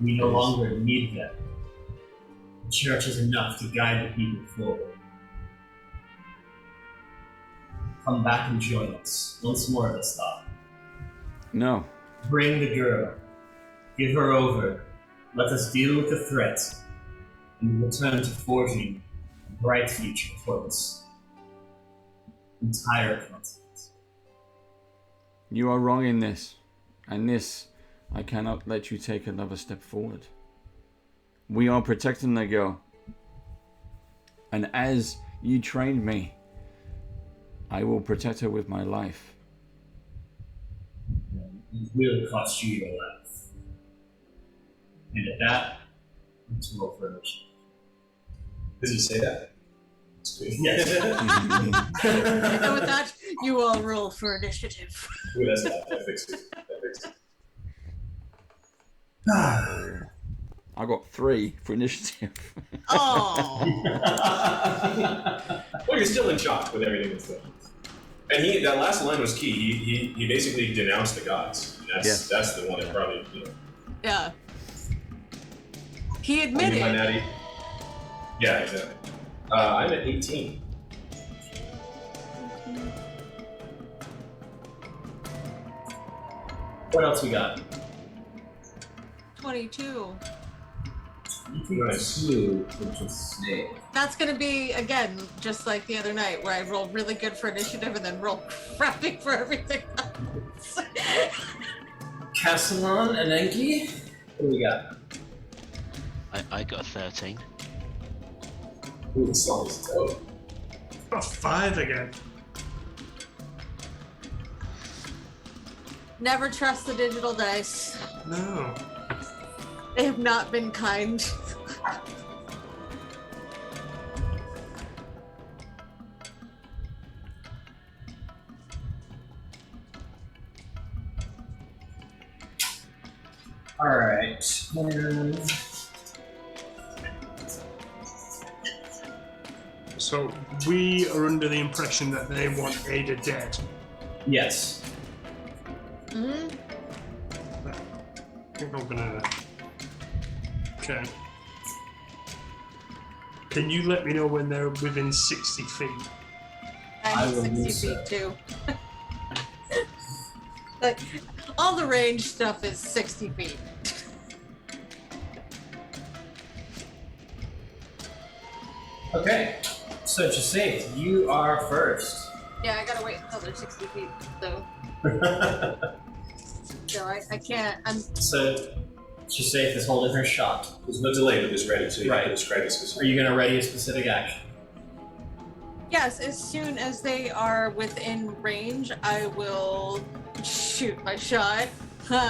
Speaker 4: We no longer need them. The church is enough to guide the people forward. come back and join us once more this time.
Speaker 1: No.
Speaker 4: Bring the girl. Give her over. Let us deal with the threat. And return to forging a bright future for this entire continent.
Speaker 1: You are wrong in this. And this, I cannot let you take another step forward. We are protecting the girl. And as you trained me, I will protect her with my life.
Speaker 4: It will cost you your life. And at that, let's roll for initiative.
Speaker 3: Does he say that?
Speaker 4: Yes.
Speaker 5: And with that, you all roll for initiative.
Speaker 3: Ooh, that's not. That fixed it.
Speaker 1: I got 3 for initiative.
Speaker 5: Oh.
Speaker 3: Well, you're still in shock with everything that's going on. And that last line was key. He basically denounced the gods. That's the one that probably,
Speaker 5: Yeah. He
Speaker 3: My
Speaker 5: admitted.
Speaker 3: natty. Yeah, exactly. I'm at 18.
Speaker 4: What else we got?
Speaker 5: 22.
Speaker 3: Nice.
Speaker 4: 2, which is snake.
Speaker 5: That's gonna be, again, just like the other night, where I roll really good for initiative and then roll crappy for everything else.
Speaker 4: Castellan and Enki. What do we got?
Speaker 6: I got a 13.
Speaker 3: Ooh, this song is dope.
Speaker 2: Oh, 5 again.
Speaker 5: Never trust the digital dice.
Speaker 2: No.
Speaker 5: They have not been kind.
Speaker 4: All right.
Speaker 2: So we are under the impression that they want Ada dead.
Speaker 4: Yes.
Speaker 5: Hmm.
Speaker 2: I think I'm gonna. Okay. Can you let me know when they're within 60 feet?
Speaker 4: I
Speaker 5: I'm
Speaker 4: will
Speaker 5: 60
Speaker 4: do so.
Speaker 5: feet too. Like, all the range stuff is 60 feet.
Speaker 4: Okay. So Jasate, you are first.
Speaker 5: Yeah, I gotta wait until they're 60 feet, so. So I can't.
Speaker 4: So Jasate is holding her shot.
Speaker 3: There's no delay with this ready, so you have to describe it
Speaker 4: Are
Speaker 3: specifically.
Speaker 4: you gonna ready a specific action?
Speaker 5: Yes, as soon as they are within range, I will shoot my shot. With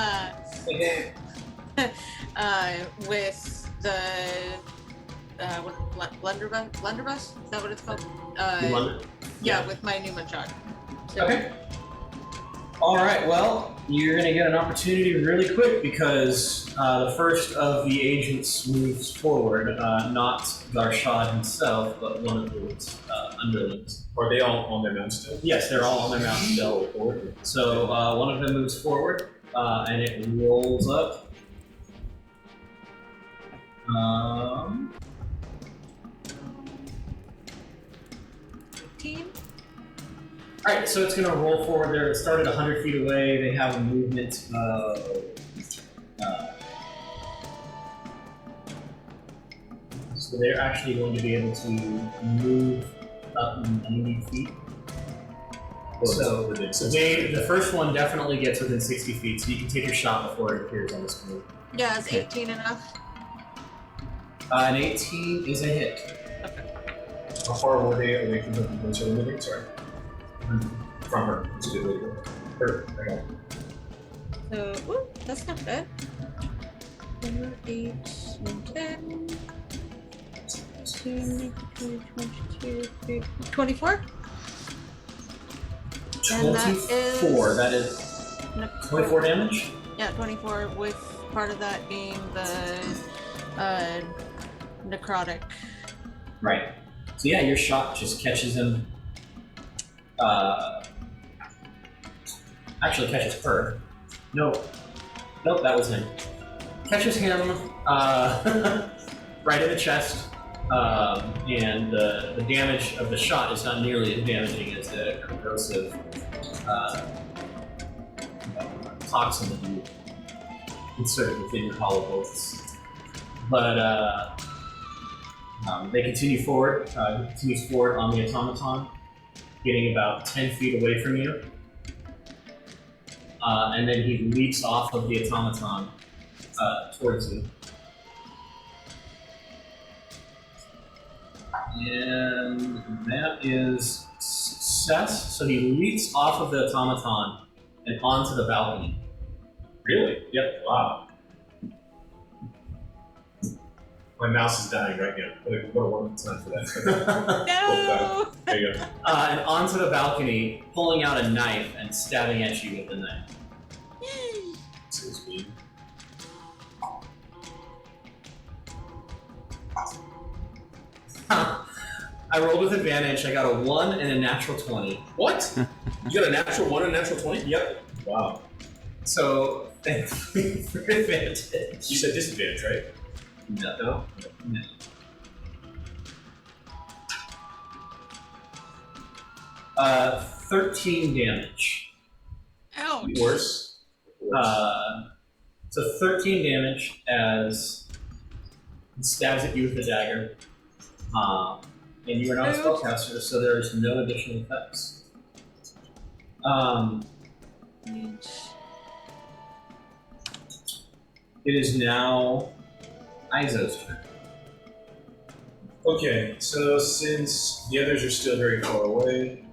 Speaker 5: the blunderbuss? Is that what it's called?
Speaker 4: Blunder?
Speaker 5: Yeah, with my Newman shot. So,
Speaker 4: Okay. All right. Well, you're gonna get an opportunity really quick because the first of the agents moves forward. Not Garshad himself, but one of his underlings.
Speaker 3: Are they all on their mounts still?
Speaker 4: Yes, they're all on their mount still. So one of them moves forward, and it rolls up.
Speaker 5: 15?
Speaker 4: Alright, so it's going to roll forward there. It started 100 feet away. They have a movement of. So they're actually going to be able to move up 90 feet. So the first one definitely gets within 60 feet, so you can take your shot before it appears on the screen.
Speaker 5: Yeah, is 18 enough?
Speaker 4: An 18 is a hit.
Speaker 3: How far were they away from the potential living? Sorry. From her. It's a good way to go. Her. Hang on.
Speaker 5: So, ooh, that's not bad. 4, 8, 10, 22, 24? And that is
Speaker 4: 24. That is 24 damage?
Speaker 5: Yeah, 24 with part of that being the necrotic.
Speaker 4: Right. So yeah, your shot just catches him. Actually catches her. Nope, that was him. Catches him right in the chest, And the damage of the shot is not nearly as damaging as the corrosive toxin that you insert within your hollow bolts. But they continue forward. Continues forward on the automaton, getting about 10 feet away from you. And then he leaps off of the automaton towards you. And that is success. So he leaps off of the automaton and onto the balcony.
Speaker 3: Really?
Speaker 4: Yep.
Speaker 3: Wow. My mouse is dying right now. What a wonderful time for that.
Speaker 5: No.
Speaker 3: There you go.
Speaker 4: And onto the balcony, pulling out a knife and stabbing at you with the knife.
Speaker 3: Seems mean.
Speaker 4: I rolled with advantage. I got a 1 and a natural 20.
Speaker 3: What? You got a natural 1 and a natural 20?
Speaker 4: Yep.
Speaker 3: Wow.
Speaker 4: So, thankfully for advantage.
Speaker 3: You said disadvantage, right?
Speaker 4: No. 13 damage.
Speaker 5: Ouch.
Speaker 3: Worse.
Speaker 4: So 13 damage as he stabs at you with the dagger. And you are not a spellcaster, so there's no additional effects. It is now Izo's turn.
Speaker 3: Okay, so since the others are still very far away,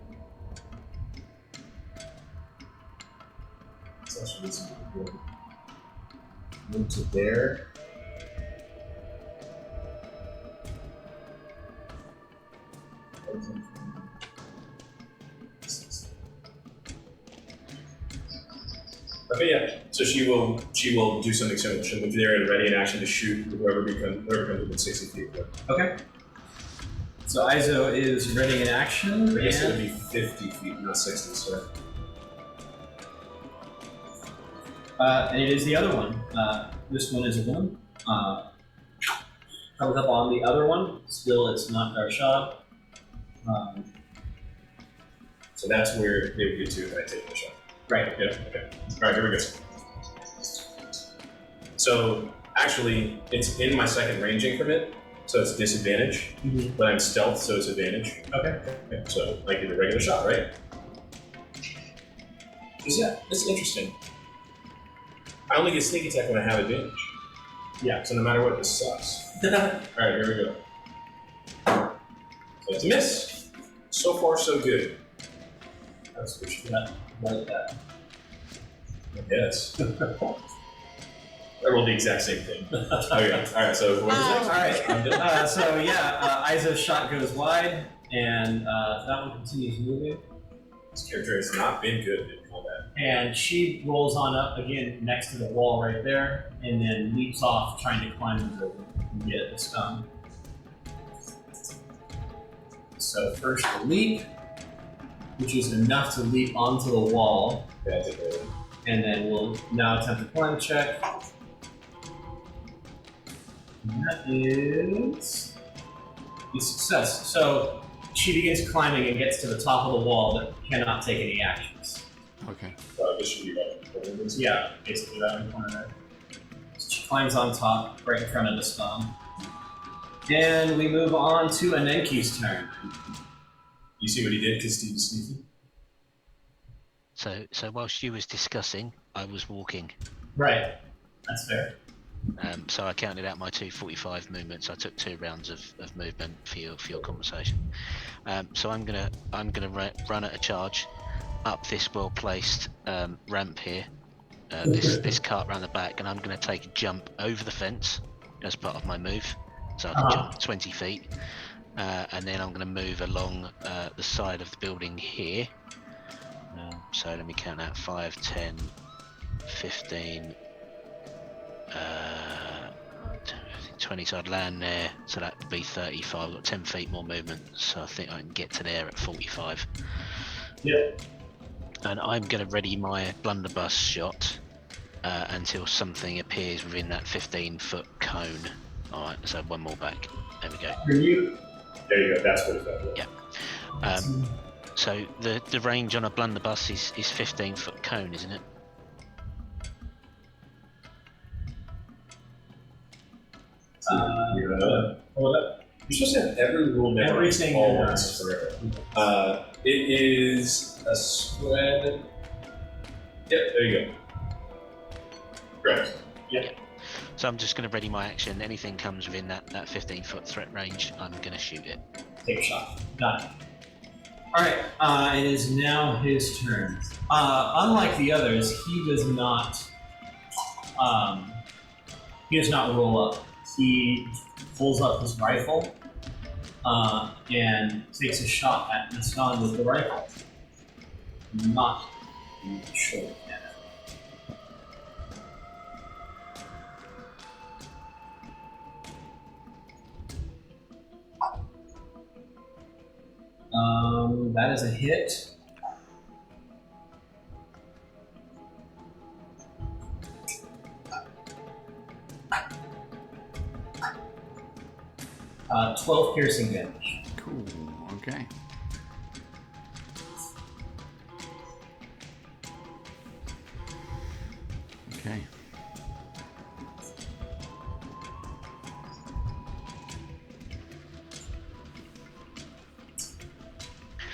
Speaker 3: it's actually this is good. Move to there. Okay, yeah. So she will do something similar. She'll move there and ready in action to shoot whoever comes within 60 feet.
Speaker 4: Okay. So Izo is ready in action.
Speaker 3: I guess it would
Speaker 4: and
Speaker 3: be 50 feet, not 60. So
Speaker 4: and it is the other one. This one is a woman. Comes up on the other one. Still, it's not our shot.
Speaker 3: so that's where they would get to if I take the shot.
Speaker 4: Right.
Speaker 3: Yeah. Okay. All right. Here we go. So actually, it's in my second range increment, so it's disadvantage.
Speaker 4: Mhm.
Speaker 3: But I'm stealth, so it's advantage.
Speaker 4: Okay.
Speaker 3: So I get a regular shot, right? Because yeah, this is interesting. I only get sneak attack when I have advantage.
Speaker 4: Yeah.
Speaker 3: So no matter what, this sucks. All right, here we go. So it's a miss. So far, so good.
Speaker 4: Let's switch to that. Like that.
Speaker 3: Yes. I rolled the exact same thing. Oh yeah. All right. So what is
Speaker 5: Wow.
Speaker 3: next?
Speaker 4: All right.
Speaker 3: I'm done.
Speaker 4: Izo's shot goes wide, and that one continues moving.
Speaker 3: This character has not been good in combat.
Speaker 4: And she rolls on up again next to the wall right there, and then leaps off, trying to climb the building and get the stone. So first the leap, which is enough to leap onto the wall,
Speaker 3: Yeah, I take it.
Speaker 4: and then we'll now attempt a climb check. And that is a success. So she begins climbing and gets to the top of the wall, but cannot take any actions.
Speaker 1: Okay.
Speaker 3: This should be better.
Speaker 4: Yeah, basically that in corner there. So she climbs on top, right in front of the stone. And we move on to Anenki's turn.
Speaker 3: You see what he did because Steve is sneaky?
Speaker 6: So whilst you was discussing, I was walking.
Speaker 4: Right, that's fair.
Speaker 6: So I counted out my 245 movements. I took 2 rounds of movement for your conversation. So I'm gonna run at a charge up this well placed ramp here. This cart round the back, and I'm gonna take a jump over the fence as part of my move, so I can jump 20 feet. And then I'm gonna move along the side of the building here. So let me count out 5, 10, 15. 20, so I'd land there, so that would be 35. I've got 10 feet more movement, so I think I can get to there at 45.
Speaker 4: Yeah.
Speaker 6: And I'm going to ready my blunderbuss shot until something appears within that 15-foot cone All right, so one more back. There we go.
Speaker 4: Are you?
Speaker 3: There you go. That's what it's got.
Speaker 6: Yeah. So the range on a blunderbuss is 15-foot cone, isn't it?
Speaker 4: Hold up.
Speaker 3: You're supposed to have every rule memorized
Speaker 4: Everything
Speaker 3: all
Speaker 4: memorized.
Speaker 3: once forever. It is a spread. Yep, there you go. Correct.
Speaker 6: So I'm just going to ready my action. Anything comes within that 15-foot threat range, I'm going to shoot it.
Speaker 4: Take a shot. Done. Alright, it is now his turn. Unlike the others, he does not roll up. He pulls up his rifle and takes a shot at Nastan with the rifle. Not sure yet. That is a hit. Uh, 12 piercing damage.
Speaker 1: Cool. Okay. Okay.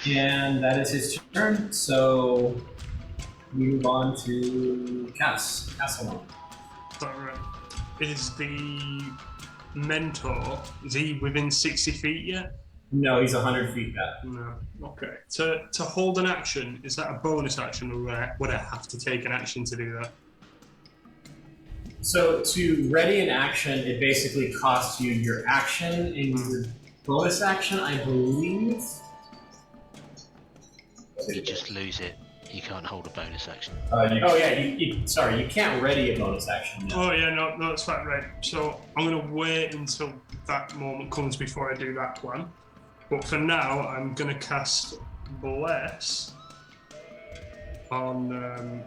Speaker 4: And that is his turn, so we move on to Castle.
Speaker 2: Alright. Is the mentor, is he within 60 feet yet?
Speaker 4: No, he's 100 feet back.
Speaker 2: No. Okay. To hold an action, is that a bonus action, or would I have to take an action to do that?
Speaker 4: So to ready an action, it basically costs you your action and your bonus action, I believe.
Speaker 6: You just lose it. You can't hold a bonus action.
Speaker 4: You can't ready a bonus action. No.
Speaker 2: Oh yeah, no, that's fine, right. So I'm gonna wait until that moment comes before I do that one. But for now, I'm gonna cast Bless on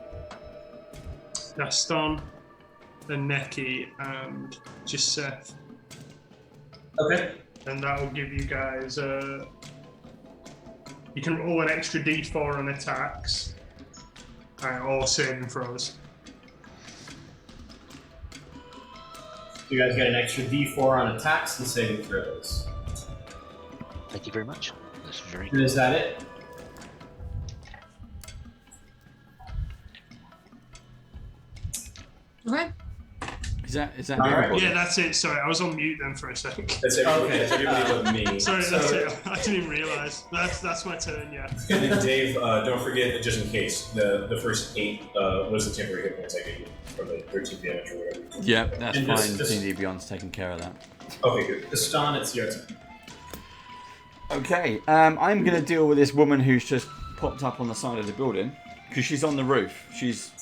Speaker 2: Gaston, and Neki, and Giseth.
Speaker 4: Okay.
Speaker 2: And that will give you guys you can roll an extra d4 on attacks or saving throws.
Speaker 4: You guys get an extra d4 on attacks and saving throws.
Speaker 6: Thank you very much. That's very
Speaker 4: And
Speaker 6: good.
Speaker 4: is that it?
Speaker 5: Okay.
Speaker 1: Is that
Speaker 4: All right.
Speaker 1: everybody?
Speaker 2: Yeah, that's it. Sorry, I was on mute then for a second.
Speaker 3: That's everybody,
Speaker 4: Okay.
Speaker 3: that's everybody but me.
Speaker 2: Sorry, that's it. I didn't even realise. That's my turn, yeah.
Speaker 3: And then Dave, don't forget that just in case, the first 8 was the temporary hit points I gave you from the 13 damage or whatever.
Speaker 1: Yeah, that's
Speaker 4: And
Speaker 1: fine.
Speaker 4: just-
Speaker 1: D&D Beyond's taking care of that.
Speaker 3: Okay, good.
Speaker 4: Gaston, it's your turn.
Speaker 1: Okay, I'm going to deal with this woman who's just popped up on the side of the building because she's on the roof. She's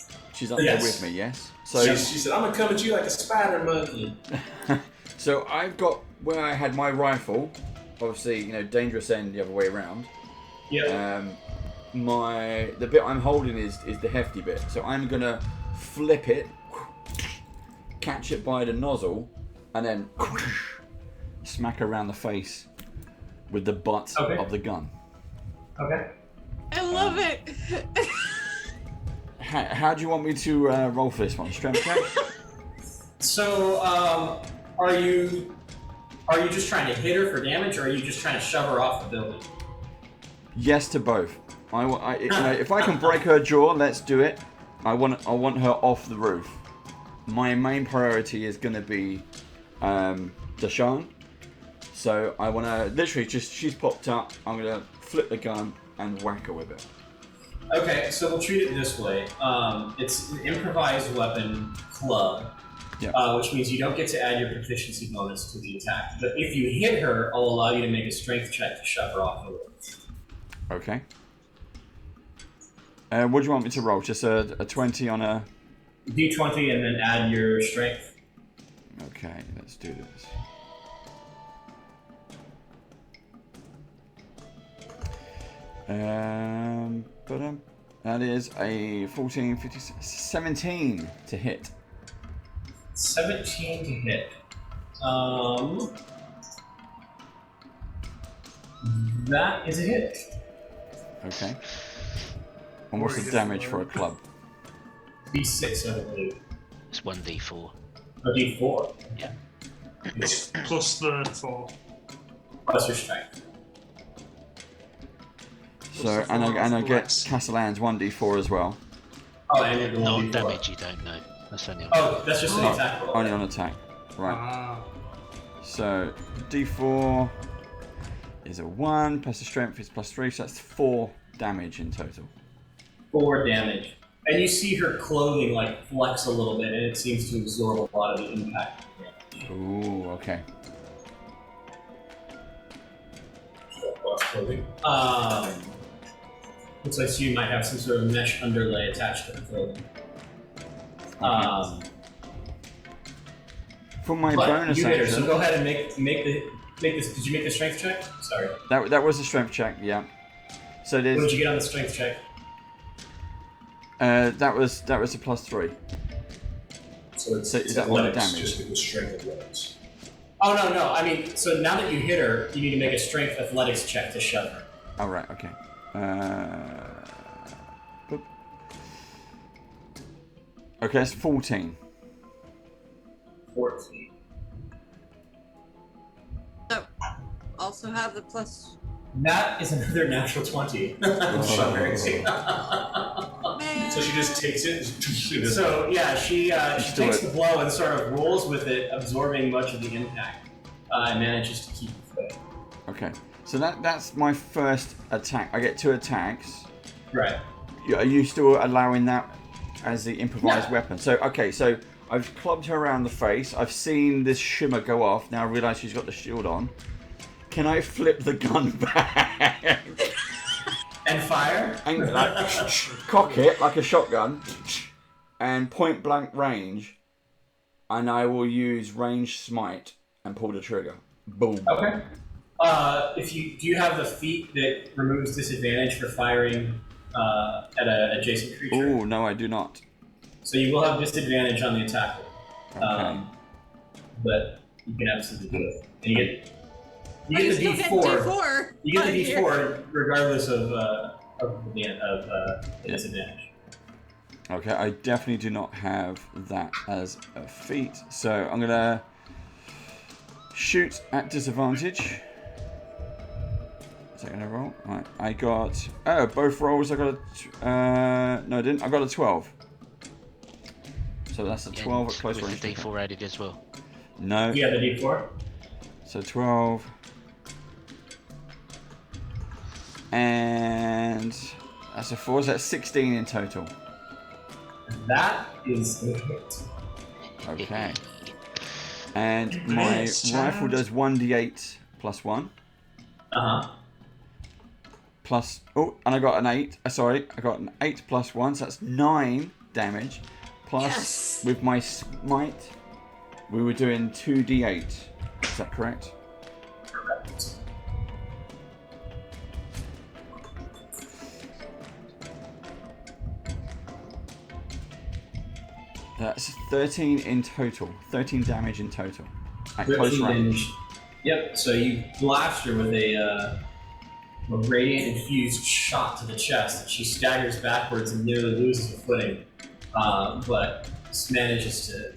Speaker 1: up there with me, yes? So
Speaker 3: She said, I'm going to come at you like a spider monkey.
Speaker 1: so I've got where I had my rifle, obviously, dangerous end the other way around.
Speaker 4: Yep.
Speaker 1: The bit I'm holding is the hefty bit. So I'm going to flip it, catch it by the nozzle, and then smack her around the face with the butt of the gun.
Speaker 4: Okay.
Speaker 5: I love it.
Speaker 1: How do you want me to roll for this one? Strength check?
Speaker 4: So, are you just trying to hit her for damage, or are you just trying to shove her off the building?
Speaker 1: Yes to both. If I can break her jaw, let's do it. I want her off the roof. My main priority is going to be Dashan. So I want to literally she's popped up. I'm going to flip the gun and whack her with it.
Speaker 4: Okay, so we'll treat it this way. It's an improvised weapon club, which means you don't get to add your proficiency bonus to the attack. But if you hit her, I'll allow you to make a strength check to shove her off the roof.
Speaker 1: Okay. What do you want me to roll? Just a 20 on a...
Speaker 4: D20 and then add your strength.
Speaker 1: Okay, let's do this. That is a 14, 15, 17 to hit.
Speaker 4: 17 to hit. That is a hit.
Speaker 1: Okay. And what's the damage for a club?
Speaker 4: D6, I believe.
Speaker 6: It's 1d4.
Speaker 4: A D4.
Speaker 2: It's plus the 4.
Speaker 4: Plus your strength.
Speaker 1: So, and I get Castellan's 1d4 as well.
Speaker 4: Oh, and you're the
Speaker 6: Not
Speaker 4: 1d4.
Speaker 6: damage, you don't know. That's only on.
Speaker 4: Oh, that's just an attack roll.
Speaker 1: Only on attack. Right.
Speaker 2: Ah.
Speaker 1: So, d4 is a 1, plus the strength is plus 3, so that's 4 damage in total.
Speaker 4: 4 damage. And you see her clothing like flex a little bit, and it seems to absorb a lot of the impact.
Speaker 1: Ooh, okay.
Speaker 3: Clothing.
Speaker 4: Looks like she might have some sort of mesh underlay attached to the clothing.
Speaker 1: For my
Speaker 4: But
Speaker 1: bonus
Speaker 4: you hit her, so
Speaker 1: action,
Speaker 4: go ahead and make this. Did you make the strength check? Sorry.
Speaker 1: that was a strength check, yeah. So
Speaker 4: What did
Speaker 1: there's
Speaker 4: you get on the strength check?
Speaker 1: that was a plus 3.
Speaker 3: So it's
Speaker 1: So is that all the
Speaker 3: athletics,
Speaker 1: damage?
Speaker 3: just with strength athletics.
Speaker 4: Oh no! I mean, so now that you hit her, you need to make a strength athletics check to shove her.
Speaker 1: Oh right, okay. Boop. Okay, that's 14.
Speaker 4: 14.
Speaker 5: So, also have the plus.
Speaker 4: That is another natural 20. Shove her.
Speaker 5: Man.
Speaker 3: So she just takes it.
Speaker 4: So yeah, she
Speaker 1: do
Speaker 4: takes
Speaker 1: it.
Speaker 4: the blow and sort of rolls with it, absorbing much of the impact, and manages to keep it fit.
Speaker 1: Okay, so that's my first attack. I get 2 attacks.
Speaker 4: Right.
Speaker 1: Are you still allowing that as the improvised
Speaker 4: Yeah.
Speaker 1: weapon? So okay, so I've clubbed her around the face. I've seen this shimmer go off. Now I realise she's got the shield on. Can I flip the gun back
Speaker 4: And fire.
Speaker 1: and like, cock it like a shotgun and point blank range? And I will use range smite and pull the trigger. Boom.
Speaker 4: Okay. Do you have the feat that removes disadvantage for firing at an adjacent creature?
Speaker 1: Ooh, no, I do not.
Speaker 4: So you will have disadvantage on the attack roll.
Speaker 1: Okay.
Speaker 4: But you can absolutely do it. And you
Speaker 5: But
Speaker 4: get
Speaker 5: you
Speaker 4: the
Speaker 5: still get
Speaker 4: D4.
Speaker 5: D4.
Speaker 4: You get the
Speaker 5: But here-
Speaker 4: D4 regardless of the disadvantage.
Speaker 1: Okay, I definitely do not have that as a feat. So I'm going to shoot at disadvantage. Is that going to roll? Right, I got... Oh, both rolls I got a... no, I didn't. I got a 12. So that's a 12 at close
Speaker 6: with
Speaker 1: range.
Speaker 6: the d4 added as well.
Speaker 1: No.
Speaker 4: You have the D4?
Speaker 1: So 12. And that's a 4. So that's 16 in total.
Speaker 4: That is a hit.
Speaker 1: Okay. And my
Speaker 2: Nice,
Speaker 1: rifle
Speaker 2: child.
Speaker 1: does 1d8 plus 1.
Speaker 4: Uh-huh.
Speaker 1: Plus, oh, and I got an 8. Sorry, I got an 8 plus 1, so that's 9 damage. Plus,
Speaker 5: Yes.
Speaker 1: with my smite, we were doing 2d8. Is that correct?
Speaker 4: Correct.
Speaker 1: That's 13 in total. 13 damage in total. At close
Speaker 4: 13
Speaker 1: range.
Speaker 4: damage. Yep, so you blast her with a radiant infused shot to the chest. She staggers backwards and nearly loses her footing, but manages to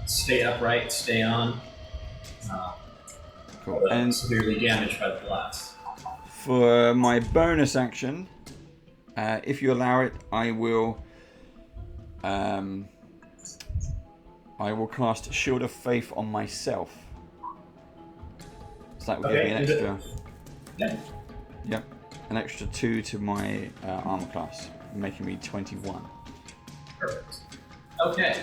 Speaker 4: stay upright, stay on,
Speaker 1: Cool.
Speaker 4: but
Speaker 1: And
Speaker 4: severely damaged by the blast.
Speaker 1: for my bonus action, if you allow it, I will cast Shield of Faith on myself. So that will give me an
Speaker 4: Okay, is it-
Speaker 1: extra.
Speaker 4: Yeah.
Speaker 1: Yep, an extra 2 to my armor class, making me 21.
Speaker 4: Perfect. Okay.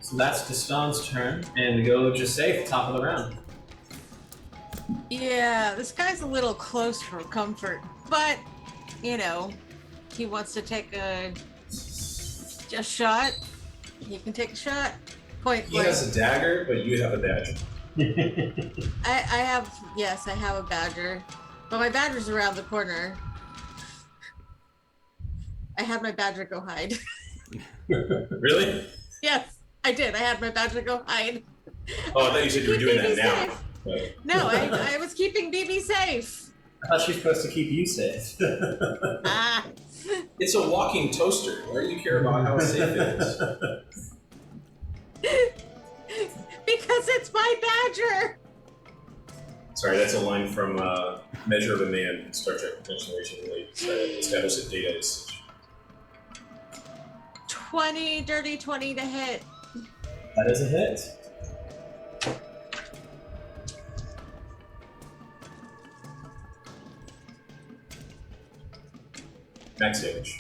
Speaker 4: So that's Destan's turn, and we go just safe, top of the round.
Speaker 5: Yeah, this guy's a little close for comfort, but you know, he wants to take a shot. He can take a shot. Point
Speaker 3: He
Speaker 5: blank.
Speaker 3: has a dagger, but you have a badger.
Speaker 5: I have a badger, but my badger's around the corner. I had my badger go hide.
Speaker 3: Really?
Speaker 5: Yes, I did. I had my badger go hide.
Speaker 3: Oh, I thought you said you were doing that
Speaker 5: BB
Speaker 3: now.
Speaker 5: safe.
Speaker 3: But-
Speaker 5: No, I was keeping BB safe.
Speaker 4: I thought she was supposed to keep you safe.
Speaker 5: Ah.
Speaker 3: It's a walking toaster. Why do you care about how safe it is?
Speaker 5: Because it's my badger.
Speaker 3: Sorry, that's a line from Measure of a Man, Star Trek Next Generation. They established that data is
Speaker 5: 20, dirty 20 to hit.
Speaker 4: That is a hit.
Speaker 3: max damage.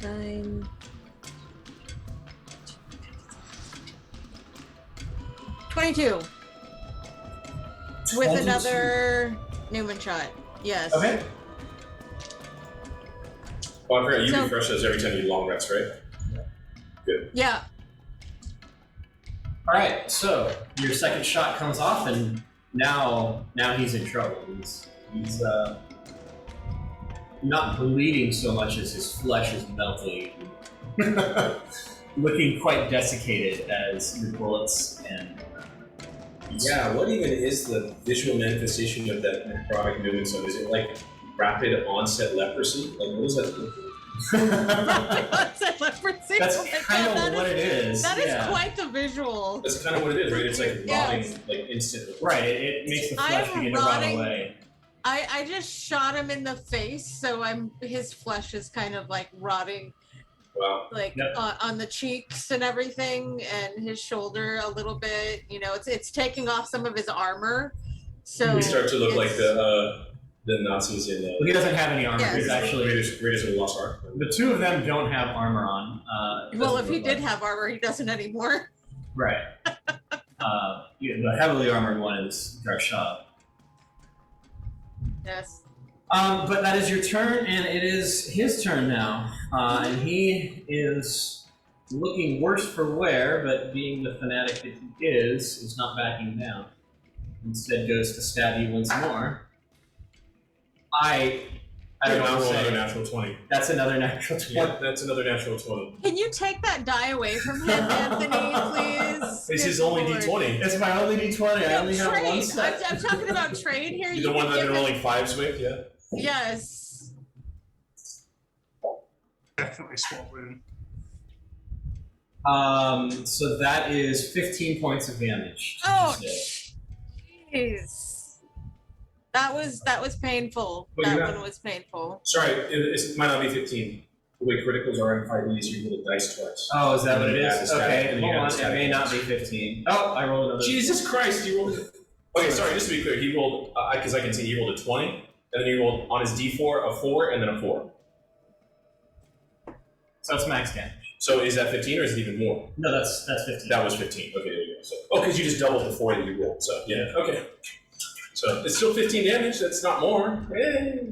Speaker 5: 9. 22. With
Speaker 4: 22.
Speaker 5: another Newman shot. Yes.
Speaker 4: Okay.
Speaker 3: Well, I forgot you
Speaker 5: So-
Speaker 3: refresh those every time you long rest, right? Good.
Speaker 5: Yeah.
Speaker 4: All right. So your second shot comes off, and now he's in trouble. He's not bleeding so much as his flesh is melting, looking quite desiccated as your bullets and.
Speaker 3: Yeah, what even is the visual manifestation of that necrotic movement zone? Is it like rapid onset leprosy? Like, what does that look like?
Speaker 5: Leprosy.
Speaker 4: That's
Speaker 5: Oh my
Speaker 4: kind
Speaker 5: God,
Speaker 4: of what it is.
Speaker 5: That is
Speaker 4: yeah.
Speaker 5: quite the visual.
Speaker 3: That's kind of what it is, right? It's like rotting,
Speaker 5: Yes.
Speaker 3: like instantly.
Speaker 4: Right, it makes the flesh
Speaker 5: I'm
Speaker 4: begin to rot
Speaker 5: rotting.
Speaker 4: away.
Speaker 5: I just shot him in the face, so his flesh is kind of like rotting,
Speaker 3: Wow.
Speaker 5: like
Speaker 4: Yep.
Speaker 5: on the cheeks and everything, and his shoulder a little bit. You know, it's taking off some of his armor. So
Speaker 3: We start to look like
Speaker 5: it's-
Speaker 3: the Nazis in
Speaker 4: Well, he doesn't have any armor.
Speaker 5: Yes.
Speaker 4: He's actually
Speaker 3: Raiders of the Lost Ark.
Speaker 4: the two of them don't have armor on.
Speaker 5: Well,
Speaker 4: doesn't
Speaker 5: if he
Speaker 4: look
Speaker 5: did
Speaker 4: like.
Speaker 5: have armor, he doesn't anymore.
Speaker 4: Right. The heavily armored one is Darshad.
Speaker 5: Yes.
Speaker 4: But that is your turn, and it is his turn now. And he is looking worse for wear, but being the fanatic that he is not backing down. Instead goes to stab you once more. I don't know
Speaker 3: Now
Speaker 4: what to
Speaker 3: roll another
Speaker 4: say.
Speaker 3: natural 20.
Speaker 4: That's another natural 20.
Speaker 3: Yeah, that's another natural 20.
Speaker 5: Can you take that die away from him, Anthony, please?
Speaker 3: This is
Speaker 5: Good
Speaker 3: only
Speaker 5: Lord.
Speaker 3: D20.
Speaker 4: It's my only D20. I
Speaker 5: No,
Speaker 4: only have one
Speaker 5: trade.
Speaker 4: set.
Speaker 5: I'm talking about trade here.
Speaker 3: You're
Speaker 5: You
Speaker 3: the one
Speaker 5: can
Speaker 3: that
Speaker 5: give
Speaker 3: been
Speaker 5: him-
Speaker 3: rolling 5s with, yeah?
Speaker 5: Yes.
Speaker 2: Definitely swap room.
Speaker 4: So that is 15 points of damage.
Speaker 5: Oh,
Speaker 4: Did you say?
Speaker 5: jeez. That was painful.
Speaker 3: Well,
Speaker 5: That
Speaker 3: you
Speaker 5: one
Speaker 3: have-
Speaker 5: was painful.
Speaker 3: Sorry, it might not be 15. The way criticals are in 5e, you roll the dice twice.
Speaker 4: Oh, is that what it
Speaker 3: Yeah,
Speaker 4: is?
Speaker 3: the static,
Speaker 4: Okay,
Speaker 3: and then you
Speaker 4: hold
Speaker 3: have
Speaker 4: on.
Speaker 3: the
Speaker 4: It
Speaker 3: static
Speaker 4: may not
Speaker 3: ones.
Speaker 4: be 15. Oh, I rolled another.
Speaker 3: Jesus Christ, you rolled. Okay, sorry, just to be clear, he rolled, because I can see he rolled a 20, and then he rolled on his d4 a 4, and then a 4.
Speaker 4: So it's max damage.
Speaker 3: So is that 15 or is it even more?
Speaker 4: No, that's 15.
Speaker 3: That was 15. Okay, there you go. So, because you just doubled the 4 that you rolled. So, yeah, okay. So it's still 15 damage, that's not more. Yay.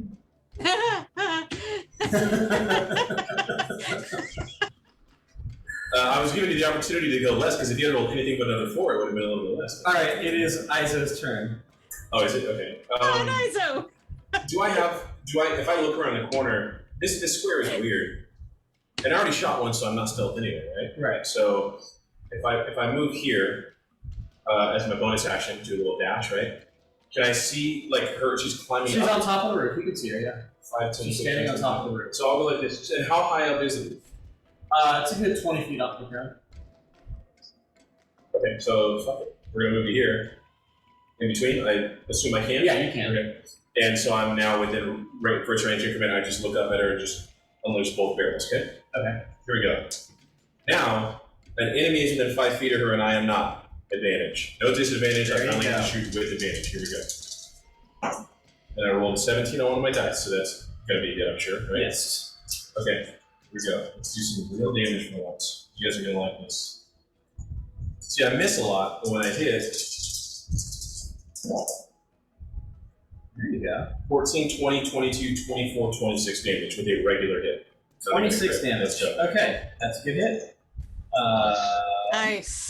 Speaker 3: I was giving you the opportunity to go less, because if you had rolled anything but another 4, it would have been a little bit less.
Speaker 4: All right, it is Izo's turn.
Speaker 3: Oh, is it? Okay.
Speaker 5: Oh, Nizo.
Speaker 3: If I look around the corner, this square is weird. And I already shot one, so I'm not stealth anyway, right?
Speaker 4: Right.
Speaker 3: So if I move here as my bonus action, do a little dash, right? Can I see like her? She's climbing
Speaker 4: She's
Speaker 3: up.
Speaker 4: on top of the roof. You can see her, yeah.
Speaker 3: 5, 10,
Speaker 4: She's standing on top of the roof.
Speaker 3: So I'll go like this. And how high up is it?
Speaker 4: It's a good 20 feet off the ground.
Speaker 3: Okay, so fuck it. We're gonna move you here. In between, I assume I can.
Speaker 4: Yeah, you can.
Speaker 3: Okay. And so I'm now within first range increment. I just look up at her and just unloose both barrels. Okay.
Speaker 4: Okay.
Speaker 3: Here we go. Now, an enemy is within 5 feet of her, and I am not. Advantage. No disadvantage.
Speaker 4: There
Speaker 3: I
Speaker 4: you
Speaker 3: finally
Speaker 4: go.
Speaker 3: get to shoot with advantage. Here we go. And I rolled 17 on one of my dice, so that's gonna be a hit, I'm sure, right?
Speaker 4: Yes.
Speaker 3: Okay. Here we go. Let's do some real damage for once. You guys are gonna like this. See, I miss a lot, but when I hit,
Speaker 4: There you go.
Speaker 3: 14, 20, 22, 24, 26 damage with a regular hit.
Speaker 4: 26 damage.
Speaker 3: Let's go.
Speaker 4: Okay, that's a good hit.
Speaker 5: Nice.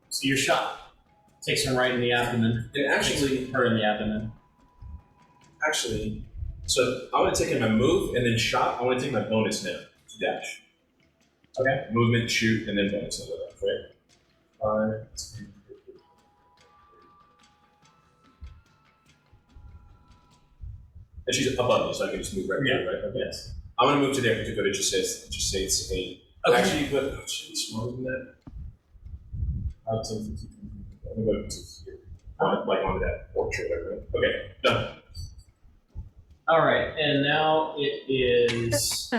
Speaker 4: So your shot takes her right in the abdomen.
Speaker 3: And actually,
Speaker 4: Her in the abdomen.
Speaker 3: Actually, so I want to take in my move and then shot. I want to take my bonus now to dash.
Speaker 4: Okay.
Speaker 3: Movement, shoot, and then bonus number that, right? 5, 10, 15. And she's above me, so I can just move right there, right? Okay.
Speaker 4: Yes.
Speaker 3: I'm gonna move to there to go to just say it's 8.
Speaker 4: Okay.
Speaker 3: Actually, but should be smaller than that. I'm gonna go to here. Like onto that portrait, right? Okay, done.
Speaker 4: All right, and now it is.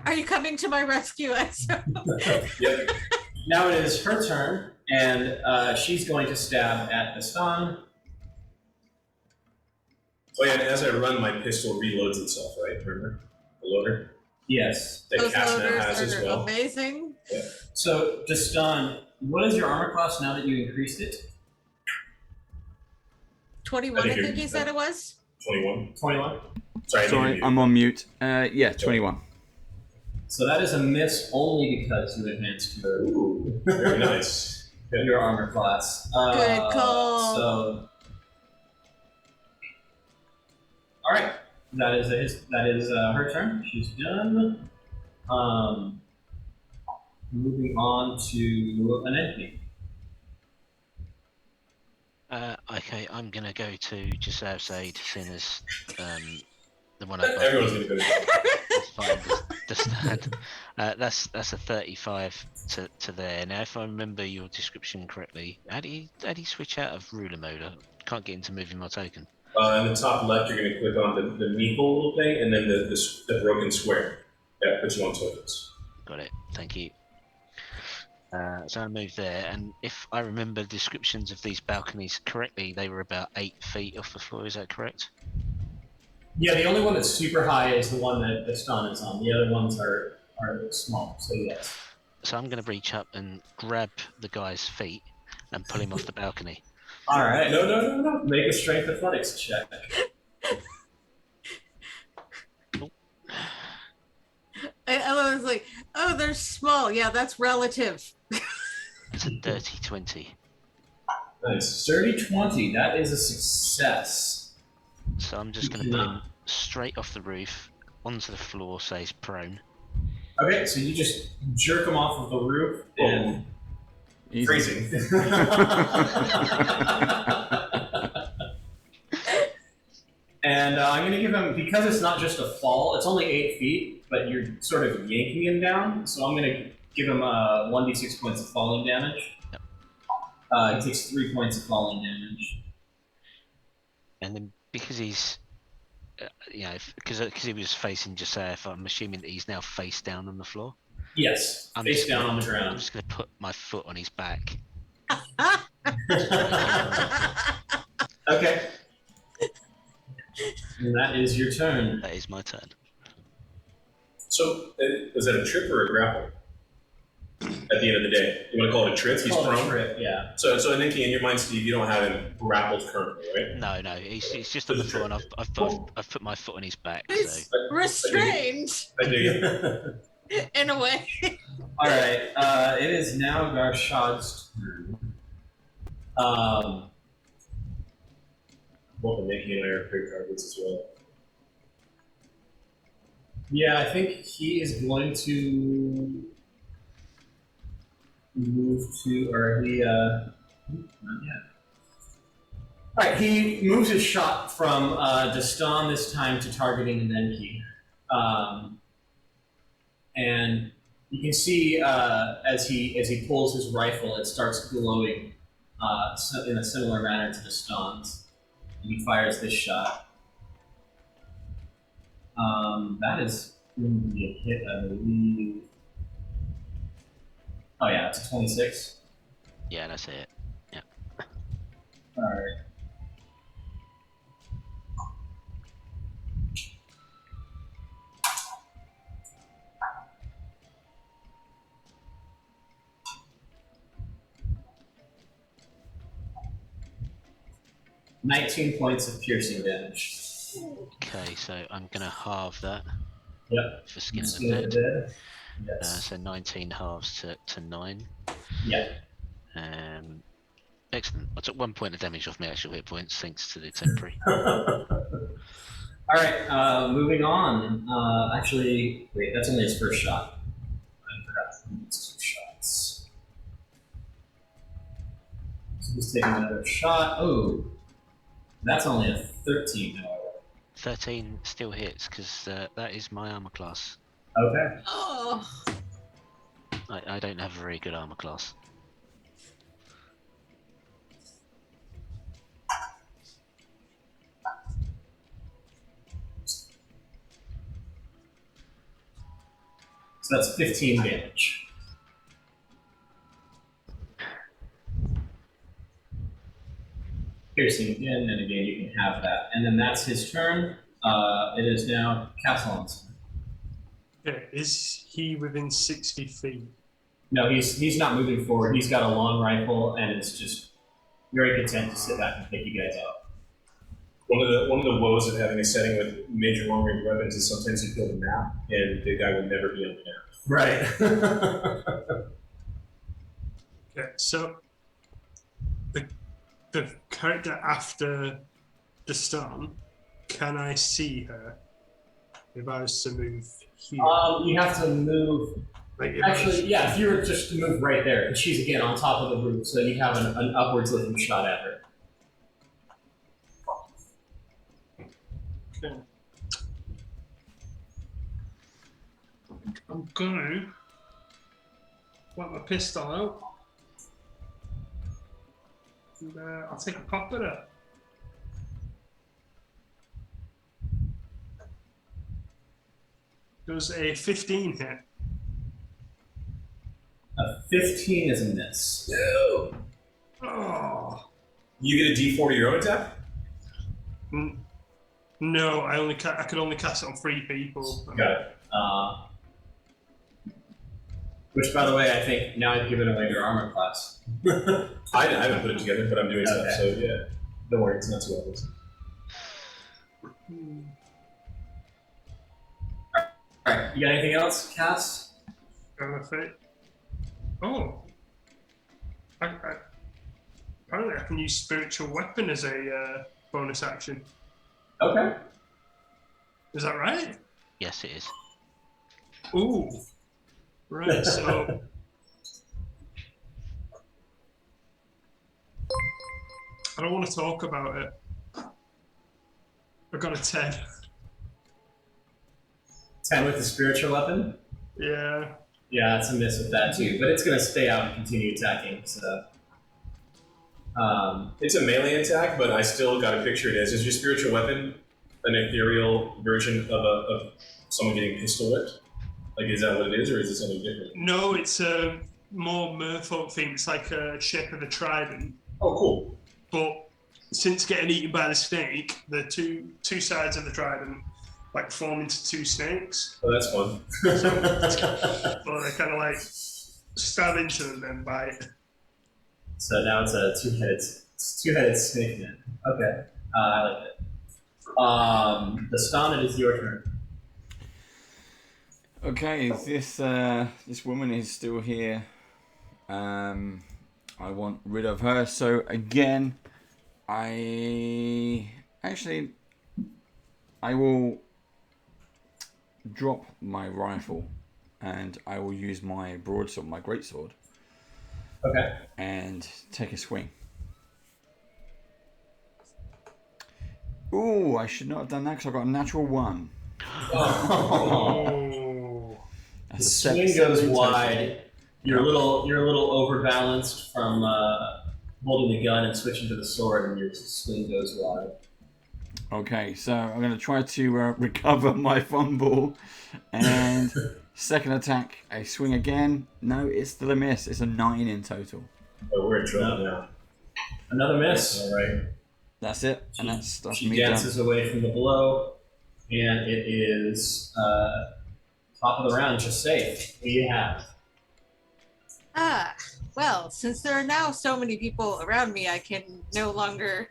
Speaker 5: Are you coming to my rescue, Exo?
Speaker 3: Yep.
Speaker 4: Now it is her turn, and she's going to stab at Gaston.
Speaker 3: Oh yeah, and as I run, my pistol reloads itself, right? Remember? The loader?
Speaker 4: Yes.
Speaker 3: That
Speaker 5: Those
Speaker 3: Cast now
Speaker 5: loaders
Speaker 3: has as
Speaker 5: are
Speaker 3: well.
Speaker 5: amazing.
Speaker 4: So, Gaston, what is your armor class now that you increased it?
Speaker 5: 21, I
Speaker 3: I think
Speaker 5: think
Speaker 3: you're-
Speaker 5: he said it was.
Speaker 3: 21.
Speaker 4: 21.
Speaker 3: Sorry, I didn't
Speaker 1: Sorry,
Speaker 3: hear you.
Speaker 1: I'm on mute. Yeah, 21.
Speaker 4: So that is a miss only because you advanced your
Speaker 3: Ooh, very nice.
Speaker 4: your armor class.
Speaker 5: Good call.
Speaker 4: So, all right, that is her turn. She's done. Moving on to an enemy.
Speaker 6: Okay, I'm gonna go to just outside, seeing as the one above
Speaker 3: Everyone's
Speaker 6: me
Speaker 3: gonna go to
Speaker 6: is fighting the stand. That's a 35 to there. Now, if I remember your description correctly, how do you switch out of ruler mode? I can't get into moving my token.
Speaker 3: In the top left, you're going to click on the meeple little thing, and then the broken square. That puts you on tokens.
Speaker 6: Got it. Thank you. So I moved there, and if I remember the descriptions of these balconies correctly, they were about 8 feet off the floor. Is that correct?
Speaker 4: Yeah, the only one that's super high is the one that Gaston is on. The other ones are small. So yes.
Speaker 6: So I'm going to reach up and grab the guy's feet and pull him off the balcony.
Speaker 4: All right.
Speaker 3: No.
Speaker 4: Make a strength athletics check.
Speaker 5: I was like, oh, they're small. Yeah, that's relative.
Speaker 6: It's a dirty 20.
Speaker 3: Nice.
Speaker 4: Dirty 20. That is a success.
Speaker 6: So I'm just going to pull him straight off the roof onto the floor, so he's prone.
Speaker 4: Okay, so you just jerk him off of the roof and.
Speaker 1: Easy.
Speaker 3: Freezing.
Speaker 4: And I'm going to give him, because it's not just a fall, it's only 8 feet, but you're sort of yanking him down. So I'm going to give him 1d6 points of falling damage.
Speaker 6: Yep.
Speaker 4: He takes 3 points of falling damage.
Speaker 6: And then because he's, because he was facing Joseph, I'm assuming that he's now face down on the floor.
Speaker 4: Yes,
Speaker 6: I'm
Speaker 4: face
Speaker 6: just
Speaker 4: down
Speaker 6: gonna-
Speaker 4: on the
Speaker 6: I'm
Speaker 4: ground.
Speaker 6: just going to put my foot on his back.
Speaker 4: Okay. And that is your turn.
Speaker 6: That is my turn.
Speaker 3: So, was that a trip or a grapple? At the end of the day, you want to call it a trip? He's
Speaker 4: Call it a
Speaker 3: prone.
Speaker 4: trip, yeah.
Speaker 3: So Nikki, in your mind, Steve, you don't have him grappled currently, right?
Speaker 6: No, he's just on the floor, and I've put my foot on his back. So
Speaker 5: He's restrained
Speaker 3: I do you.
Speaker 5: in a way.
Speaker 4: All right. It is now Garshad's turn.
Speaker 3: Both Nikki and I are pretty targets as well.
Speaker 4: Yeah, I think he is going to move to, or he, not yet. All right, he moves his shot from Destan this time to targeting Nenki. And you can see as he pulls his rifle, it starts glowing in a similar manner to Destan's. And he fires this shot. That is going to be a hit, I believe. Oh yeah, it's a 26.
Speaker 6: yeah, that's it.
Speaker 4: Alright. $19 points of piercing damage.
Speaker 6: Okay, so I'm going to halve that.
Speaker 4: Yep.
Speaker 6: For skin of
Speaker 4: Skin
Speaker 6: the
Speaker 4: of
Speaker 6: dead.
Speaker 4: the dead. Yes.
Speaker 6: So 19 halves to 9.
Speaker 4: Yeah.
Speaker 6: Excellent. I took 1 point of damage off my actual hit points thanks to the temporary.
Speaker 4: All right, moving on. Actually, wait, that's only his first shot. I forgot. It's 2 shots. So he's taking another shot. Oh, that's only a 13, however.
Speaker 6: 13 still hits because that is my armor class.
Speaker 4: Okay.
Speaker 5: Oh,
Speaker 6: I don't have a very good armor class.
Speaker 4: So that's 15 damage. Piercing again, and again you can have that. And then that's his turn. It is now Castellan's turn.
Speaker 2: Okay, is he within 60 feet?
Speaker 4: No, he's not moving forward. He's got a long rifle and is just very content to sit back and pick you guys out.
Speaker 3: One of the woes of having a setting with major long range weapons is sometimes you build a map and the guy will never be on the map.
Speaker 4: Right.
Speaker 2: Okay, so the character after the storm, can I see her if I was to move here?
Speaker 4: You have to move.
Speaker 2: Like if I was-
Speaker 4: Actually, yeah, if you were just to move right there, because she's again on top of the roof, so you have an upwards looking shot at her.
Speaker 2: Okay. I'm gonna whip my pistol out. And, I'll take a pop at her. Does a 15 hit?
Speaker 4: A 15 is a miss.
Speaker 3: No.
Speaker 2: Oh.
Speaker 3: You get a D4 to your own attack?
Speaker 2: No, I could only cast it on 3 people.
Speaker 4: Got it. Which, by the way, I think now I've given away your armor class.
Speaker 3: I haven't put it together, but I'm doing stuff,
Speaker 4: Okay.
Speaker 3: so yeah. Don't worry, it's not too obvious.
Speaker 4: Alright, you got anything else, Cass?
Speaker 2: Oh. Apparently I can use spiritual weapon as a bonus action.
Speaker 4: Okay.
Speaker 2: Is that right?
Speaker 6: Yes, it is.
Speaker 2: Ooh. Right, so I don't want to talk about it. I got a 10.
Speaker 4: 10 with the spiritual weapon?
Speaker 2: Yeah.
Speaker 4: Yeah, that's a miss with that too, but it's going to stay out and continue attacking, so.
Speaker 3: It's a melee attack, but I still got to picture it as is your spiritual weapon an ethereal version of someone getting pistol whipped? Like, is that what it is, or is it something different?
Speaker 2: No, it's a more merfolk thing. It's like a shape of a trident.
Speaker 3: Oh, cool.
Speaker 2: But since getting eaten by the snake, the two sides of the trident like form into 2 snakes.
Speaker 3: Oh, that's fun.
Speaker 2: Or they kind of like stab into them and then bite.
Speaker 4: So now it's a two-headed snake then. Okay, I like it. The Stan, it is your turn.
Speaker 1: Okay, this woman is still here. I want rid of her. So again, I will drop my rifle, and I will use my broadsword, my greatsword,
Speaker 4: Okay.
Speaker 1: and take a swing. Ooh, I should not have done that because I got a natural 1.
Speaker 2: Oh.
Speaker 4: The
Speaker 1: That's a
Speaker 4: swing
Speaker 1: seven
Speaker 4: goes
Speaker 1: total.
Speaker 4: wide. You're a little overbalanced from holding the gun and switching to the sword, and your swing goes wide.
Speaker 1: Okay, so I'm going to try to recover my fumble, and second attack, a swing again. No, it's still a miss. It's a 9 in total.
Speaker 3: Oh, we're in trouble now.
Speaker 4: Another miss.
Speaker 3: All right.
Speaker 1: That's it, and that's
Speaker 4: She
Speaker 1: me done.
Speaker 4: dances away from the blow, and it is top of the round. Just safe. What do you have?
Speaker 5: Well, since there are now so many people around me, I can no longer.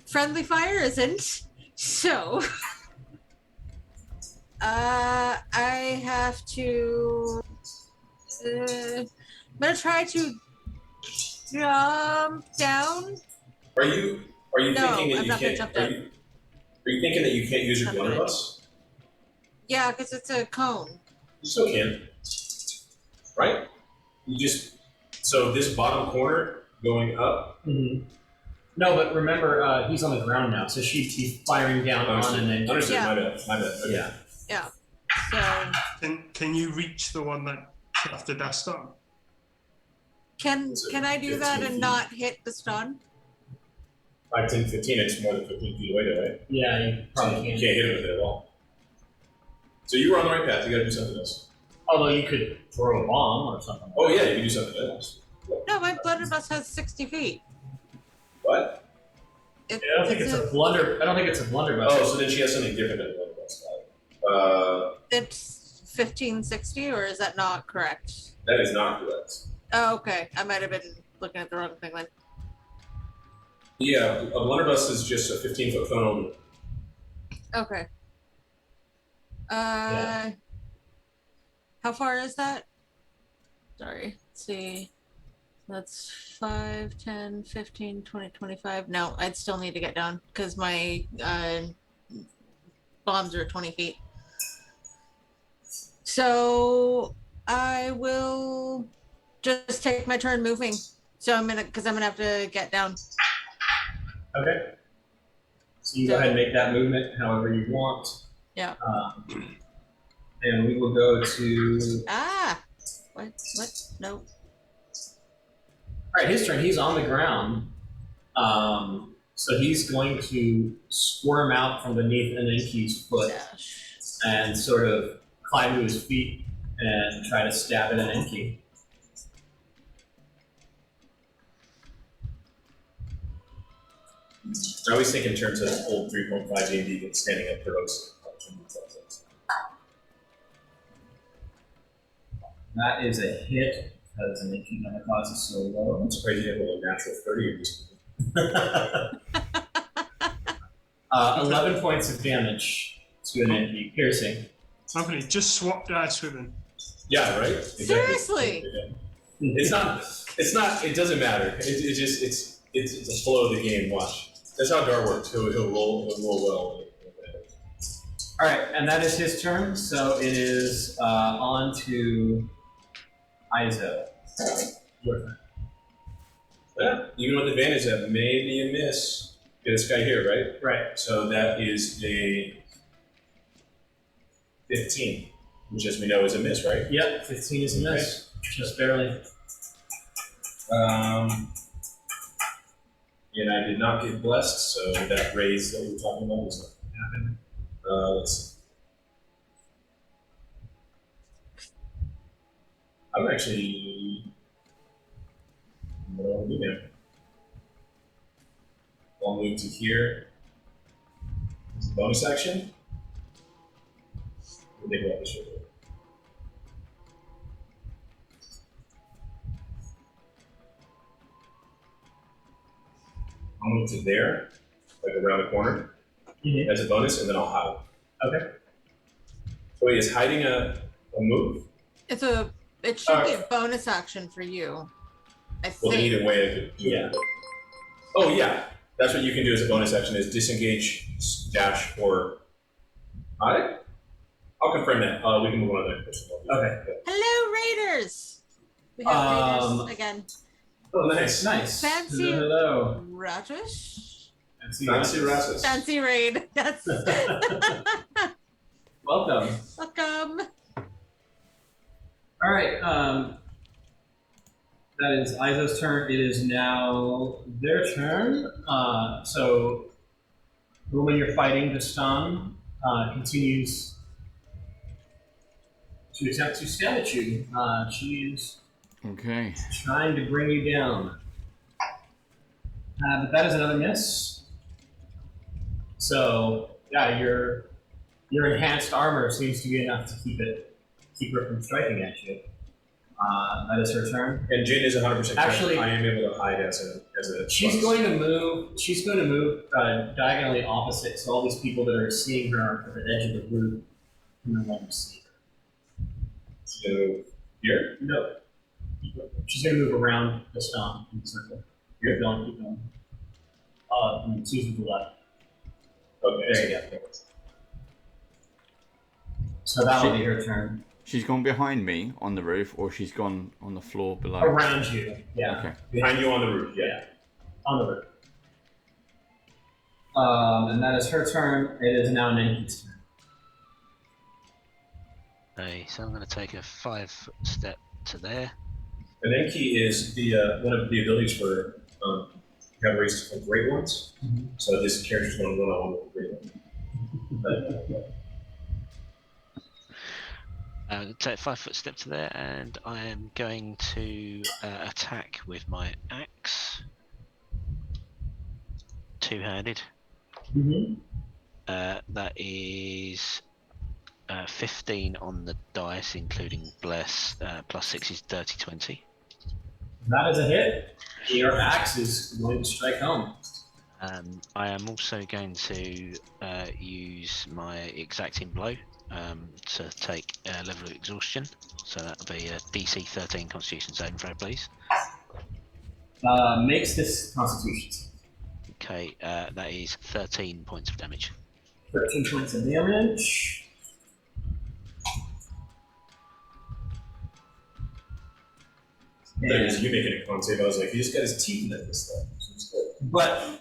Speaker 5: Friendly fire isn't. So. I have to. I'm gonna try to jump down?
Speaker 3: Are you
Speaker 5: No,
Speaker 3: thinking that
Speaker 5: I'm
Speaker 3: you
Speaker 5: not gonna
Speaker 3: can't?
Speaker 5: jump
Speaker 3: Are
Speaker 5: down.
Speaker 3: you thinking that you can't use your
Speaker 5: Not gonna.
Speaker 3: blunderbuss?
Speaker 5: Yeah, because it's a cone.
Speaker 3: You still can, right? You just so this bottom corner going up.
Speaker 4: Mm-hmm. No, but remember, he's on the ground now, so she'd be firing down on and then.
Speaker 3: Understood.
Speaker 5: Yeah.
Speaker 3: My bad. Okay.
Speaker 4: Yeah.
Speaker 5: So
Speaker 2: Can you reach the one that after dashed on?
Speaker 5: can I do that
Speaker 3: 15
Speaker 5: and
Speaker 3: feet.
Speaker 5: not hit the stun?
Speaker 3: 5, 10, 15. It's more than 15 feet away, though, right?
Speaker 4: Yeah, you
Speaker 3: So
Speaker 4: probably
Speaker 3: you
Speaker 4: can't.
Speaker 3: can't hit it with it at all. So you were on the right path. You got to do something else.
Speaker 4: Although you could throw a bomb or something.
Speaker 3: Oh yeah, you can do something else.
Speaker 5: No, my blunderbuss has 60 feet.
Speaker 3: What?
Speaker 4: I don't think it's a blunderbuss.
Speaker 3: Oh, so then she has something different than the blunderbuss.
Speaker 5: It's 1560, or is that not correct?
Speaker 3: That is not correct.
Speaker 5: Oh, okay. I might have been looking at the wrong thing then.
Speaker 3: Yeah, a blunderbuss is just a 15-foot cone only.
Speaker 5: Okay.
Speaker 4: Yeah.
Speaker 5: How far is that? Sorry. Let's see. That's 5, 10, 15, 20, 25. No, I'd still need to get down because my bombs are 20 feet. So I will just take my turn moving. So I'm gonna have to get down.
Speaker 4: Okay. So you go ahead and make that movement however you want.
Speaker 5: Yeah.
Speaker 4: And we will go to.
Speaker 5: What? No.
Speaker 4: All right, his turn. He's on the ground. So he's going to squirm out from beneath an Enki's foot
Speaker 5: Dash.
Speaker 4: and sort of climb to his feet and try to stab at an Enki.
Speaker 3: I always think in terms of old 3.5 D&D, but standing up heroes.
Speaker 4: That is a hit because an Enki number cost is so low.
Speaker 3: I'm surprised you have a little natural 30 in these.
Speaker 4: 11 points of damage to an Enki, piercing.
Speaker 2: Anthony, just swap dice with him.
Speaker 3: Yeah, right? Exactly.
Speaker 5: Seriously?
Speaker 3: It's not, it doesn't matter. It's a flow of the game, watch. That's how Dar works. He'll roll well.
Speaker 4: All right, and that is his turn. So it is on to Izo. Your turn.
Speaker 3: Yeah, even with advantage, that may be a miss. Okay, this guy here, right?
Speaker 4: Right.
Speaker 3: So that is a 15, which as we know is a miss, right?
Speaker 4: Yep, 15 is a miss. Just barely.
Speaker 3: And I did not get blessed, so that raise that we were talking about was not happening. Let's see. I'm actually. What do I want to do now? I'll move to here. It's a bonus action. We'll think about this real quick. I'll move to there, like around the corner, as a bonus, and then I'll hide.
Speaker 4: Okay.
Speaker 3: So wait, is hiding a move?
Speaker 5: It should be a bonus action for you. I
Speaker 3: Well, then
Speaker 5: think.
Speaker 3: either way, I could do it. Oh yeah, that's what you can do as a bonus action: is disengage, dash, or hide. I'll confirm that. We can move on to the next person.
Speaker 4: Okay.
Speaker 5: Hello, Raiders. We have Raiders again.
Speaker 3: Oh, nice.
Speaker 4: Nice.
Speaker 5: Fancy-
Speaker 4: Hello.
Speaker 5: Radish.
Speaker 3: Fancy Rasmus.
Speaker 5: Fancy raid. That's
Speaker 4: Welcome.
Speaker 5: welcome.
Speaker 4: All right. That is Izo's turn. It is now their turn. So the woman you're fighting, the stun, continues to attempt to stab at you. She is
Speaker 1: Okay.
Speaker 4: trying to bring you down. But that is another miss. So yeah, your enhanced armor seems to be enough to keep her from striking at you. That is her turn.
Speaker 3: And Jin is 100% correct.
Speaker 4: Actually-
Speaker 3: I am able to hide as a.
Speaker 4: She's going to move. She's going to move diagonally opposite, so all these people that are seeing her are at the edge of the roof can no longer see her.
Speaker 3: So here.
Speaker 4: No. She's going to move around the stone in the circle. Keep going. And Susan to the left.
Speaker 3: Okay.
Speaker 4: There you go. So that'll be her turn.
Speaker 1: She's gone behind me on the roof, or she's gone on the floor below?
Speaker 4: Around you, yeah.
Speaker 1: Okay.
Speaker 3: Behind you on the roof, yeah.
Speaker 4: On the roof. And that is her turn. It is now Nenki's turn.
Speaker 6: Okay, so I'm going to take a 5-foot step to there.
Speaker 3: And Enki is the one of the abilities for categories for Great Ones.
Speaker 4: Mm-hmm.
Speaker 3: So this character's going one-on-one with the Great One.
Speaker 6: Take a 5-foot step to there, and I am going to attack with my axe. Two-handed.
Speaker 4: Mm-hmm.
Speaker 6: That is 15 on the dice, including bless. Plus 6 is dirty 20.
Speaker 4: That is a hit. Your axe is going to strike home.
Speaker 6: I am also going to use my exacting blow to take a level of exhaustion. So that'll be a DC 13 Constitution saving throw, please.
Speaker 4: Makes this Constitution.
Speaker 6: Okay, that is 13 points of damage.
Speaker 4: 13 points of damage.
Speaker 3: There's you making a con save. I was like, he just got his teeth into this stuff.
Speaker 4: But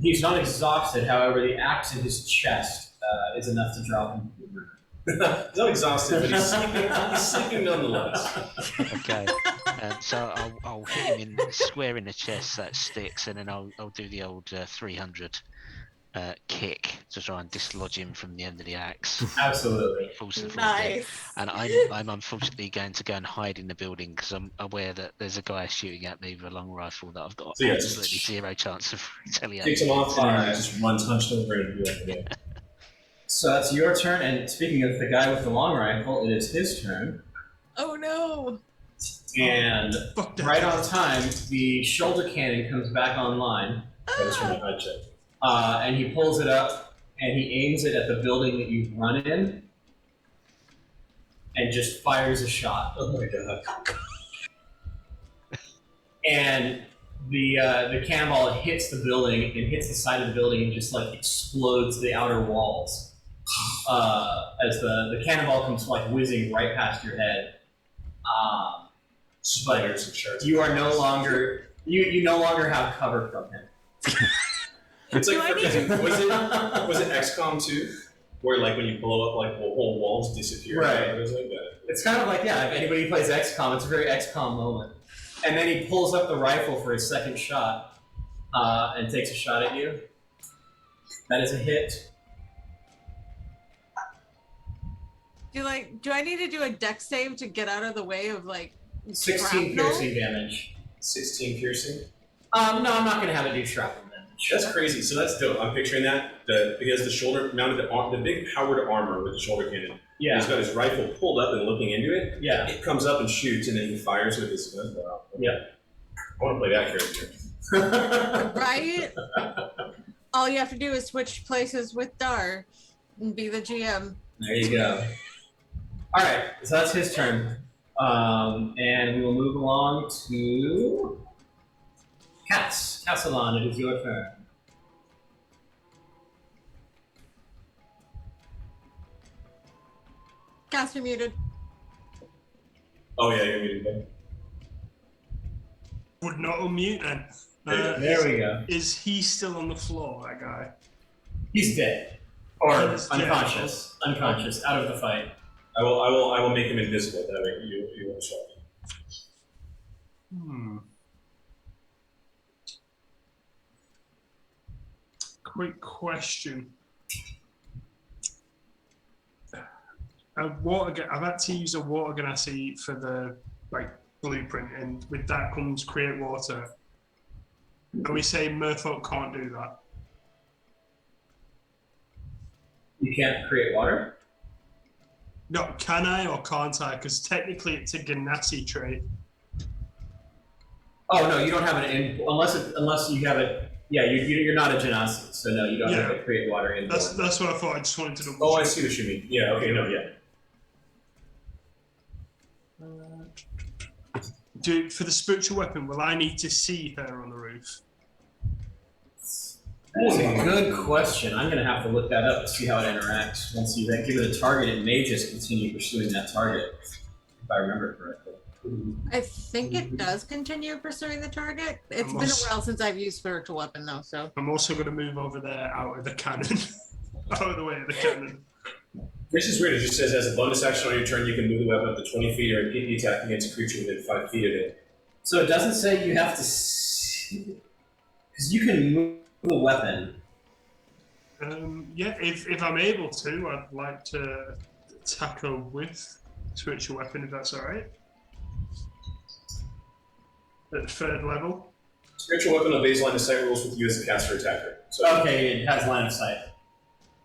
Speaker 4: he's not exhausted. However, the axe in his chest is enough to drop him to the ground.
Speaker 3: He's not exhausted, but he's sleeping nonetheless.
Speaker 6: Okay, so I'll hit him square in the chest, that sticks, and then I'll do the old 300 kick to try and dislodge him from the end of the axe.
Speaker 4: Absolutely.
Speaker 6: Falls to the floor dead.
Speaker 5: Nice.
Speaker 6: And I'm unfortunately going to go and hide in the building because I'm aware that there's a guy shooting at me with a long rifle that I've got
Speaker 3: So, yeah,
Speaker 6: absolutely zero chance of retaliating.
Speaker 3: Takes him off and just runs hunched over and do it again.
Speaker 4: So that's your turn. And speaking of the guy with the long rifle, it is his turn.
Speaker 5: Oh no.
Speaker 4: And
Speaker 2: Fuck that.
Speaker 4: right on time, the shoulder cannon comes back online.
Speaker 3: That was from my high check.
Speaker 4: And he pulls it up and he aims it at the building that you've run in and just fires a shot.
Speaker 3: Oh my god.
Speaker 4: And the cannonball hits the building and hits the side of the building and just like explodes the outer walls. As the cannonball comes like whizzing right past your head.
Speaker 3: Spiders and sharks.
Speaker 4: You are no longer you no longer have cover from him.
Speaker 3: It's like
Speaker 5: Do I need
Speaker 3: was it XCOM 2? Where like when you blow up like the whole walls disappear.
Speaker 4: Right.
Speaker 3: It was like that.
Speaker 4: It's kind of like, yeah, if anybody plays XCOM, it's a very XCOM moment. And then he pulls up the rifle for his second shot and takes a shot at you. That is a hit.
Speaker 5: Do I need to do a dex save to get out of the way of like
Speaker 4: 16
Speaker 5: shrapnel?
Speaker 4: piercing damage.
Speaker 3: 16 piercing.
Speaker 4: No, I'm not going to have it do shrapnel damage.
Speaker 3: That's crazy. So that's dope. I'm picturing that. He has the shoulder mounted, the big powered armor with the shoulder cannon.
Speaker 4: Yeah.
Speaker 3: He's got his rifle pulled up and looking into it.
Speaker 4: Yeah.
Speaker 3: It comes up and shoots, and then he fires with his gun. Wow.
Speaker 4: Yeah.
Speaker 3: I want to play that character.
Speaker 5: Right? All you have to do is switch places with Dar and be the GM.
Speaker 4: There you go. All right, so that's his turn. And we will move along to Cass. Cassalon, it is your turn.
Speaker 5: Caster muted.
Speaker 3: Oh yeah, you're muted.
Speaker 2: Would not unmute then.
Speaker 4: There we go.
Speaker 2: Is he still on the floor, that guy?
Speaker 4: He's dead. Or
Speaker 2: He's dead.
Speaker 4: unconscious. Unconscious, out of the fight.
Speaker 3: I will make him invisible. That way you won't show up.
Speaker 2: Quick question. I've had to use a water ganassi for the blueprint, and with that comes create water. And we say Merfolk can't do that.
Speaker 4: You can't create water?
Speaker 2: No, can I or can't I? Because technically it's a ganassi trait.
Speaker 4: Oh no, you don't have an in unless you have it. Yeah, you're not a genasi, so no, you don't have to create water in.
Speaker 2: That's what I thought. I just wanted to double
Speaker 3: Oh, I
Speaker 2: check.
Speaker 3: see what you mean. Yeah. Okay. No. Yeah.
Speaker 2: For the spiritual weapon, will I need to see her on the roof?
Speaker 4: That is a good question. I'm going to have to look that up to see how it interacts. Once you then give it a target, it may just continue pursuing that target, if I remember correctly.
Speaker 5: I think it does continue pursuing the target. It's been a while since I've used spiritual weapon though, so.
Speaker 2: I'm also going to move over there out of the cannon. Out of the way of the cannon.
Speaker 3: This is weird. It just says, as a bonus action on your turn, you can move the weapon up to 20 feet or repeat the attack against a creature within 5 feet of it.
Speaker 4: So it doesn't say you have to see... Because you can move the weapon.
Speaker 2: Yeah, if I'm able to, I'd like to attack her with spiritual weapon, if that's alright. At 3rd level.
Speaker 3: Spiritual weapon obeys line of sight rules with you as a caster attacker. So,
Speaker 4: Okay, it has line of sight.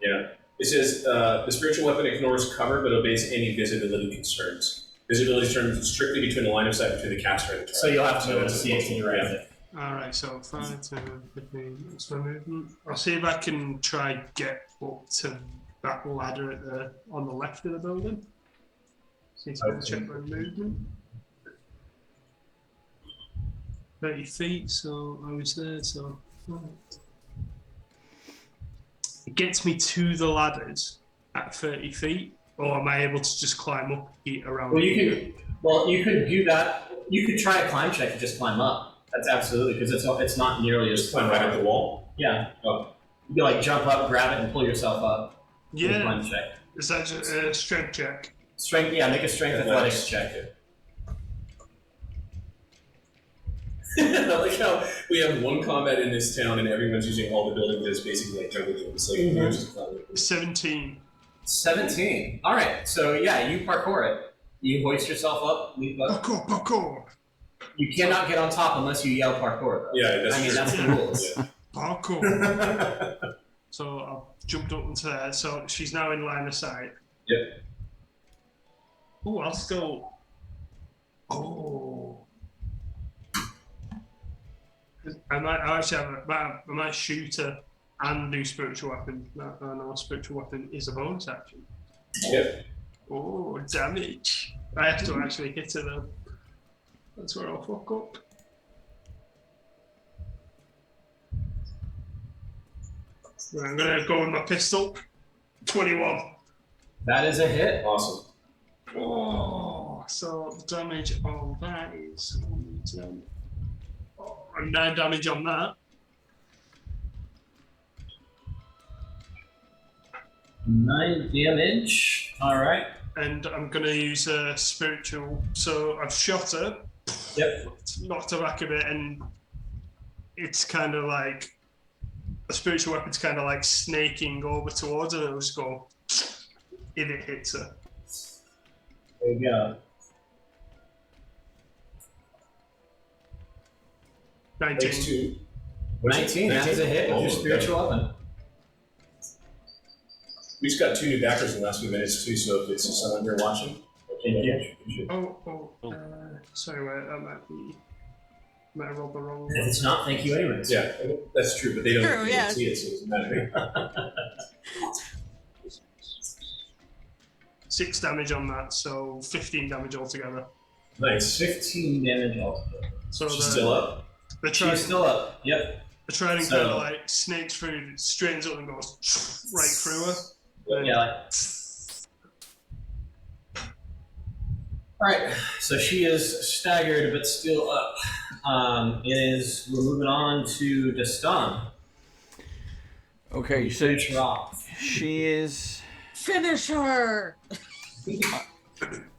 Speaker 3: yeah. It says the spiritual weapon ignores cover but obeys any visibility concerns. Visibility turns strictly between the line of sight between the caster and the target.
Speaker 4: So you'll have to be able to
Speaker 3: it's
Speaker 4: see it to direct it.
Speaker 2: Alright, so 5, 10, 15, that's my movement. I'll see if I can try get up to that ladder on the left of the building. See if I can check my movement. 30 feet, so I was there, so... It gets me to the ladders at 30 feet, or am I able to just climb up around?
Speaker 4: Well, you could do that. You could try a climb check and just climb up. That's absolutely, because it's not nearly as
Speaker 3: Just climb right up the wall.
Speaker 4: Yeah.
Speaker 3: Oh.
Speaker 4: You can like jump up, grab it, and pull yourself up. with a
Speaker 2: Yeah,
Speaker 4: Climb check.
Speaker 2: is that just a strength check?
Speaker 4: Strength. Yeah, make a strength athletics check.
Speaker 3: I like how we have one combat in this town and everyone's using all the buildings as basically like jungle gyms. Like, we're just
Speaker 2: 17.
Speaker 4: 17. All right. So yeah, you parkour it. You hoist yourself up, leap up.
Speaker 2: Parkour, parkour,
Speaker 4: You cannot get on top unless you yell parkour. Though.
Speaker 3: Yeah, that's
Speaker 4: I mean
Speaker 3: true.
Speaker 4: that's the
Speaker 2: Yeah.
Speaker 4: rules.
Speaker 3: Yeah.
Speaker 2: parkour. So I've jumped up into there. So she's now in line of sight.
Speaker 3: Yep.
Speaker 2: Oh, I'll still. Oh. I might shoot her and do spiritual weapon. No, spiritual weapon is a bonus action.
Speaker 3: Yep.
Speaker 2: Oh, damage. I have to actually hit her though. That's where I'll fuck up. Right, I'm gonna go with my pistol. 21.
Speaker 4: That is a hit.
Speaker 3: Awesome.
Speaker 2: Oh, so the damage on that is 10. Oh, and 9 damage on that.
Speaker 4: 9 damage. All right.
Speaker 2: And I'm gonna use a spiritual. So I've shot her.
Speaker 4: Yep.
Speaker 2: Knocked her back a bit, and it's kind of like a spiritual weapon's kind of like snaking over towards her. And it'll just go if it hits her.
Speaker 4: There you go.
Speaker 2: 19.
Speaker 3: Thanks to
Speaker 4: 19. That is a hit with your spiritual weapon.
Speaker 3: we just got 2 new backers in the last few minutes too, so if it's someone you're watching,
Speaker 4: Thank you.
Speaker 2: Sorry, wait, that might be. Might have rolled the wrong
Speaker 4: If
Speaker 2: one.
Speaker 4: it's not, thank you anyways.
Speaker 3: Yeah, that's true, but they don't,
Speaker 5: True,
Speaker 3: they
Speaker 5: yeah.
Speaker 3: don't see it, so it doesn't matter.
Speaker 2: 6 damage on that, so 15 damage altogether.
Speaker 3: Nice.
Speaker 4: 15 damage altogether.
Speaker 2: So
Speaker 3: She's still up.
Speaker 2: the trident,
Speaker 4: She's still up. Yep.
Speaker 2: the trident
Speaker 4: So-
Speaker 2: kind of like snakes through, straightens up and goes right through her. And
Speaker 4: Yeah. Like, all right. So she is staggered but still up. We're moving on to Destan.
Speaker 1: Okay, so
Speaker 4: Finish her off.
Speaker 1: she is.
Speaker 5: Finish her!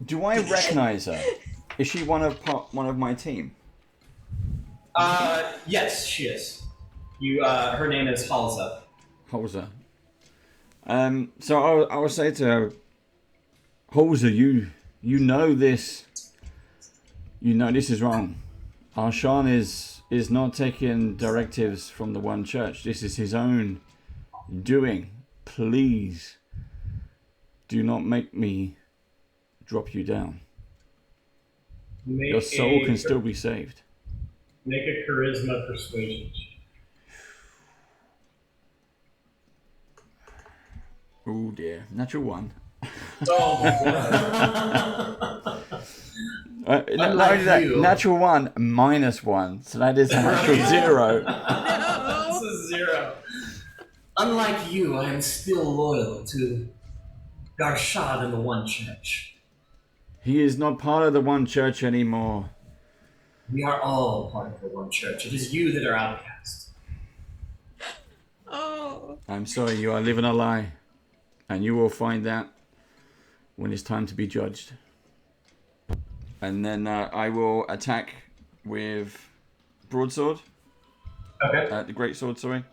Speaker 1: Do I recognize her? Is she one of my team?
Speaker 4: Yes, she is. Her name is Halza.
Speaker 1: Holzer. So I will say to her, Holzer, you know this. You know this is wrong. Arshan is not taking directives from the one church. This is his own doing. Please do not make me drop you down. Your soul can still be saved.
Speaker 4: Make a charisma persuasion.
Speaker 1: Oh dear, natural 1.
Speaker 3: Oh my god.
Speaker 1: Not
Speaker 4: Unlike
Speaker 1: only that,
Speaker 4: you.
Speaker 1: natural 1 -1, so that is an actual 0.
Speaker 4: It's a 0. Unlike you, I am still loyal to Garshad and the One Church.
Speaker 1: He is not part of the one church anymore.
Speaker 4: We are all part of the One Church. It is you that are outcast.
Speaker 5: Oh.
Speaker 1: I'm sorry, you are living a lie. And you will find that when it's time to be judged. And then I will attack with broadsword.
Speaker 4: Okay.
Speaker 1: The great sword, sorry.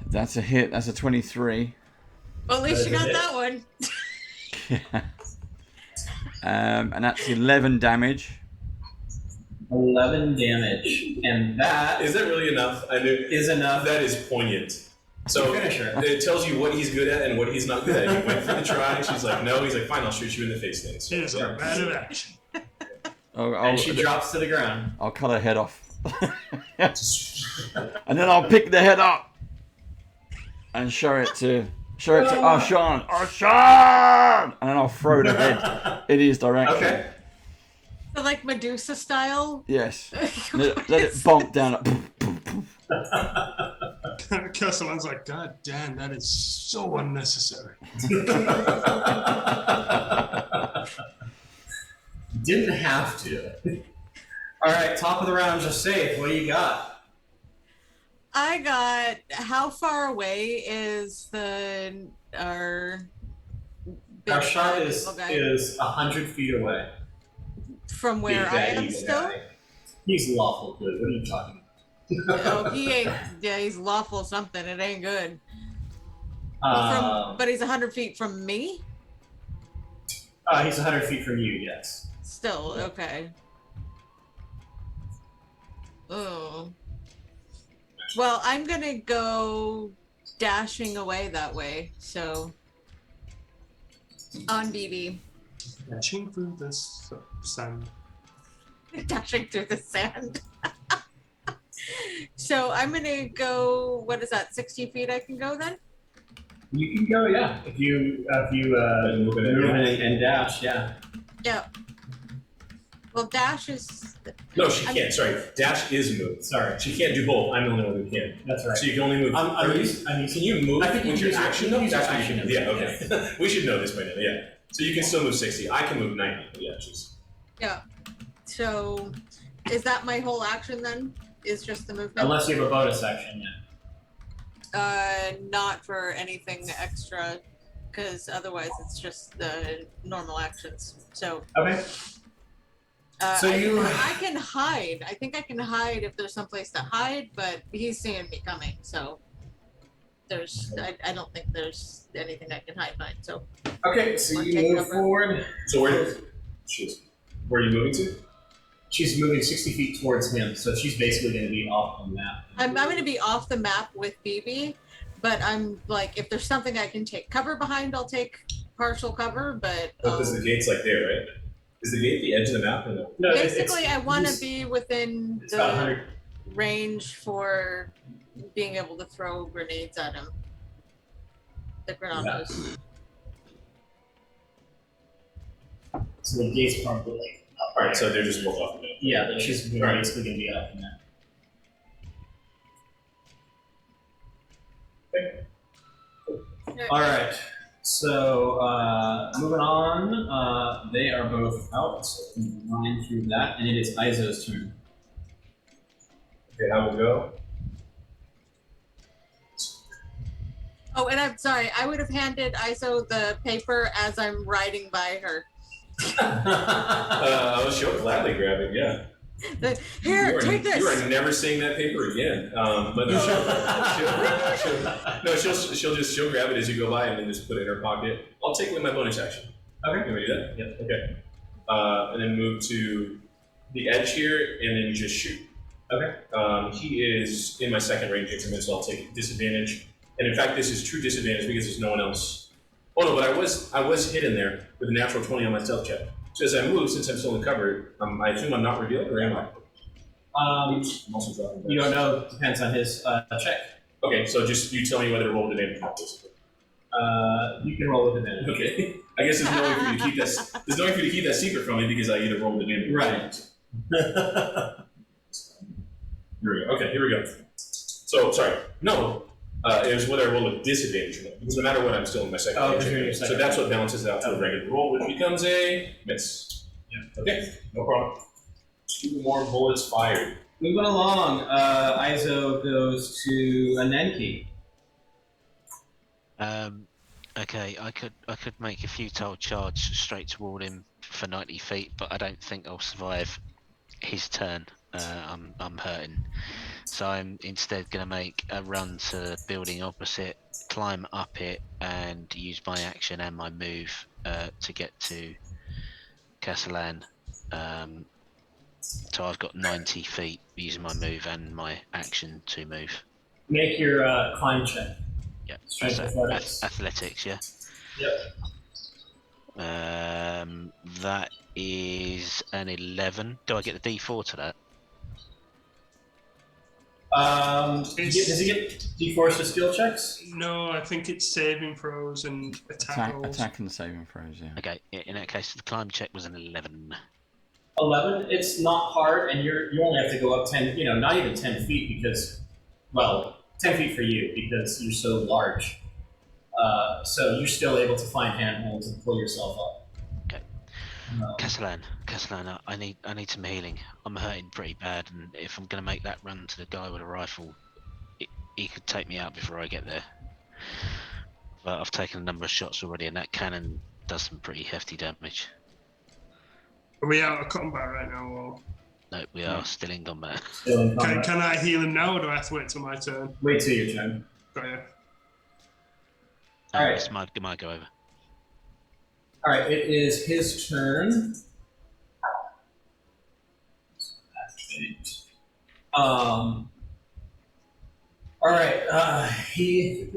Speaker 1: That's a hit. That's a 23.
Speaker 5: Well, at least you got that one.
Speaker 1: Yeah. And that's 11 damage.
Speaker 4: 11 damage. And that
Speaker 3: Is that really enough? I knew
Speaker 4: is enough.
Speaker 3: that is poignant. So
Speaker 4: Finisher.
Speaker 3: it tells you what he's good at and what he's not good at. He went for the try. She's like, no. He's like, fine, I'll shoot you in the face then. So,
Speaker 2: Here's a man of action.
Speaker 4: And she drops to the ground.
Speaker 1: I'll cut her head off. And then I'll pick the head up and show it to Arshan. Arshan! And then I'll throw the head in his direction.
Speaker 4: Okay.
Speaker 5: So like Medusa style.
Speaker 1: Yes. Let it bump down.
Speaker 2: Castellan's like, God damn, that is so unnecessary.
Speaker 4: Didn't have to. All right, top of the round, just safe. What do you got?
Speaker 5: I got. How far away is our
Speaker 4: Garshad
Speaker 5: evil guy
Speaker 4: is 100 feet away.
Speaker 5: from where
Speaker 4: Big
Speaker 5: I
Speaker 4: bad
Speaker 5: am
Speaker 4: evil
Speaker 5: still?
Speaker 4: guy. He's lawful good. What are you talking about?
Speaker 5: Oh, he ain't. Yeah, he's lawful something. It ain't good. But he's 100 feet from me.
Speaker 4: He's 100 feet from you. Yes.
Speaker 5: Still okay. Oh. Well, I'm gonna go dashing away that way. So on BB.
Speaker 2: Dashing through the sand.
Speaker 5: Dashing through the sand. So I'm gonna go. What is that? 60 feet? I can go then.
Speaker 4: You can go, yeah. If you move and dash, yeah.
Speaker 5: Yeah. Well, dash is.
Speaker 3: No, she can't. Sorry. Dash is move.
Speaker 4: Sorry.
Speaker 3: She can't do both. I'm the only one who can.
Speaker 4: That's right.
Speaker 3: So you can only move.
Speaker 4: I'm
Speaker 3: 30.
Speaker 4: used-
Speaker 3: Can you move
Speaker 4: I think you
Speaker 3: with
Speaker 4: can
Speaker 3: your
Speaker 4: use-
Speaker 3: action
Speaker 4: you
Speaker 3: though?
Speaker 4: can use your
Speaker 3: That's what
Speaker 4: action.
Speaker 3: you can do. Yeah, okay. We should know this by now, yeah. So you can still move 60. I can move 90, but yeah, she's...
Speaker 5: Yeah. So, is that my whole action then? Is just the movement?
Speaker 4: Unless you have a bonus action, yeah.
Speaker 5: Not for anything extra, because otherwise it's just the normal actions. So.
Speaker 4: Okay. So
Speaker 5: I can hide. I think I can hide if there's someplace to hide, but he's seeing me coming, so I don't think there's anything I can hide behind. So.
Speaker 4: Okay, so
Speaker 5: Wanna
Speaker 4: you
Speaker 5: take
Speaker 4: move
Speaker 5: over?
Speaker 4: forward.
Speaker 3: So where are you moving to?
Speaker 4: She's moving 60 feet towards him, so she's basically going to be off the map.
Speaker 5: I'm going to be off the map with BB, but I'm like, if there's something I can take cover behind, I'll take partial cover. But
Speaker 3: Because the gate's like there, right? Is the gate the edge of the map or no?
Speaker 4: No,
Speaker 5: basically, I want to be within
Speaker 4: It's about
Speaker 5: the
Speaker 4: 100.
Speaker 5: range for being able to throw grenades at him. The granados.
Speaker 4: So the gate's probably like up.
Speaker 3: Alright, so they're just both off the map.
Speaker 4: Yeah, but she's basically
Speaker 3: Alright.
Speaker 4: going to be up in that. All right. So moving on, they are both out. Line through that, and it is Izo's turn.
Speaker 3: Okay, I will go.
Speaker 5: Oh, and I'm sorry. I would have handed ISO the paper as I'm riding by her.
Speaker 3: She'll gladly grab it, yeah.
Speaker 5: Here, take this.
Speaker 3: You are never seeing that paper again. But no, she'll grab it as you go by and then just put it in her pocket. I'll take it with my bonus action.
Speaker 4: Okay.
Speaker 3: Can we do that? Yep. Okay. And then move to the edge here and then just shoot.
Speaker 4: Okay.
Speaker 3: He is in my second range increment, so I'll take disadvantage. And in fact, this is true disadvantage because there's no one else. Oh no, but I was hidden there with a natural 20 on my stealth check. So as I move, since I'm still in cover, I assume I'm not revealed, or am I? I'm also dropping
Speaker 4: You don't know. Depends on his check.
Speaker 3: Okay, so just you tell me whether to roll the damage or not, basically.
Speaker 4: You can roll with advantage.
Speaker 3: Okay. I guess there's no way for you to keep that. There's no way for you to keep that secret from me because I either rolled the damage.
Speaker 4: Right.
Speaker 3: Here we go. Okay, here we go. So, sorry. No, it was whether I roll a disadvantage or not. Because no matter what, I'm still in my second
Speaker 4: because you're in
Speaker 3: range.
Speaker 4: your
Speaker 3: So
Speaker 4: second
Speaker 3: that's what balances out to a regular roll, which becomes a miss.
Speaker 4: Yeah.
Speaker 3: Okay, no problem. 2 more bullets fired.
Speaker 4: Moving along, Izo goes to Anenki.
Speaker 6: Okay, I could make a futile charge straight toward him for 90 feet, but I don't think I'll survive his turn. I'm hurting, so I'm instead gonna make a run to the building opposite, climb up it, and use my action and my move to get to Castellan. So I've got 90 feet using my move and my action to move.
Speaker 4: Make your climb check.
Speaker 6: Yeah,
Speaker 4: Strength athletics.
Speaker 6: Athletics, yeah.
Speaker 4: Yep.
Speaker 6: That is an 11. Do I get the D4 to that?
Speaker 4: Does he get D4 to skill checks?
Speaker 2: No, I think it's saving throws and attack rolls.
Speaker 1: Attack and saving throws, yeah.
Speaker 6: Okay, in that case, the climb check was an 11.
Speaker 4: 11. It's not hard, and you only have to go up 10. Not even 10 feet because, 10 feet for you because you're so large. So you're still able to find handholds and pull yourself up.
Speaker 6: Okay. Castellan, I need some healing. I'm hurting pretty bad, and if I'm gonna make that run to the guy with a rifle, he could take me out before I get there. But I've taken a number of shots already, and that cannon does some pretty hefty damage.
Speaker 2: Are we out of combat right now, or
Speaker 6: No, we are still in combat.
Speaker 4: Still in combat.
Speaker 2: can I heal him now, or do I have to wait till my turn?
Speaker 4: Wait till your turn.
Speaker 2: Got you.
Speaker 4: Alright.
Speaker 6: This might go over.
Speaker 4: All right, it is his turn. All right, he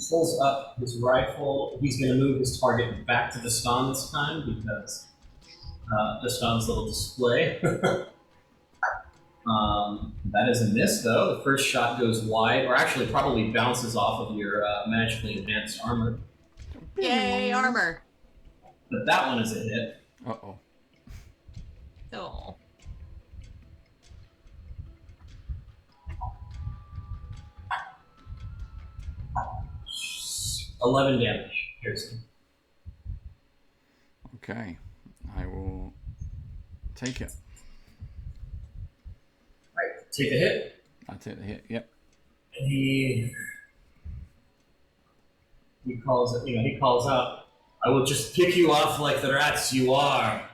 Speaker 4: pulls up his rifle. He's going to move his target back to the stun this time because the stun's little display. That is a miss, though. The first shot goes wide, or actually probably bounces off of your magically enhanced armor.
Speaker 5: Yay, armor.
Speaker 4: But that one is a hit.
Speaker 1: Uh-oh.
Speaker 5: Oh.
Speaker 4: 11 damage, piercing.
Speaker 1: Okay. I will take it.
Speaker 4: Right, take the hit.
Speaker 1: I take the hit, yep.
Speaker 4: And he calls out, "I will just pick you off like the rats you are.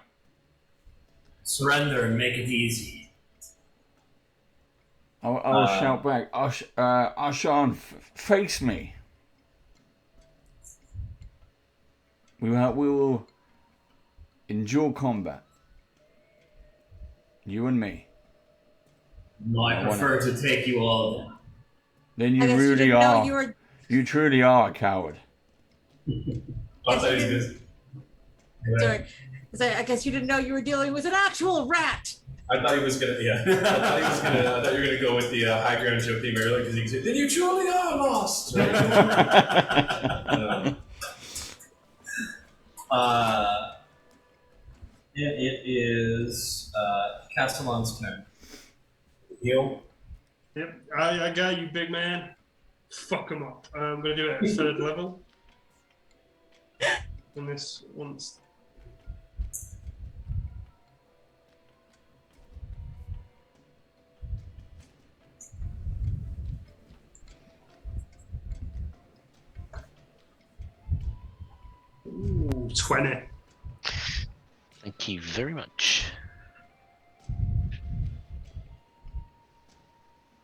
Speaker 4: Surrender and make it easy."
Speaker 1: I will shout back, Arshan, face me. We will endure combat. You and me.
Speaker 4: No, I prefer to take you all down.
Speaker 1: Then you
Speaker 5: I guess
Speaker 1: really
Speaker 5: didn't know
Speaker 1: are.
Speaker 5: you were.
Speaker 1: You truly are a coward.
Speaker 3: I'll tell you this.
Speaker 5: Sorry. I guess you didn't know you were dealing with an actual rat.
Speaker 3: I thought he was gonna, I thought you were gonna go with the high ground joke thing earlier because he could say, "Then you truly are lost."
Speaker 4: It is Castellan's turn.
Speaker 3: Heal.
Speaker 2: Yep, I got you, big man. Fuck him up. I'm gonna do it at 3rd level. And this one's. Ooh, 20.
Speaker 6: Thank you very much.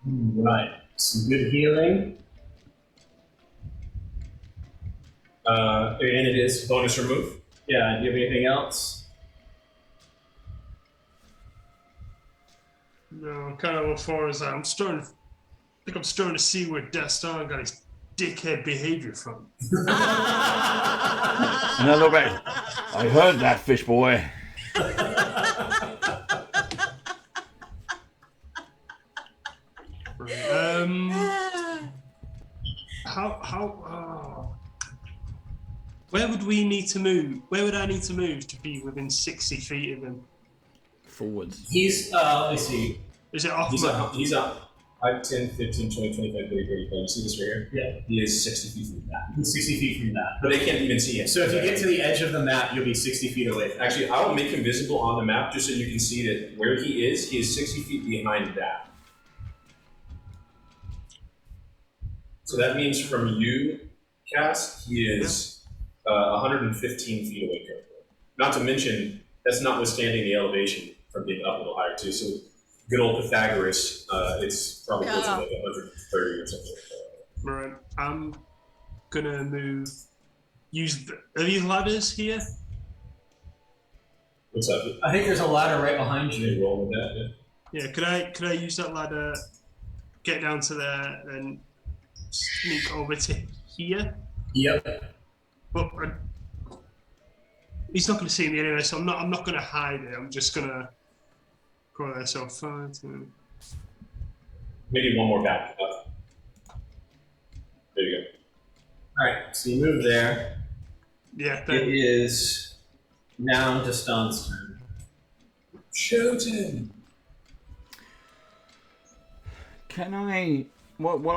Speaker 4: Right, some good healing.
Speaker 3: And it is bonus remove.
Speaker 4: Yeah, do you have anything else?
Speaker 2: No, kind of as far as I'm starting to see where Destin got his dickhead behavior from.
Speaker 1: And I look back. I heard that, fish boy.
Speaker 2: Where would we need to move? Where would I need to move to be within 60 feet of him?
Speaker 1: Forwards.
Speaker 4: He's, let me see.
Speaker 2: Is it off?
Speaker 3: He's up 5, 10, 15, 20, 25, 30, 35. You see this right here?
Speaker 4: Yeah.
Speaker 3: He is 60 feet from that.
Speaker 4: He's 60 feet from that.
Speaker 3: But they can't even see him.
Speaker 4: So if you get to the edge of the map, you'll be 60 feet away from him.
Speaker 3: Actually, I will make him visible on the map just so you can see that where he is 60 feet behind that. So that means from you, Cass, he is 115 feet away currently. Not to mention, that's notwithstanding the elevation from being up a little higher too. So good old Pythagoras, it's probably close to like 130 or something like that.
Speaker 2: Right. I'm gonna move. Are these ladders here?
Speaker 3: What's up?
Speaker 4: I think there's a ladder right behind you.
Speaker 3: They roll with that, yeah.
Speaker 2: Yeah. Could I use that ladder? Get down to there and sneak over to here.
Speaker 4: Yep.
Speaker 2: But he's not going to see me anyway, so I'm not going to hide it. I'm just going to go there. So 5, 10.
Speaker 3: Maybe one more back up. There you go.
Speaker 4: Alright, so you move there.
Speaker 2: Yeah.
Speaker 4: It
Speaker 2: Then,
Speaker 4: is now Deston's turn.
Speaker 3: Shoot him!
Speaker 1: Can I? What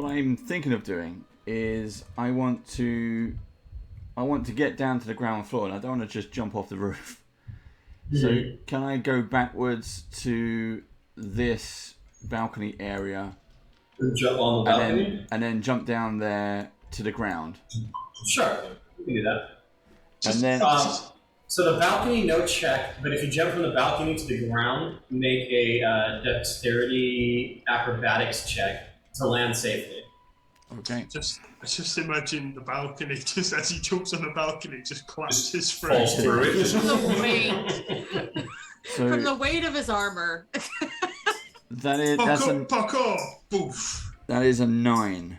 Speaker 1: I'm thinking of doing is I want to get down to the ground floor, and I don't want to just jump off the roof. So can I go backwards to this balcony area
Speaker 4: Jump on the balcony?
Speaker 1: and then jump down there to the ground?
Speaker 4: Sure, you can do that.
Speaker 1: And then
Speaker 4: So the balcony, no check, but if you jump from the balcony to the ground, make a dexterity acrobatics check to land safely.
Speaker 1: okay.
Speaker 2: just imagine the balcony. Just as he jumps on the balcony, just collapses through.
Speaker 3: Falls through it.
Speaker 5: From the weight. From
Speaker 1: So
Speaker 5: the weight of his armor.
Speaker 2: Parkour! Boof!
Speaker 1: that is a 9.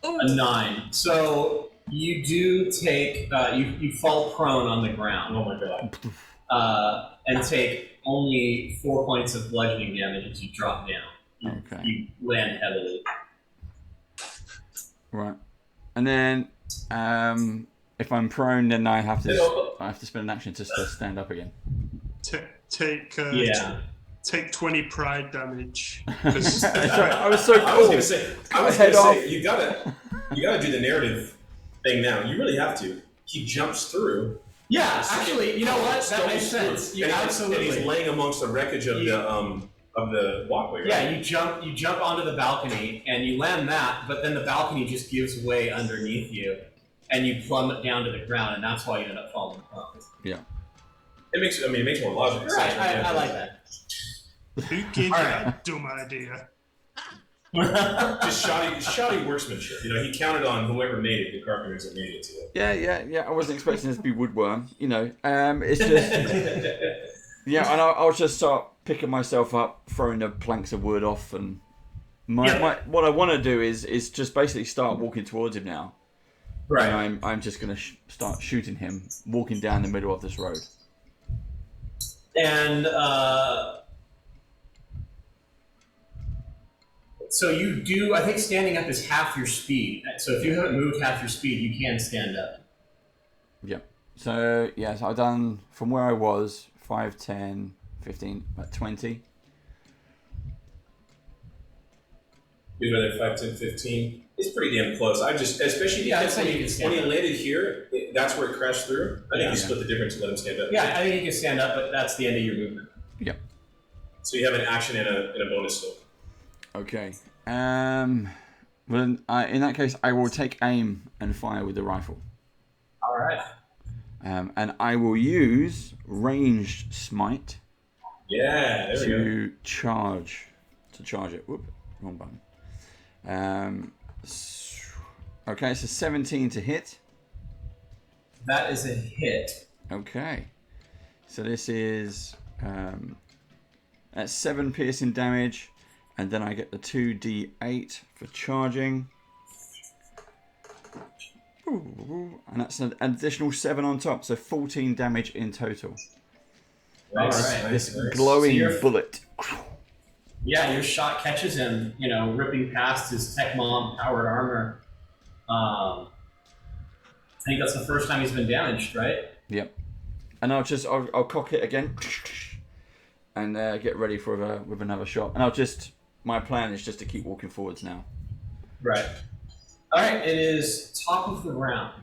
Speaker 5: Oh,
Speaker 4: A 9. So you do take, you fall prone on the ground.
Speaker 3: Oh my god.
Speaker 4: And take only 4 points of bludgeoning damage as you drop down.
Speaker 1: Okay.
Speaker 4: You land heavily.
Speaker 1: Right. And then if I'm prone, then I have to spend an action to stand up again.
Speaker 2: Take 20 pride damage.
Speaker 1: Sorry, I was so cool.
Speaker 3: I was gonna say, you gotta do the narrative thing now. You really have to. He jumps through.
Speaker 4: Yeah, actually, you know what? That makes sense.
Speaker 3: And he's laying amongst the wreckage of the walkway. Right?
Speaker 4: Yeah, you jump onto the balcony and you land that, but then the balcony just gives way underneath you, and you plummet down to the ground, and that's why you end up falling prone.
Speaker 1: Yeah.
Speaker 3: It makes more logical sense.
Speaker 4: Right, I like that.
Speaker 2: Who gave you that dumb idea?
Speaker 3: Just shoddy workmanship. You know, he counted on whoever made it, the carpenters that made it to it.
Speaker 1: Yeah. I wasn't expecting this to be woodworm. You know, it's just yeah. And I'll just start picking myself up, throwing the planks of wood off, and what I want to do is just basically start walking towards him now.
Speaker 4: Right.
Speaker 1: And I'm just gonna start shooting him, walking down the middle of this road.
Speaker 4: And so you do, I think standing up is half your speed. So if you haven't moved half your speed, you can stand up.
Speaker 1: Yeah. So, yes, I've done from where I was 5, 10, 15, about 20.
Speaker 3: You'd rather 5, 10, 15. It's pretty damn close. Especially
Speaker 4: I'd say you can stand
Speaker 3: when he
Speaker 4: up.
Speaker 3: landed here, that's where it crashed through. I think you split the difference and let him stand up.
Speaker 4: Yeah, I think you can stand up, but that's the end of your movement.
Speaker 1: Yeah.
Speaker 3: So you have an action and a bonus skill.
Speaker 1: Okay. Well, in that case, I will take aim and fire with the rifle.
Speaker 4: All right.
Speaker 1: And I will use ranged smite
Speaker 3: Yeah, there we go.
Speaker 1: to charge it. Whoop, wrong button. Okay, so 17 to hit.
Speaker 4: That is a hit.
Speaker 1: Okay. So this is that's 7 piercing damage, and then I get the 2d8 for charging. Ooh, and that's an additional 7 on top, so 14 damage in total.
Speaker 3: Nice.
Speaker 1: This glowing bullet.
Speaker 4: Yeah, your shot catches him, ripping past his Tech Mom powered armor. I think that's the first time he's been damaged, right?
Speaker 1: Yep. And I'll cock it again, and get ready for with another shot. And my plan is just to keep walking forwards now.
Speaker 4: Right. All right. It is top of the round.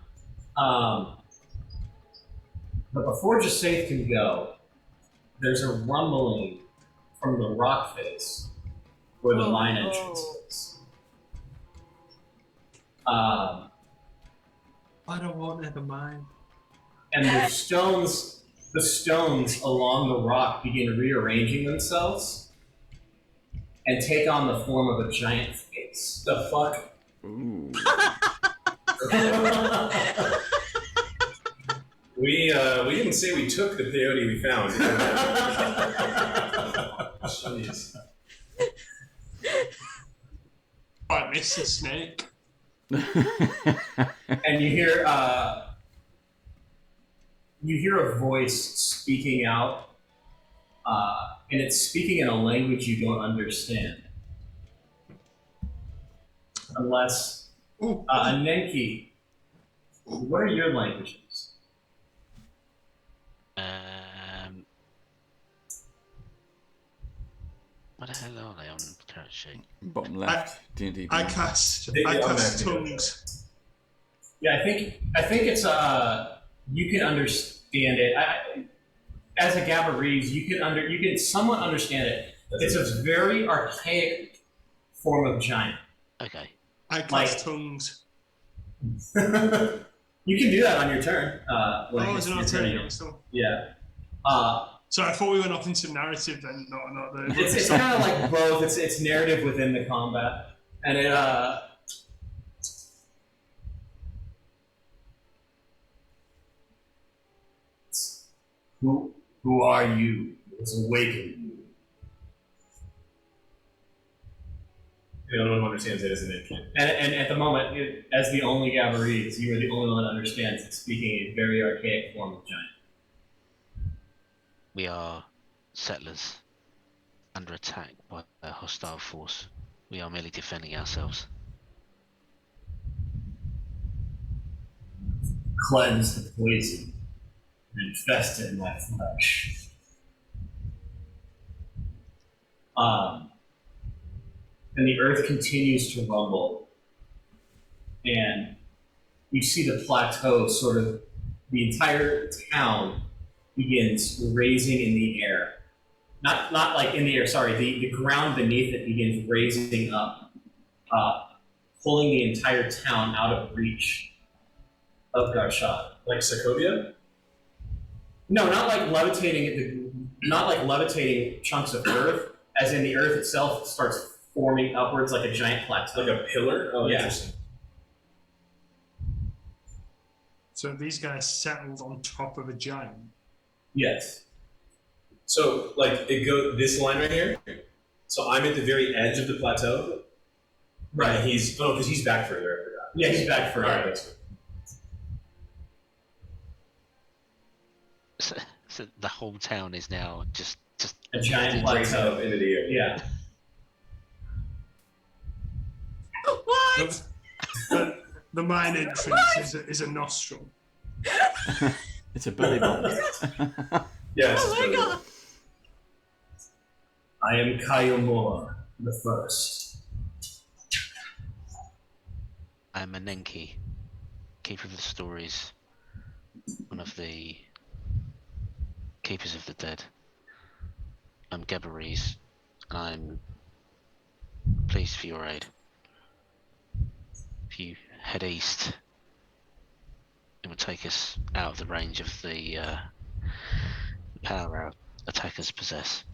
Speaker 4: But before Jasaith can go, there's a rumbling from the rock face where the mine entrance is.
Speaker 2: I don't want never mind.
Speaker 4: And the stones along the rock begin rearranging themselves and take on the form of a giant face.
Speaker 3: The fuck?
Speaker 1: Ooh.
Speaker 3: We didn't say we took the peyote we found. Jeez.
Speaker 2: I miss the snake.
Speaker 4: And you hear a voice speaking out, and it's speaking in a language you don't understand. Unless, Nenki, what are your languages?
Speaker 6: What the hell are they on the character sheet?
Speaker 1: Bottom left, D&D.
Speaker 2: I cast tongues.
Speaker 4: Yeah, I think it's you can understand it. As a Gabarese, you can somewhat understand it. It's a very archaic form of giant.
Speaker 6: Okay.
Speaker 2: I cast tongues.
Speaker 4: You can do that on your turn.
Speaker 2: It's an alternative.
Speaker 4: Yeah.
Speaker 2: So I thought we went off into narrative then, not the.
Speaker 4: It's kind of like both. It's narrative within the combat, and it Who are you? It's awakened you.
Speaker 3: No one understands it, isn't it?
Speaker 4: And at the moment, as the only Gabarese, you are the only one that understands it's speaking a very archaic form of giant.
Speaker 6: We are settlers under attack by a hostile force. We are merely defending ourselves.
Speaker 4: Cleanse the poison and infest it in my flesh. And the earth continues to rumble. And you see the plateau sort of, the entire town begins raising in the air. Not like in the air, sorry, the ground beneath it begins raising up, pulling the entire town out of reach of Garshad.
Speaker 3: Like Sokovia?
Speaker 4: No, not like levitating chunks of earth, as in the earth itself starts forming upwards like a giant plateau.
Speaker 3: Like a pillar? Oh,
Speaker 4: Yeah.
Speaker 3: Interesting.
Speaker 2: So these guys settled on top of a giant.
Speaker 4: Yes.
Speaker 3: So, like, this line right here. So I'm at the very edge of the plateau.
Speaker 4: Right.
Speaker 3: And because he's back further. I forgot.
Speaker 4: Yeah, he's back further.
Speaker 3: All right, that's good.
Speaker 6: So the whole town is now just
Speaker 4: A giant
Speaker 3: Breaks
Speaker 4: plateau.
Speaker 3: up into the air.
Speaker 4: Yeah.
Speaker 5: What?
Speaker 2: The mine entrance is a nostril.
Speaker 1: It's a belly button.
Speaker 3: Yes.
Speaker 5: Oh my god.
Speaker 4: I am Kayomor the First.
Speaker 6: I'm a Nenki, keeper of the stories, one of the keepers of the dead. I'm Gabarese, and I'm pleased for your aid. If you head east, it will take us out of the range of the power our attackers possess.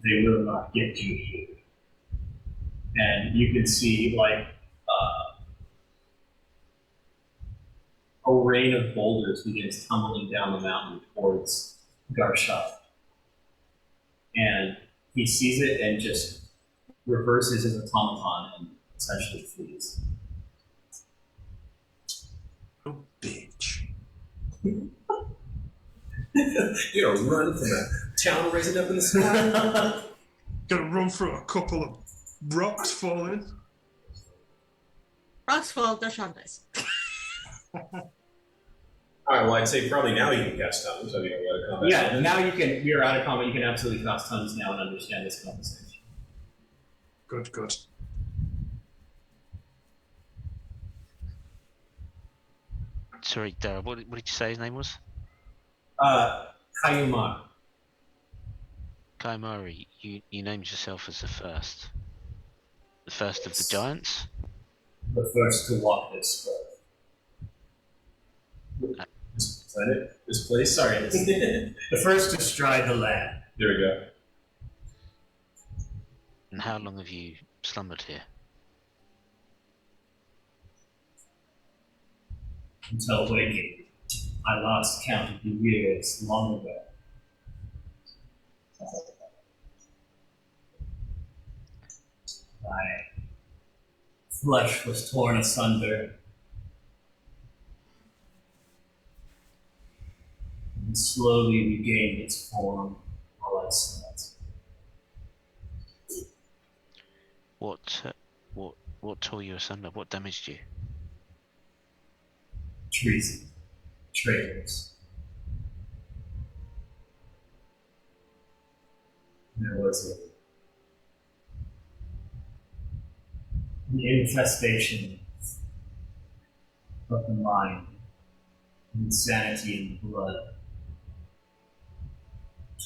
Speaker 4: They will not get you here. And you can see like a rain of boulders begins tumbling down the mountain towards Garshad. And he sees it and just reverses his automaton and essentially flees.
Speaker 2: Oh, bitch.
Speaker 3: You're gonna run from a town rising up in the sky.
Speaker 2: Gonna run through a couple of rocks falling.
Speaker 5: Rocks fall, Darshan dies.
Speaker 3: Alright, well, I'd say probably now you can cast tongues. I mean, we're out of combat.
Speaker 4: Yeah, now you can. We are out of combat. You can absolutely cast tongues now and understand this conversation.
Speaker 2: Good.
Speaker 6: Sorry, Dara, what did you say his name was?
Speaker 4: Kayumar.
Speaker 6: Kaimari, you named yourself as the first. The first of the giants?
Speaker 4: The first to walk this road.
Speaker 3: Is that it? This place?
Speaker 4: Sorry, the first to stride the land.
Speaker 3: There we go.
Speaker 6: And how long have you slumbered here?
Speaker 4: Until waking. I last counted the years long ago. My flesh was torn asunder. And slowly regained its form while I slept.
Speaker 6: What tore you asunder? What damaged you?
Speaker 4: Treason. Traitors. There was an infestation of the mind, insanity in the blood,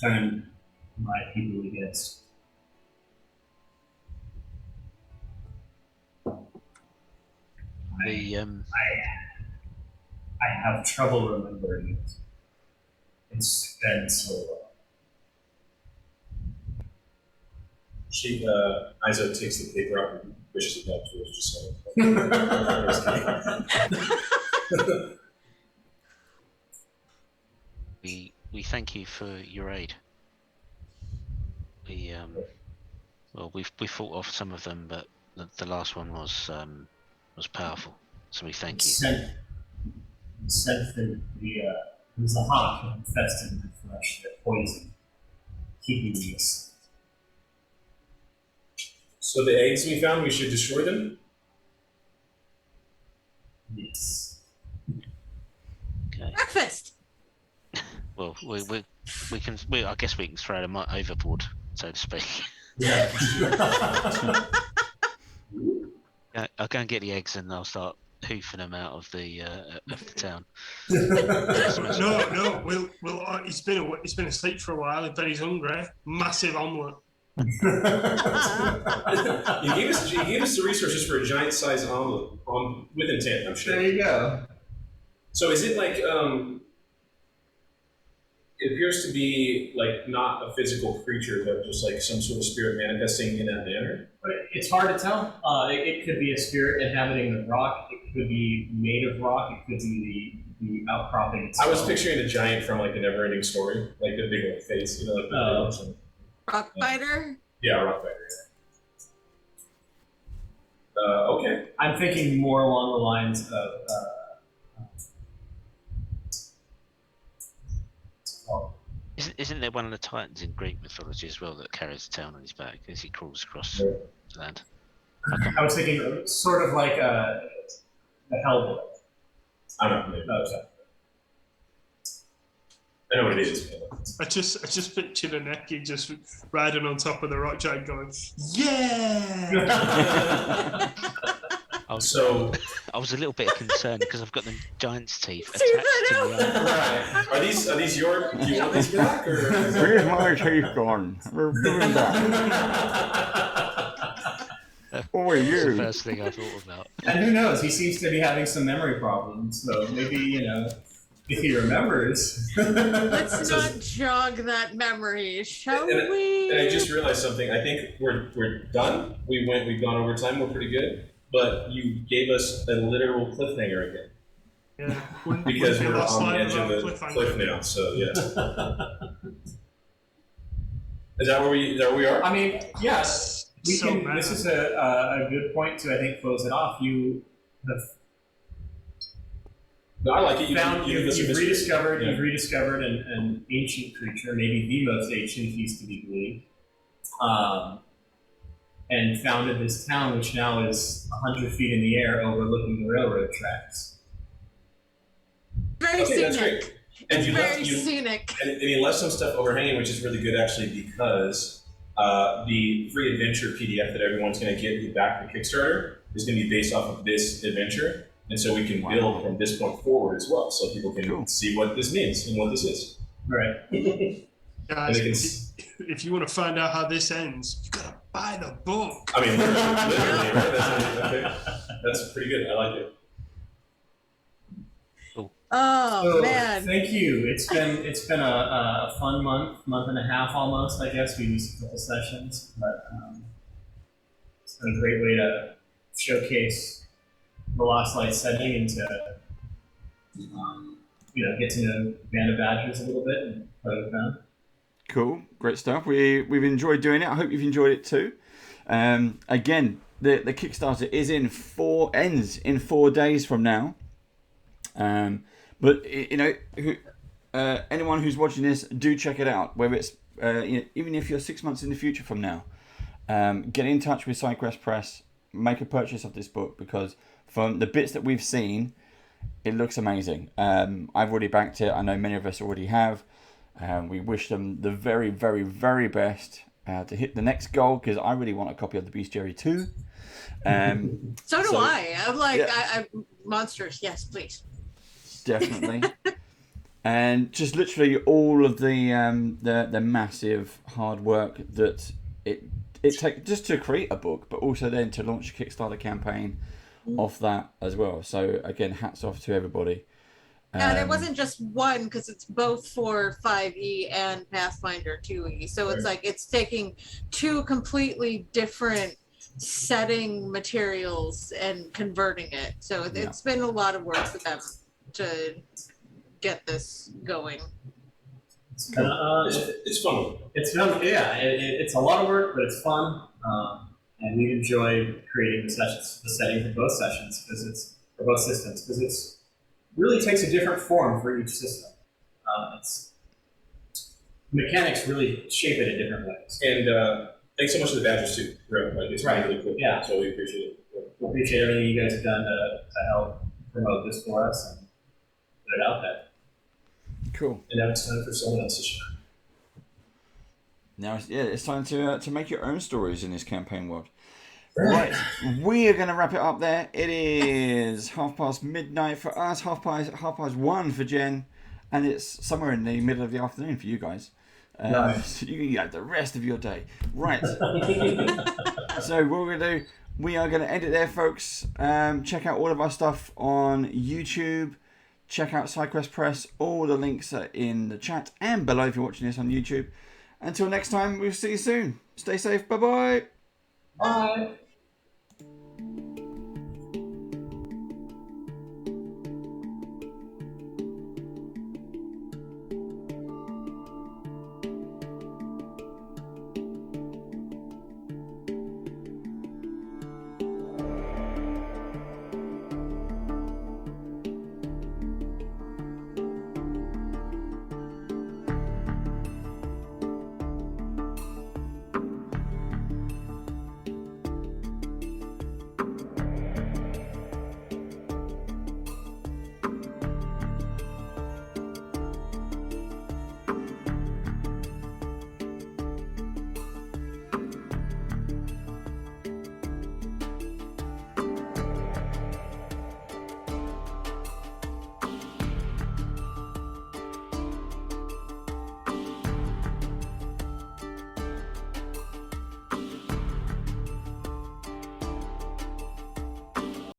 Speaker 4: turned my people against. I have trouble remembering it. It's been so long.
Speaker 3: She, Izo takes the paper out and pushes it back towards just so.
Speaker 6: We thank you for your aid. We fought off some of them, but the last one was powerful. So we thank you.
Speaker 4: Sent the it was a hawk that infested my flesh, that poison, keeping me asleep.
Speaker 3: So the eggs we found, we should destroy them?
Speaker 4: Yes.
Speaker 6: Okay.
Speaker 5: Breakfast.
Speaker 6: Well, I guess we can throw them overboard, so to speak.
Speaker 4: Yeah.
Speaker 6: I'll go and get the eggs and I'll start hoofing them out of the town.
Speaker 2: No, we'll. He's been asleep for a while. I bet he's hungry. Massive omelette.
Speaker 3: You gave us the resources for a giant-sized omelet with intent, I'm sure.
Speaker 4: There you go.
Speaker 3: So is it like it appears to be like not a physical creature, but just like some sort of spirit manifesting in that manner?
Speaker 4: But it's hard to tell. It could be a spirit inhabiting the rock. It could be made of rock. It could be the outcropping itself.
Speaker 3: I was picturing a giant from like the Never-Ending Story, like the big like, face, you know, like the
Speaker 5: Rock fighter.
Speaker 3: yeah, rock fighter. Yeah. Okay.
Speaker 4: I'm thinking more along the lines of.
Speaker 6: Isn't there one of the titans in Greek mythology as well that carries the town on his back as he crawls across the land?
Speaker 4: I was thinking sort of like the Hellboy.
Speaker 3: I'm not familiar.
Speaker 4: Okay.
Speaker 3: I know what it is.
Speaker 2: I just pictured a necky just riding on top of the rock giant going, yeah.
Speaker 6: I was a little bit concerned because I've got them giant's teeth attached to me.
Speaker 3: Right. Are these your? Do you want these back or?
Speaker 1: Where's my teeth gone? We're doing that. Oh,
Speaker 6: That's the
Speaker 1: you.
Speaker 6: first thing I thought about.
Speaker 4: And who knows? He seems to be having some memory problems. So maybe if he remembers.
Speaker 5: Let's not jog that memory, shall we?
Speaker 3: And I just realized something. I think we're done. We've gone over time. We're pretty good. But you gave us a literal cliffhanger again.
Speaker 2: Yeah.
Speaker 3: Because we're on the edge of the cliff now. So yeah. Is that where we are?
Speaker 4: I mean, yes. This is a good point to, I think, close it off. You
Speaker 3: No, I like it.
Speaker 4: You've rediscovered an ancient creature, maybe the most ancient, used to be believed, and founded this town, which now is 100 feet in the air, overlooking the railroad tracks.
Speaker 5: Very
Speaker 3: That's
Speaker 5: scenic.
Speaker 3: great. And
Speaker 5: It's
Speaker 3: you
Speaker 5: very
Speaker 3: left,
Speaker 5: scenic.
Speaker 3: and you left some stuff overhanging, which is really good actually, because the free adventure PDF that everyone's going to get you back to Kickstarter is going to be based off of this adventure, and so we can build from this point forward as well, so people can see what this means and what this is.
Speaker 4: Right.
Speaker 2: Guys, if you want to find out how this ends, you gotta buy the book.
Speaker 3: I mean, literally right? That's pretty good. I like it.
Speaker 5: Oh
Speaker 4: So,
Speaker 5: man.
Speaker 4: thank you. It's been a fun month and a half almost. I guess we used a couple sessions, but it's been a great way to showcase the Lost Light setting and to get to know Band of Badgers a little bit and play with them.
Speaker 1: Cool, great stuff. We've enjoyed doing it. I hope you've enjoyed it too. Again, the Kickstarter is ends in 4 days from now. But anyone who's watching this, do check it out. Whether it's even if you're 6 months in the future from now, get in touch with SideQuest Press, make a purchase of this book, because from the bits that we've seen, it looks amazing. I've already backed it. I know many of us already have. We wish them the very, very, very best to hit the next goal, because I really want a copy of the Bestiary too.
Speaker 5: So do I. I'm like,
Speaker 1: yeah.
Speaker 5: I'm monsters. Yes, please.
Speaker 1: Definitely. And just literally all of the massive hard work that it takes just to create a book, but also then to launch a Kickstarter campaign off that as well. So again, hats off to everybody.
Speaker 5: And it wasn't just one, because it's both for 5e and Pathfinder 2e. So it's like it's taking two completely different setting materials and converting it. So it's been a lot of work for them to get this going.
Speaker 3: It's fun.
Speaker 4: It's fun. Yeah, it's a lot of work, but it's fun. And we enjoy creating the setting for both sessions for both systems, because it's really takes a different form for each system. Mechanics really shape it in different ways.
Speaker 3: And thanks so much to the Badgers too. It's really cool.
Speaker 4: Yeah.
Speaker 3: So we appreciate it.
Speaker 4: We appreciate everything you guys have done to help promote this for us and put it out there.
Speaker 1: Cool.
Speaker 3: And now it's time for someone else to share.
Speaker 1: Now it's time to make your own stories in this campaign world. Right, we are going to wrap it up there. It is midnight for us, half past 1 for Jen, and it's somewhere in the middle of the afternoon for you guys. So you can have the rest of your day. Right. So what we're going to do, we are going to end it there, folks. Check out all of our stuff on YouTube. Check out SideQuest Press. All the links are in the chat and below if you're watching this on YouTube. Until next time, we'll see you soon. Stay safe. Bye-bye.
Speaker 4: Bye.